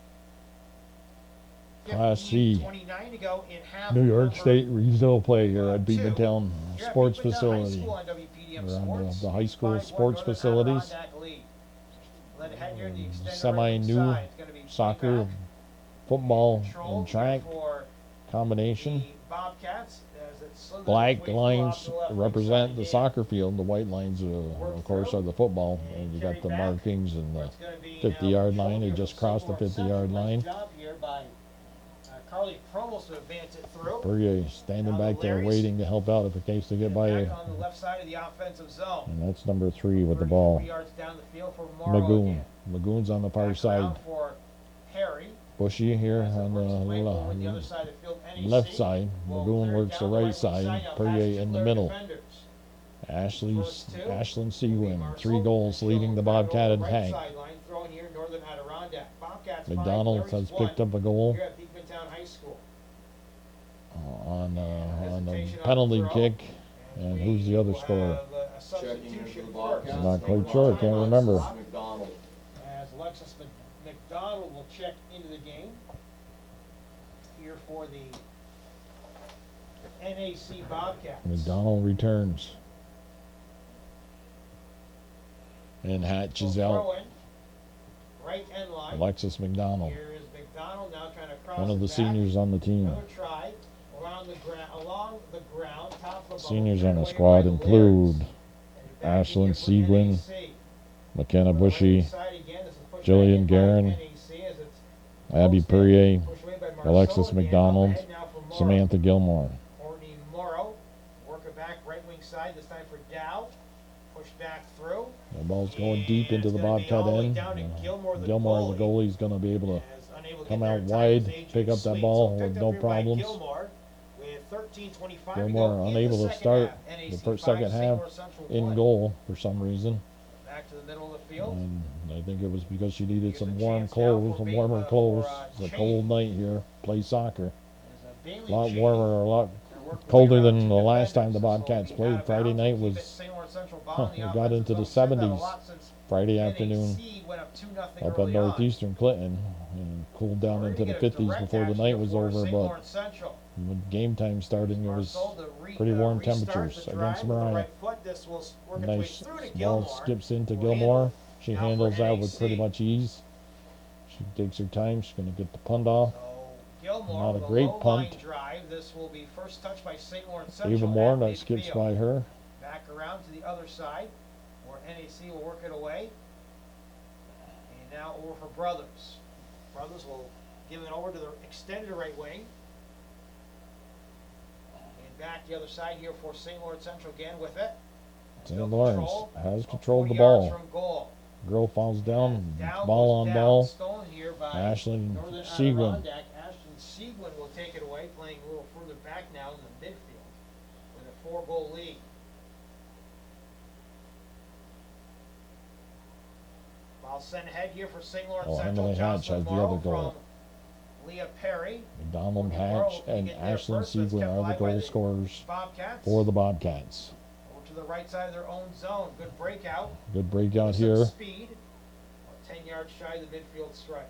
Speaker 2: Class C.
Speaker 3: 15:29 to go in half.
Speaker 2: New York
Speaker 3: number
Speaker 2: State regional play here at
Speaker 3: 2.
Speaker 2: Beavertown
Speaker 3: Here at
Speaker 2: Sports
Speaker 3: Beekman Town High
Speaker 2: Facility.
Speaker 3: School on WPDM
Speaker 2: We're on
Speaker 3: Sports.
Speaker 2: the high school
Speaker 3: 5-1
Speaker 2: sports
Speaker 3: Northern
Speaker 2: facilities.
Speaker 3: Adirondack lead. Let it head here to the extended
Speaker 2: Semi-new
Speaker 3: right side. It's gonna be
Speaker 2: Soccer,
Speaker 3: feedback.
Speaker 2: football,
Speaker 3: Control
Speaker 2: and track
Speaker 3: for
Speaker 2: combination.
Speaker 3: the Bobcats as it slithers
Speaker 2: Black
Speaker 3: its way
Speaker 2: lines
Speaker 3: through off the left wing
Speaker 2: represent
Speaker 3: side
Speaker 2: the
Speaker 3: again.
Speaker 2: soccer field. The white lines, of course, are the football. And you got the markings and
Speaker 3: Where
Speaker 2: the
Speaker 3: it's gonna be
Speaker 2: 50-yard
Speaker 3: now
Speaker 2: line. They
Speaker 3: controlled
Speaker 2: just
Speaker 3: here
Speaker 2: crossed
Speaker 3: for
Speaker 2: the
Speaker 3: St.
Speaker 2: 50-yard
Speaker 3: Lawrence.
Speaker 2: line.
Speaker 3: Nice job here by Carly Promos to advance it through.
Speaker 2: Perrier standing
Speaker 3: Now the
Speaker 2: back there
Speaker 3: Larrys.
Speaker 2: waiting to help out if in case they get by
Speaker 3: Back
Speaker 2: you.
Speaker 3: on the left side of the offensive zone.
Speaker 2: And that's number 3 with the
Speaker 3: 33
Speaker 2: ball.
Speaker 3: yards down the field for Morrow
Speaker 2: Lagoon.
Speaker 3: again.
Speaker 2: Lagoon's on the far
Speaker 3: Back
Speaker 2: side.
Speaker 3: around for Perry.
Speaker 2: Bushy here
Speaker 3: As it
Speaker 2: on
Speaker 3: works its way over the other
Speaker 2: the
Speaker 3: side of the field. NAC
Speaker 2: left side.
Speaker 3: will
Speaker 2: Lagoon
Speaker 3: clear it
Speaker 2: works the
Speaker 3: down
Speaker 2: right
Speaker 3: wing
Speaker 2: side.
Speaker 3: now,
Speaker 2: Perrier
Speaker 3: past
Speaker 2: in the
Speaker 3: two
Speaker 2: middle.
Speaker 3: defenders.
Speaker 2: Ashley's
Speaker 3: First two.
Speaker 2: Ashlyn Seguin,
Speaker 3: Marshall,
Speaker 2: 3 goals leading the
Speaker 3: She'll
Speaker 2: Bobcat
Speaker 3: grab it over the right
Speaker 2: attack.
Speaker 3: sideline, throwing here Northern Adirondack. Bobcats
Speaker 2: McDonald
Speaker 3: 5,
Speaker 2: has
Speaker 3: Larrys
Speaker 2: picked
Speaker 3: 1
Speaker 2: up a goal
Speaker 3: here at Beekman Town High School.
Speaker 2: on the
Speaker 3: Hesitation on
Speaker 2: penalty
Speaker 3: the throw.
Speaker 2: kick. And who's the other
Speaker 3: we'll
Speaker 2: scorer?
Speaker 3: have a substitution first.
Speaker 2: I'm not quite sure, I can't remember.
Speaker 1: McDonald.
Speaker 3: As Alexis McDonald will check into the game here for the NAC Bobcats.
Speaker 2: McDonald returns. And Hatch is
Speaker 3: Will
Speaker 2: out.
Speaker 3: throw in, right end line.
Speaker 2: Alexis McDonald,
Speaker 3: Here is McDonald now trying to cross
Speaker 2: one of
Speaker 3: it
Speaker 2: the
Speaker 3: back.
Speaker 2: seniors on the team.
Speaker 3: Another try along the ground, top of the ball,
Speaker 2: Seniors
Speaker 3: turned
Speaker 2: on the
Speaker 3: away
Speaker 2: squad
Speaker 3: by the
Speaker 2: include
Speaker 3: Larrys. And back in
Speaker 2: Ashlyn
Speaker 3: here for
Speaker 2: Seguin,
Speaker 3: NAC.
Speaker 2: McKenna
Speaker 3: On the
Speaker 2: Bushy,
Speaker 3: right side again, this is pushed
Speaker 2: Jillian
Speaker 3: back in by
Speaker 2: Guerin,
Speaker 3: NAC as it's
Speaker 2: Abby
Speaker 3: close in,
Speaker 2: Perrier,
Speaker 3: pushed away by Marceau
Speaker 2: Alexis
Speaker 3: again.
Speaker 2: McDonald,
Speaker 3: Up ahead now for Morrow.
Speaker 2: Samantha Gilmore.
Speaker 3: Courtney Morrow, work it back right wing side, this time for Dow. Push back through.
Speaker 2: The ball's going deep into
Speaker 3: And
Speaker 2: the
Speaker 3: it's gonna be
Speaker 2: Bobcat
Speaker 3: all the way
Speaker 2: end.
Speaker 3: down to Gilmore, the
Speaker 2: Gilmore, the goalie's going to be able to
Speaker 3: As unable to
Speaker 2: come
Speaker 3: get there
Speaker 2: out
Speaker 3: in time
Speaker 2: wide,
Speaker 3: was Adrian
Speaker 2: pick up that
Speaker 3: Sleet.
Speaker 2: ball
Speaker 3: So
Speaker 2: with
Speaker 3: picked
Speaker 2: no
Speaker 3: up here by
Speaker 2: problems.
Speaker 3: Gilmore with 13:25 to
Speaker 2: Gilmore
Speaker 3: go in
Speaker 2: unable
Speaker 3: the
Speaker 2: to
Speaker 3: second
Speaker 2: start
Speaker 3: half.
Speaker 2: the
Speaker 3: NAC
Speaker 2: first
Speaker 3: 5,
Speaker 2: second
Speaker 3: St.
Speaker 2: half
Speaker 3: Lawrence Central
Speaker 2: in
Speaker 3: 1.
Speaker 2: goal for some reason.
Speaker 3: Back to the middle of the field.
Speaker 2: And I think it was because she needed
Speaker 3: Here's
Speaker 2: some
Speaker 3: a
Speaker 2: warm
Speaker 3: chance now
Speaker 2: clothes,
Speaker 3: for
Speaker 2: some
Speaker 3: Big-
Speaker 2: warmer
Speaker 3: for,
Speaker 2: clothes. It's a
Speaker 3: Cheney.
Speaker 2: cold night here. Play soccer.
Speaker 3: There's a Bailey
Speaker 2: A lot
Speaker 3: Cheney.
Speaker 2: warmer, a lot
Speaker 3: They're working
Speaker 2: colder
Speaker 3: around
Speaker 2: than
Speaker 3: two
Speaker 2: the last time the
Speaker 3: defenders. This will
Speaker 2: Bobcats
Speaker 3: be
Speaker 2: played.
Speaker 3: out of
Speaker 2: Friday
Speaker 3: bounds.
Speaker 2: night
Speaker 3: We'll keep
Speaker 2: was,
Speaker 3: it St. Lawrence Central ball in the
Speaker 2: we got into the
Speaker 3: offensive zone. Said that a
Speaker 2: 70s
Speaker 3: lot since
Speaker 2: Friday afternoon
Speaker 3: NAC went up 2-0
Speaker 2: up at
Speaker 3: early on.
Speaker 2: northeastern Clinton and cooled down
Speaker 3: We're
Speaker 2: into
Speaker 3: gonna
Speaker 2: the
Speaker 3: get a
Speaker 2: 50s
Speaker 3: direct
Speaker 2: before the
Speaker 3: action
Speaker 2: night was
Speaker 3: for
Speaker 2: over.
Speaker 3: St.
Speaker 2: But
Speaker 3: Lawrence Central.
Speaker 2: when game time started, it was
Speaker 3: Marceau to
Speaker 2: pretty warm
Speaker 3: restart
Speaker 2: temperatures
Speaker 3: the
Speaker 2: against
Speaker 3: drive with the
Speaker 2: Mariah.
Speaker 3: right foot. This will work its way
Speaker 2: Nice
Speaker 3: through to
Speaker 2: ball
Speaker 3: Gilmore.
Speaker 2: skips into
Speaker 3: Will
Speaker 2: Gilmore.
Speaker 3: handle.
Speaker 2: She
Speaker 3: Now for
Speaker 2: handles that with
Speaker 3: NAC.
Speaker 2: pretty much ease. She takes her time. She's going to get the punt off.
Speaker 3: So Gilmore
Speaker 2: Not a
Speaker 3: with
Speaker 2: great
Speaker 3: low
Speaker 2: punt.
Speaker 3: line drive. This will be first touch by St. Lawrence Central.
Speaker 2: Ava Moore,
Speaker 3: at
Speaker 2: that skips
Speaker 3: midfield.
Speaker 2: by her.
Speaker 3: Back around to the other side, where NAC will work it away. And now over for Brothers. Brothers will give it over to the extended right wing. And back the other side here for St. Lawrence Central again with it.
Speaker 2: St.
Speaker 3: Still
Speaker 2: Lawrence
Speaker 3: control.
Speaker 2: has
Speaker 3: About
Speaker 2: controlled the
Speaker 3: 40 yards
Speaker 2: ball.
Speaker 3: from goal.
Speaker 2: Girl falls down,
Speaker 3: Dow
Speaker 2: ball
Speaker 3: goes
Speaker 2: on
Speaker 3: down,
Speaker 2: ball.
Speaker 3: stolen here by
Speaker 2: Ashlyn
Speaker 3: Northern
Speaker 2: Seguin.
Speaker 3: Adirondack. Ashlyn Seguin will take it away, playing a little further back now in the midfield with a 4-goal lead. Ball sent ahead here for St. Lawrence
Speaker 2: Oh,
Speaker 3: Central.
Speaker 2: Emily Hatch
Speaker 3: Jocelyn
Speaker 2: has the
Speaker 3: Morrow
Speaker 2: other goal.
Speaker 3: from Leah Perry.
Speaker 2: Donald
Speaker 3: Morrow
Speaker 2: Hatch
Speaker 3: will
Speaker 2: and
Speaker 3: get there
Speaker 2: Ashlyn
Speaker 3: first, but it's
Speaker 2: Seguin
Speaker 3: kept
Speaker 2: are the
Speaker 3: alive by
Speaker 2: goal
Speaker 3: the
Speaker 2: scorers
Speaker 3: Bobcats.
Speaker 2: for the Bobcats.
Speaker 3: Over to the right side of their own zone. Good breakout.
Speaker 2: Good breakout
Speaker 3: Some
Speaker 2: here.
Speaker 3: Speed. 10 yards shy of the midfield strike.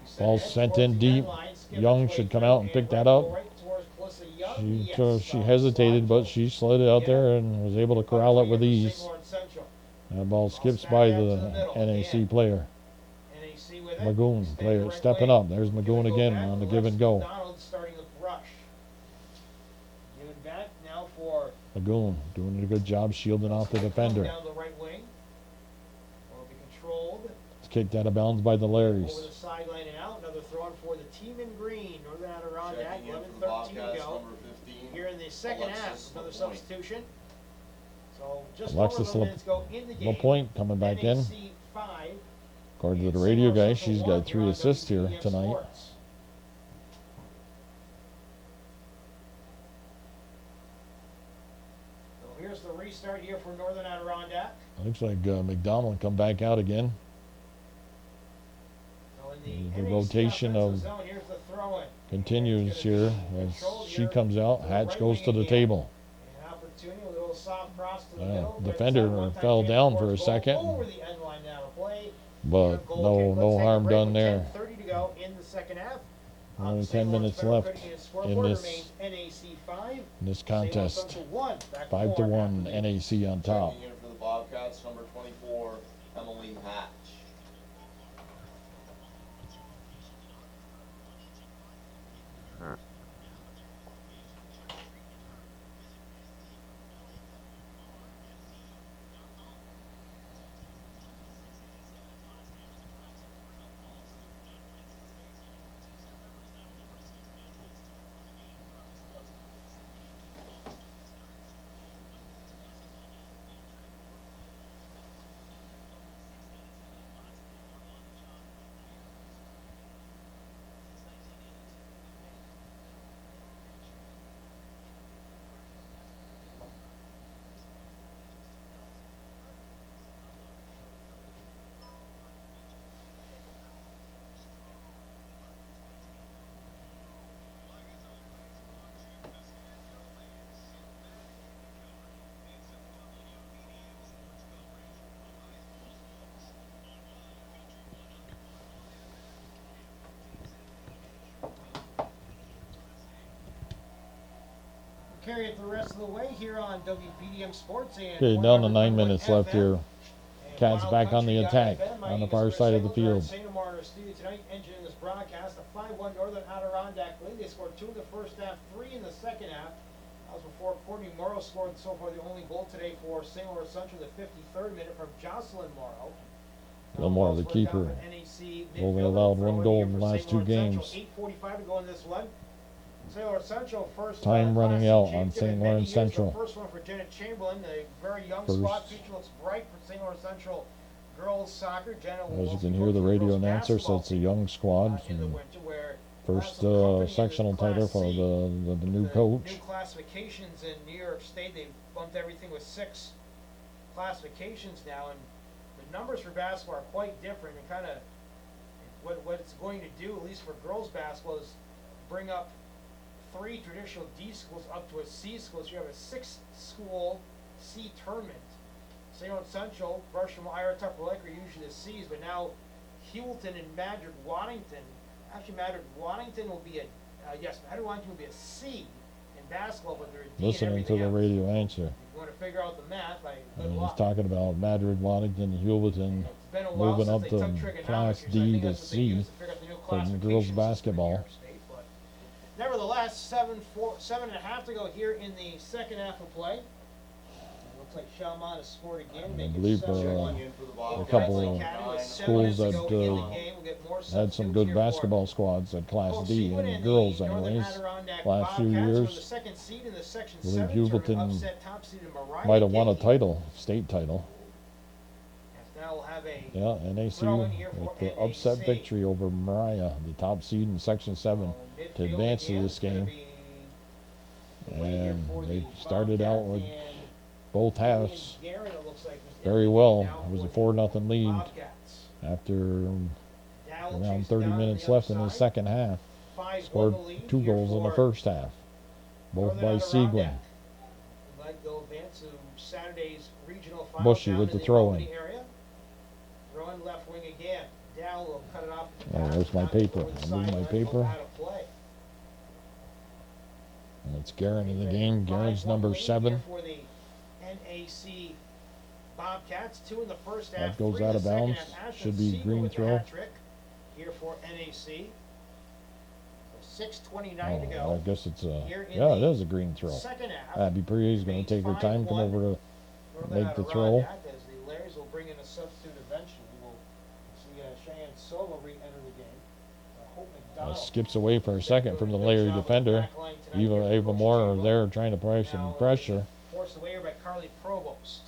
Speaker 3: As we
Speaker 2: Ball's
Speaker 3: ahead
Speaker 2: sent
Speaker 3: towards
Speaker 2: in
Speaker 3: the
Speaker 2: deep.
Speaker 3: end line, skipped
Speaker 2: Young
Speaker 3: its way
Speaker 2: should come
Speaker 3: through
Speaker 2: out and pick that
Speaker 3: right
Speaker 2: up.
Speaker 3: towards Calissa Young.
Speaker 2: She
Speaker 3: Yes,
Speaker 2: she
Speaker 3: on the
Speaker 2: hesitated,
Speaker 3: slide
Speaker 2: but she slid it out there and was able to corral it with
Speaker 3: St.
Speaker 2: ease.
Speaker 3: Lawrence Central.
Speaker 2: That ball skips
Speaker 3: snap
Speaker 2: by
Speaker 3: back to
Speaker 2: the
Speaker 3: the middle.
Speaker 2: NAC
Speaker 3: Yeah.
Speaker 2: player.
Speaker 3: NAC with it.
Speaker 2: Magoon,
Speaker 3: Extended
Speaker 2: player
Speaker 3: right
Speaker 2: stepping
Speaker 3: wing.
Speaker 2: up. There's
Speaker 3: Give
Speaker 2: Magoon
Speaker 3: it go
Speaker 2: again
Speaker 3: back
Speaker 2: on the
Speaker 3: to
Speaker 2: give and
Speaker 3: Alexis
Speaker 2: go.
Speaker 3: McDonald starting the rush. Give it back now for
Speaker 2: Magoon doing a good job shielding off the defender.
Speaker 3: down the right wing. Will be controlled.
Speaker 2: It's kicked out of bounds by the
Speaker 3: Over
Speaker 2: Larrys.
Speaker 3: the sideline and out. Another throw in for the team in green. Northern Adirondack.
Speaker 1: Checking in for the
Speaker 3: 11-13 to
Speaker 1: Bobcats,
Speaker 3: go.
Speaker 1: number 15.
Speaker 3: Here in the second half,
Speaker 1: Alexis
Speaker 3: another
Speaker 1: LaPointe.
Speaker 3: substitution. So just
Speaker 2: Alexis
Speaker 3: over the minutes go in the game.
Speaker 2: LaPointe coming back in.
Speaker 3: NAC 5.
Speaker 2: According to the
Speaker 3: and
Speaker 2: radio
Speaker 3: St.
Speaker 2: guy,
Speaker 3: Lawrence
Speaker 2: she's
Speaker 3: Central
Speaker 2: got 3
Speaker 3: 1
Speaker 2: assists here
Speaker 3: WPDM
Speaker 2: tonight.
Speaker 3: Sports.
Speaker 2: Looks like McDonald come back out again.
Speaker 3: So in
Speaker 2: The
Speaker 3: NAC
Speaker 2: rotation
Speaker 3: offensive
Speaker 2: of
Speaker 3: zone, here's the throw-in.
Speaker 2: continues
Speaker 3: It's gonna
Speaker 2: here
Speaker 3: be
Speaker 2: as
Speaker 3: controlled
Speaker 2: she
Speaker 3: here.
Speaker 2: comes out. Hatch
Speaker 3: Right
Speaker 2: goes
Speaker 3: wing
Speaker 2: to the
Speaker 3: again.
Speaker 2: table.
Speaker 3: An opportunity, a little soft cross to the middle.
Speaker 2: Defender
Speaker 3: Right side, one-time
Speaker 2: fell
Speaker 3: chance
Speaker 2: down
Speaker 3: for
Speaker 2: for a
Speaker 3: goal
Speaker 2: second,
Speaker 3: over the end line now to play.
Speaker 2: but
Speaker 3: Goal
Speaker 2: no
Speaker 3: kick. Let's take a
Speaker 2: harm
Speaker 3: break
Speaker 2: done
Speaker 3: with
Speaker 2: there.
Speaker 3: 10:30 to go in the second half.
Speaker 2: Only
Speaker 3: The
Speaker 2: 10
Speaker 3: St. Lawrence
Speaker 2: minutes
Speaker 3: Federal
Speaker 2: left
Speaker 3: Credit Union
Speaker 2: in
Speaker 3: scoreboard
Speaker 2: this
Speaker 3: remains NAC 5.
Speaker 2: in this
Speaker 3: St. Lawrence
Speaker 2: contest.
Speaker 3: Central 1. Back
Speaker 2: 5-1
Speaker 3: 4
Speaker 2: NAC on top.
Speaker 1: Checking in for the Bobcats, number 24, Emily Hatch.
Speaker 3: Carry it the rest of the way here on WPDM Sports and
Speaker 2: Okay, down to 9
Speaker 3: 100.1
Speaker 2: minutes left
Speaker 3: FM.
Speaker 2: here.
Speaker 3: And
Speaker 2: Cats
Speaker 3: Wild
Speaker 2: back on the
Speaker 3: Country
Speaker 2: attack
Speaker 3: FM. My
Speaker 2: on the
Speaker 3: name is
Speaker 2: far
Speaker 3: Chris
Speaker 2: side of the
Speaker 3: Engel. We're in
Speaker 2: field.
Speaker 3: St. Amar studio tonight, engineering this broadcast. A 5-1 Northern Adirondack lead. They scored 2 in the first half, 3 in the second half. That was before Courtney Morrow scored so far the only goal today for St. Lawrence Central, the 53rd minute from Jocelyn Morrow.
Speaker 2: Gilmore, the keeper, only allowed one goal in the last 2 games.
Speaker 3: 8:45 to go in this one. St. Lawrence Central first
Speaker 2: Time running
Speaker 3: Class C
Speaker 2: out on
Speaker 3: champion
Speaker 2: St.
Speaker 3: in many
Speaker 2: Lawrence
Speaker 3: years.
Speaker 2: Central.
Speaker 3: The first one for Jenna Chamberlain, a very young
Speaker 2: First.
Speaker 3: squad. Future looks bright for St. Lawrence Central girls soccer. Jenna will
Speaker 2: As you
Speaker 3: also
Speaker 2: can
Speaker 3: be
Speaker 2: hear, the
Speaker 3: coaching
Speaker 2: radio
Speaker 3: girls
Speaker 2: announcer says
Speaker 3: basketball
Speaker 2: it's a young squad.
Speaker 3: in the
Speaker 2: And
Speaker 3: winter, where
Speaker 2: first
Speaker 3: Class company in the
Speaker 2: sectional title
Speaker 3: Class
Speaker 2: for
Speaker 3: C.
Speaker 2: the new
Speaker 3: The
Speaker 2: coach.
Speaker 3: new classifications in New York State, they bumped everything with 6 classifications now, and the numbers for basketball are quite different. And kind of what it's going to do, at least for girls basketball, is bring up 3 traditional D schools up to a C school. So you have a 6-school C tournament. St. Lawrence Central, Brusham, Ira, Tupper Lake are usually the C's, but now Hewlton and Madrid Waddington. Actually, Madrid Waddington will be Madrid Waddington will be a C in basketball, but they're a D in
Speaker 2: Listening to
Speaker 3: everything
Speaker 2: the
Speaker 3: else.
Speaker 2: radio answer.
Speaker 3: If you want to figure out the math, good
Speaker 2: And he's
Speaker 3: luck.
Speaker 2: talking about Madrid, Waddington, Hewlett,
Speaker 3: It's been a while
Speaker 2: moving
Speaker 3: since
Speaker 2: up
Speaker 3: they
Speaker 2: to
Speaker 3: took trigonometry,
Speaker 2: Class
Speaker 3: so I
Speaker 2: D
Speaker 3: think
Speaker 2: to
Speaker 3: that's what they
Speaker 2: C
Speaker 3: used to figure out the new
Speaker 2: for girls
Speaker 3: classification system in New
Speaker 2: basketball.
Speaker 3: York State, but nevertheless, 7:30 to go here in the second half of play. Looks like Shalmont has scored again, making
Speaker 2: believe,
Speaker 3: 7-1.
Speaker 1: Checking in for the
Speaker 2: a
Speaker 1: Bobcats,
Speaker 2: couple
Speaker 1: number
Speaker 2: of
Speaker 3: 9. With 7
Speaker 2: schools
Speaker 3: minutes to
Speaker 2: that
Speaker 3: go in the game. We'll get more
Speaker 2: had some
Speaker 3: substitutes
Speaker 2: good
Speaker 3: here for
Speaker 2: basketball squads at Class
Speaker 3: Coach
Speaker 2: D
Speaker 3: Seawood
Speaker 2: and
Speaker 3: and
Speaker 2: girls
Speaker 3: the Northern
Speaker 2: anyways.
Speaker 3: Adirondack
Speaker 2: Last few
Speaker 3: Bobcats were
Speaker 2: years,
Speaker 3: the second seed in the Section
Speaker 2: believe
Speaker 3: 7
Speaker 2: Hewlett
Speaker 3: tournament, upset top seed in Mariah
Speaker 2: might have won a
Speaker 3: Dade.
Speaker 2: title, state title.
Speaker 3: As now we'll have a
Speaker 2: Yeah, NAC
Speaker 3: throw-in here for
Speaker 2: with the upset
Speaker 3: NAC.
Speaker 2: victory over Mariah, the top seed in Section 7, to
Speaker 3: midfield
Speaker 2: advance to
Speaker 3: again.
Speaker 2: this
Speaker 3: It's gonna
Speaker 2: game.
Speaker 3: be the way here
Speaker 2: And
Speaker 3: for
Speaker 2: they
Speaker 3: the
Speaker 2: started out
Speaker 3: Bobcat
Speaker 2: with
Speaker 3: and
Speaker 2: both halves
Speaker 3: William Garrett, it looks like, was
Speaker 2: very
Speaker 3: in
Speaker 2: well.
Speaker 3: now
Speaker 2: It was a
Speaker 3: for the
Speaker 2: 4-0 lead
Speaker 3: Bobcats.
Speaker 2: after
Speaker 3: Dowell
Speaker 2: around
Speaker 3: chasing
Speaker 2: 30
Speaker 3: down
Speaker 2: minutes
Speaker 3: the
Speaker 2: left in the
Speaker 3: outside.
Speaker 2: second half.
Speaker 3: 5-1
Speaker 2: Scored
Speaker 3: the lead
Speaker 2: 2
Speaker 3: here
Speaker 2: goals in the
Speaker 3: for
Speaker 2: first half, both
Speaker 3: Northern
Speaker 2: by
Speaker 3: Adirondack.
Speaker 2: Seguin.
Speaker 3: Would like to advance to Saturday's regional final
Speaker 2: Bushy
Speaker 3: down
Speaker 2: with
Speaker 3: in
Speaker 2: the throw-in.
Speaker 3: Albany area. Throw-in left wing again. Dowell will cut it off.
Speaker 2: Oh, there's my paper. I moved my paper.
Speaker 3: Out of play.
Speaker 2: And it's Garen in the game. Garen's number 7.
Speaker 3: For the NAC Bobcats, 2 in the first half.
Speaker 2: That goes
Speaker 3: 3 in
Speaker 2: out
Speaker 3: the
Speaker 2: of
Speaker 3: second
Speaker 2: bounds.
Speaker 3: half. Ashton
Speaker 2: Should be
Speaker 3: Siegel
Speaker 2: green
Speaker 3: with the
Speaker 2: throw.
Speaker 3: hat trick here for NAC. 6:29 to
Speaker 2: Oh,
Speaker 3: go.
Speaker 2: I guess it's a,
Speaker 3: Here in
Speaker 2: yeah, it
Speaker 3: the
Speaker 2: is a green throw.
Speaker 3: Second half.
Speaker 2: That'd be pretty easy. Going to take her time, come over to
Speaker 3: Northern
Speaker 2: make the throw.
Speaker 3: Adirondack, as the Larrys will bring in a substitute eventually. We'll see Cheyenne Silva re-enter the game. Hope McDonald
Speaker 2: skips away for a second from the Larry defender. Eva Moore are there trying to apply some pressure.
Speaker 3: Forced away here by Carly Provost.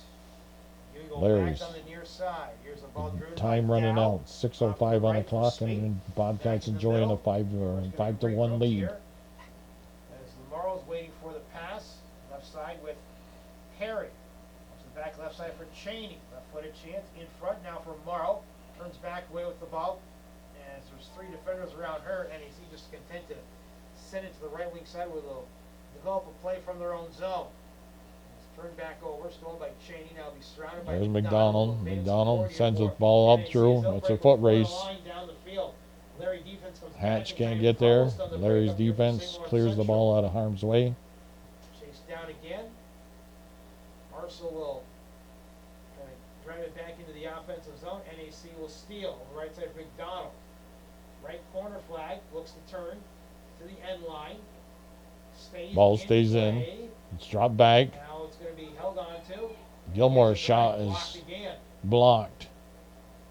Speaker 3: You go
Speaker 2: Larry's.
Speaker 3: back on the near side. Here's the ball driven
Speaker 2: Time
Speaker 3: by
Speaker 2: running
Speaker 3: Dow.
Speaker 2: out. 6:05 on the clock, and Bobcats enjoying a 5-1 lead.
Speaker 3: As the Morrow's waiting for the pass, left side with Harry. Up to the back left side for Cheney. Left But a chance in front now for Morrow. Turns back away with the ball. As there's three defenders around her, NAC just content to send it to the right wing side where they'll develop a play from their own zone. It's turned back over, stolen by Cheney. Now be surrounded by
Speaker 2: There's
Speaker 3: McDonald.
Speaker 2: McDonald. McDonald sends the ball up through. It's a foot race. Hatch can't get there. Larry's defense clears the ball out of harm's way.
Speaker 3: Chase down again. Marshall will try to drive it back into the offensive zone. NAC will steal on the right side of McDonald. Right corner flag, looks to turn to the end line.
Speaker 2: Ball stays in.
Speaker 3: Play.
Speaker 2: It's dropped back.
Speaker 3: Now it's going to be held on to.
Speaker 2: Gilmore's shot
Speaker 3: Blocked
Speaker 2: is
Speaker 3: again.
Speaker 2: blocked.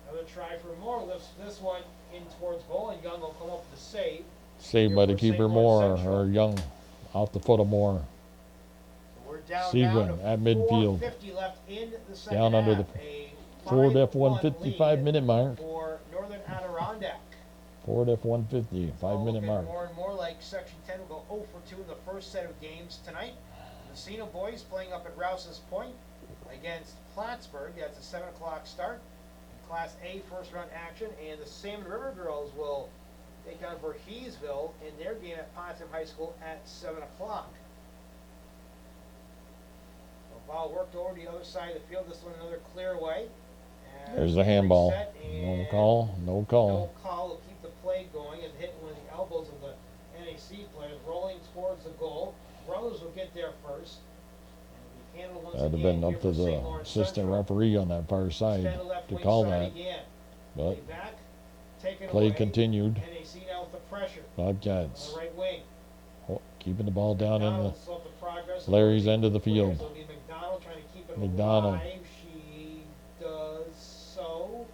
Speaker 3: Another try for Moore. Lifts this one in towards goal, and Young will come up with the save.
Speaker 2: Saved by the keeper Moore, or Young, off the foot of Moore.
Speaker 3: So we're down
Speaker 2: Seguin
Speaker 3: now to
Speaker 2: at midfield.
Speaker 3: 4:50 left in the second
Speaker 2: Down under
Speaker 3: half.
Speaker 2: the
Speaker 3: A
Speaker 2: Ford
Speaker 3: 5-1
Speaker 2: F-155
Speaker 3: lead
Speaker 2: minute mark.
Speaker 3: for Northern Adirondack.
Speaker 2: Ford F-150, 5-minute
Speaker 3: Looking
Speaker 2: mark.
Speaker 3: more and more like Section 10 will go 0 for 2 in the first set of games tonight. The Messina boys playing up at Rouse's Point against Plattsburgh. That's a 7 o'clock start. Class A first round action, and the Salmon River Girls will take on Voorheesville in their game at Potsdam High School at 7 o'clock. The ball worked over the other side of the field. This one another clear away. And
Speaker 2: There's the handball.
Speaker 3: reset,
Speaker 2: No
Speaker 3: and
Speaker 2: call, no call.
Speaker 3: no call will keep the play going and hit one of the elbows of the NAC players, rolling towards the goal. Brothers will get there first. And we handle once
Speaker 2: That'd have
Speaker 3: again
Speaker 2: been
Speaker 3: here
Speaker 2: up to
Speaker 3: for St.
Speaker 2: the
Speaker 3: Lawrence
Speaker 2: assistant
Speaker 3: Central.
Speaker 2: referee on that far side
Speaker 3: Extend the left
Speaker 2: to
Speaker 3: wing
Speaker 2: call
Speaker 3: side
Speaker 2: that.
Speaker 3: again.
Speaker 2: But
Speaker 3: Play back, taken
Speaker 2: play
Speaker 3: away.
Speaker 2: continued.
Speaker 3: NAC now with the pressure
Speaker 2: Bobcats
Speaker 3: on the right wing.
Speaker 2: keeping the ball down in
Speaker 3: McDonald slow up the progress.
Speaker 2: Larry's end of the field.
Speaker 3: So it'll be McDonald trying to keep it
Speaker 2: McDonald.
Speaker 3: alive. She does so.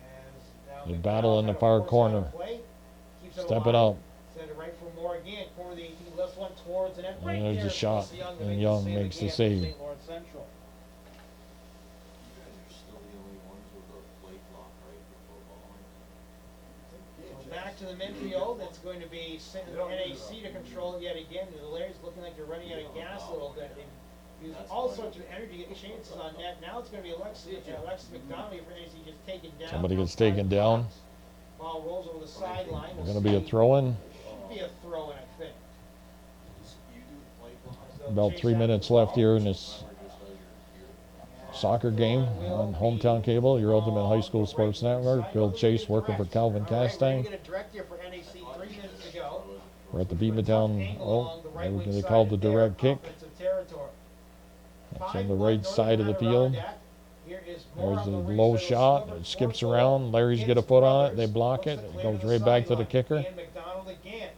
Speaker 3: As now
Speaker 2: The battle in the
Speaker 3: McDonald
Speaker 2: far
Speaker 3: had a force out of
Speaker 2: corner.
Speaker 3: play. Keeps it
Speaker 2: Step it
Speaker 3: alive.
Speaker 2: up.
Speaker 3: Send it right for Moore again. Corner of the 18, lifts one towards the net.
Speaker 2: And
Speaker 3: Right
Speaker 2: there's
Speaker 3: there
Speaker 2: the
Speaker 3: for
Speaker 2: shot,
Speaker 3: Young to
Speaker 2: and
Speaker 3: make
Speaker 2: Young
Speaker 3: the save
Speaker 2: makes the
Speaker 3: again for
Speaker 2: save.
Speaker 3: St. Lawrence Central.
Speaker 1: You guys are still the only ones with a plate lock, right, before balling?
Speaker 3: So back to the midfield. It's going to be NAC to control it yet again. The Larry's looking like they're running out of gas a little bit. They've used all sorts of energy to get chances on net. Now it's going to be Alexis McDonald for NAC just taken down.
Speaker 2: Somebody gets taken down.
Speaker 3: Ball rolls over the sideline.
Speaker 2: There's going to be a throw-in.
Speaker 3: Should be a throw-in, I think.
Speaker 1: You do the plate lock,
Speaker 3: So
Speaker 2: About
Speaker 3: chase
Speaker 2: 3
Speaker 3: after
Speaker 2: minutes
Speaker 3: the
Speaker 2: left
Speaker 3: ball.
Speaker 2: here in this
Speaker 1: or just as you're
Speaker 2: soccer game on Hometown Cable, your ultimate high school sports network. Bill Chase working for Calvin
Speaker 3: All right, we're
Speaker 2: Castang.
Speaker 3: gonna get a direct here for NAC 3 minutes to go.
Speaker 2: We're at the Beavertown.
Speaker 3: Angle
Speaker 2: Oh,
Speaker 3: along the right wing
Speaker 2: they
Speaker 3: side
Speaker 2: called the
Speaker 3: of their
Speaker 2: direct kick.
Speaker 3: offensive territory.
Speaker 2: It's on the
Speaker 3: 5-1
Speaker 2: right side of the field.
Speaker 3: Adirondack. Here is Moore
Speaker 2: There's
Speaker 3: on
Speaker 2: a
Speaker 3: the
Speaker 2: low
Speaker 3: reset. It'll
Speaker 2: shot.
Speaker 3: sliver
Speaker 2: It skips
Speaker 3: toward
Speaker 2: around.
Speaker 3: goal.
Speaker 2: Larry's
Speaker 3: Hits
Speaker 2: got a foot on it.
Speaker 3: Brothers.
Speaker 2: They block
Speaker 3: Looks
Speaker 2: it.
Speaker 3: to
Speaker 2: It
Speaker 3: clear
Speaker 2: goes
Speaker 3: to
Speaker 2: right back to the
Speaker 3: sideline.
Speaker 2: kicker.
Speaker 3: And McDonald again.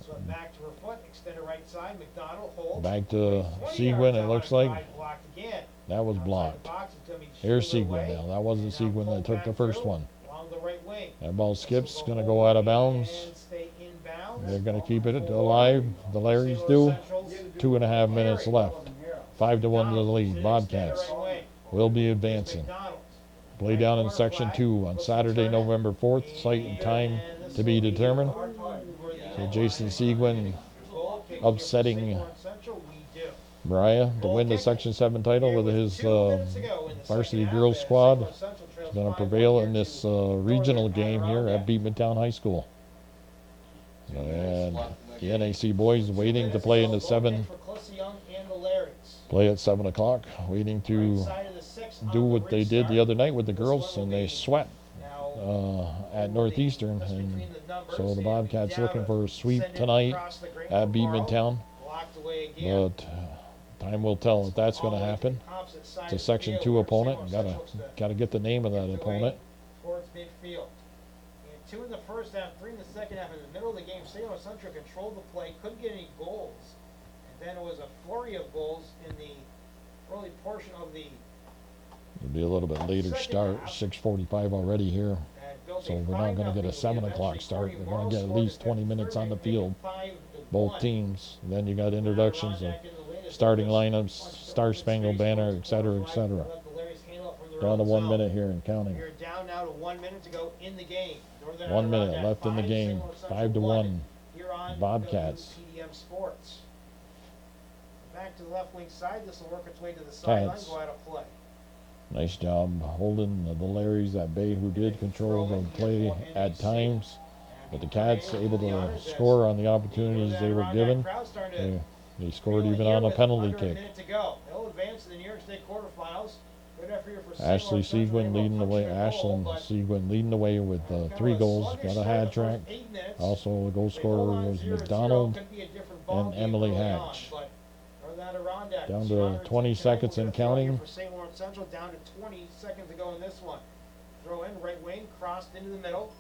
Speaker 3: So back to her foot. Extended right side. McDonald holds.
Speaker 2: Back to
Speaker 3: 20
Speaker 2: Seguin,
Speaker 3: yards
Speaker 2: it
Speaker 3: out
Speaker 2: looks
Speaker 3: on a
Speaker 2: like.
Speaker 3: drive blocked again.
Speaker 2: That was
Speaker 3: Outside the
Speaker 2: blocked.
Speaker 3: box, it's gonna be
Speaker 2: Here's
Speaker 3: shielded
Speaker 2: Seguin
Speaker 3: away.
Speaker 2: now. That wasn't
Speaker 3: And now
Speaker 2: Seguin that
Speaker 3: pulled
Speaker 2: took the
Speaker 3: back
Speaker 2: first
Speaker 3: through
Speaker 2: one.
Speaker 3: along the right wing.
Speaker 2: That ball
Speaker 3: This
Speaker 2: skips.
Speaker 3: will
Speaker 2: Going to
Speaker 3: go
Speaker 2: go out of
Speaker 3: and
Speaker 2: bounds.
Speaker 3: stay inbounds.
Speaker 2: They're going to keep it alive. The Larrys do. 2.5 minutes left. 5-1 to the lead. Bobcats will be advancing. Play down in Section 2 on Saturday, November 4th. Site and time to be determined. So Jason Seguin upsetting Mariah to win the Section 7 title with his varsity girls squad. He's going to prevail in this regional game here at Beavertown High School. And the NAC boys waiting to play in the 7. Play at 7 o'clock, waiting to do what they did the other night with the girls, and they swept at Northeastern. And so the Bobcats looking for a sweep tonight at Beavertown. But time will tell if that's going to happen. It's a Section 2 opponent. Gotta get the name of that opponent.
Speaker 3: Towards midfield. And 2 in the first half, 3 in the second half. In the middle of the game, St. Louis Central controlled the play, couldn't get any goals. And then it was a flurry of goals in the early portion of the
Speaker 2: It'll be a little bit later start, 6:45 already here. So we're not going to get a 7 o'clock start. We're going to get at least 20 minutes on the field, both teams. Then you got introductions of starting lineups, Star Spangled Banner, etc., etc. Down to 1 minute here and counting.
Speaker 3: We're down now to 1 minute to go in the game.
Speaker 2: 1 minute left in the game. 5-1. Bobcats.
Speaker 3: TDM Sports. Back to the left wing side. This will work its way to the sideline.
Speaker 2: Cats.
Speaker 3: Go out of play.
Speaker 2: Nice job holding the Larrys at bay, who did control the play at times. But the Cats able to score on the opportunities they were given. They scored even on a penalty kick.
Speaker 3: They'll advance to the New York State quarterfinals. Good effort here for St.
Speaker 2: Ashley
Speaker 3: Lawrence Central.
Speaker 2: Seguin leading the way. Ashlyn Seguin leading the way with 3 goals. Got a hat trick. Also, the goal scorer was McDonald and Emily Hatch. Down to 20 seconds and counting.
Speaker 3: For St. Lawrence Central, down to 20 seconds to go in this one. Throw in, right wing, crossed into the middle.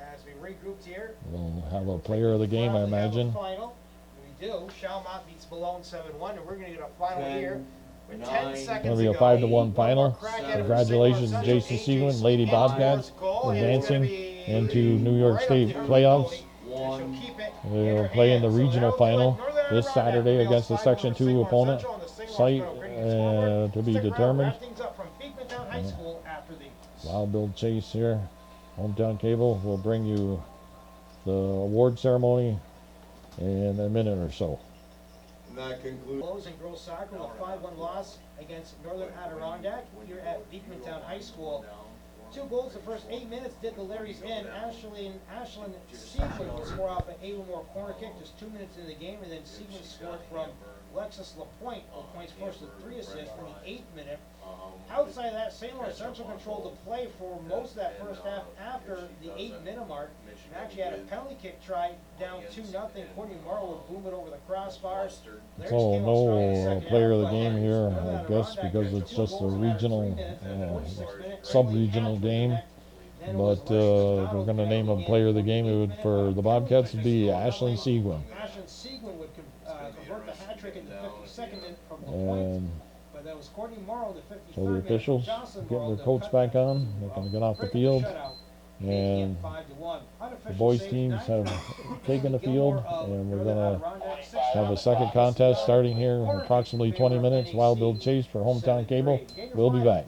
Speaker 3: As we regrouped here.
Speaker 2: We'll have a player of the game, I imagine.
Speaker 3: Final. We do. Chalmont beats Malone 7-1, and we're going to get a final
Speaker 1: 10,
Speaker 3: here. With 10
Speaker 1: 9,
Speaker 3: seconds
Speaker 2: It'll be a
Speaker 3: to go.
Speaker 2: 5-1 final.
Speaker 3: Crack at it for
Speaker 2: Congratulations,
Speaker 3: St. Lawrence
Speaker 2: Jason
Speaker 3: Central.
Speaker 2: Seguin, Lady Bobcats,
Speaker 3: Goal, and it's
Speaker 2: advancing
Speaker 3: gonna be
Speaker 2: into New York
Speaker 3: right
Speaker 2: State
Speaker 3: up to the
Speaker 2: playoffs.
Speaker 3: goalie.
Speaker 1: One.
Speaker 3: She'll keep it
Speaker 2: They'll
Speaker 3: her
Speaker 2: play in the
Speaker 3: hands. So
Speaker 2: regional
Speaker 3: that'll do it.
Speaker 2: final
Speaker 3: Northern
Speaker 2: this
Speaker 3: Adirondack
Speaker 2: Saturday
Speaker 3: prevails
Speaker 2: against the
Speaker 3: 5-1
Speaker 2: Section
Speaker 3: over
Speaker 2: 2
Speaker 3: St. Lawrence
Speaker 2: opponent.
Speaker 3: Central, and the St. Lawrence
Speaker 2: Site
Speaker 3: Central bringing it forward.
Speaker 2: to be
Speaker 3: Stick around,
Speaker 2: determined.
Speaker 3: wrap things up from Beekmantown High School after these.
Speaker 2: Wild Bill Chase here. Hometown Cable will bring you the award ceremony in a minute or so.
Speaker 1: And that concludes.
Speaker 3: Close in girls soccer, a 5-1 loss against Northern Adirondack here at Beekmantown High School. 2 goals the first 8 minutes did the Larrys in. Ashlyn Seguin will score off an Avonmore corner kick just 2 minutes into the game, and then Seguin scored from Alexis LaPointe. LaPointe's first with 3 assists from the 8th minute. Outside of that, St. Lawrence Central controlled the play for most of that first half after the 8-minute mark. And actually had a penalty kick try down 2-0. Courtney Morrow would boom it over the crossbar.
Speaker 2: So no player of the game here, I guess, because it's just a regional, sub-regional game. But we're going to name a player of the game. It would, for the Bobcats, would be Ashlyn Seguin.
Speaker 3: Ashlyn Seguin would convert the hat trick in the 52nd minute from LaPointe. But that was Courtney Morrow, the 53rd
Speaker 2: So the
Speaker 3: minute.
Speaker 2: officials
Speaker 3: Jocelyn
Speaker 2: getting
Speaker 3: Morrow,
Speaker 2: their coats back on. They're going to get off the field. And the boys teams have taken the field, and we're going to have a second contest starting here in approximately 20 minutes. Wild Bill Chase for Hometown Cable. We'll be back.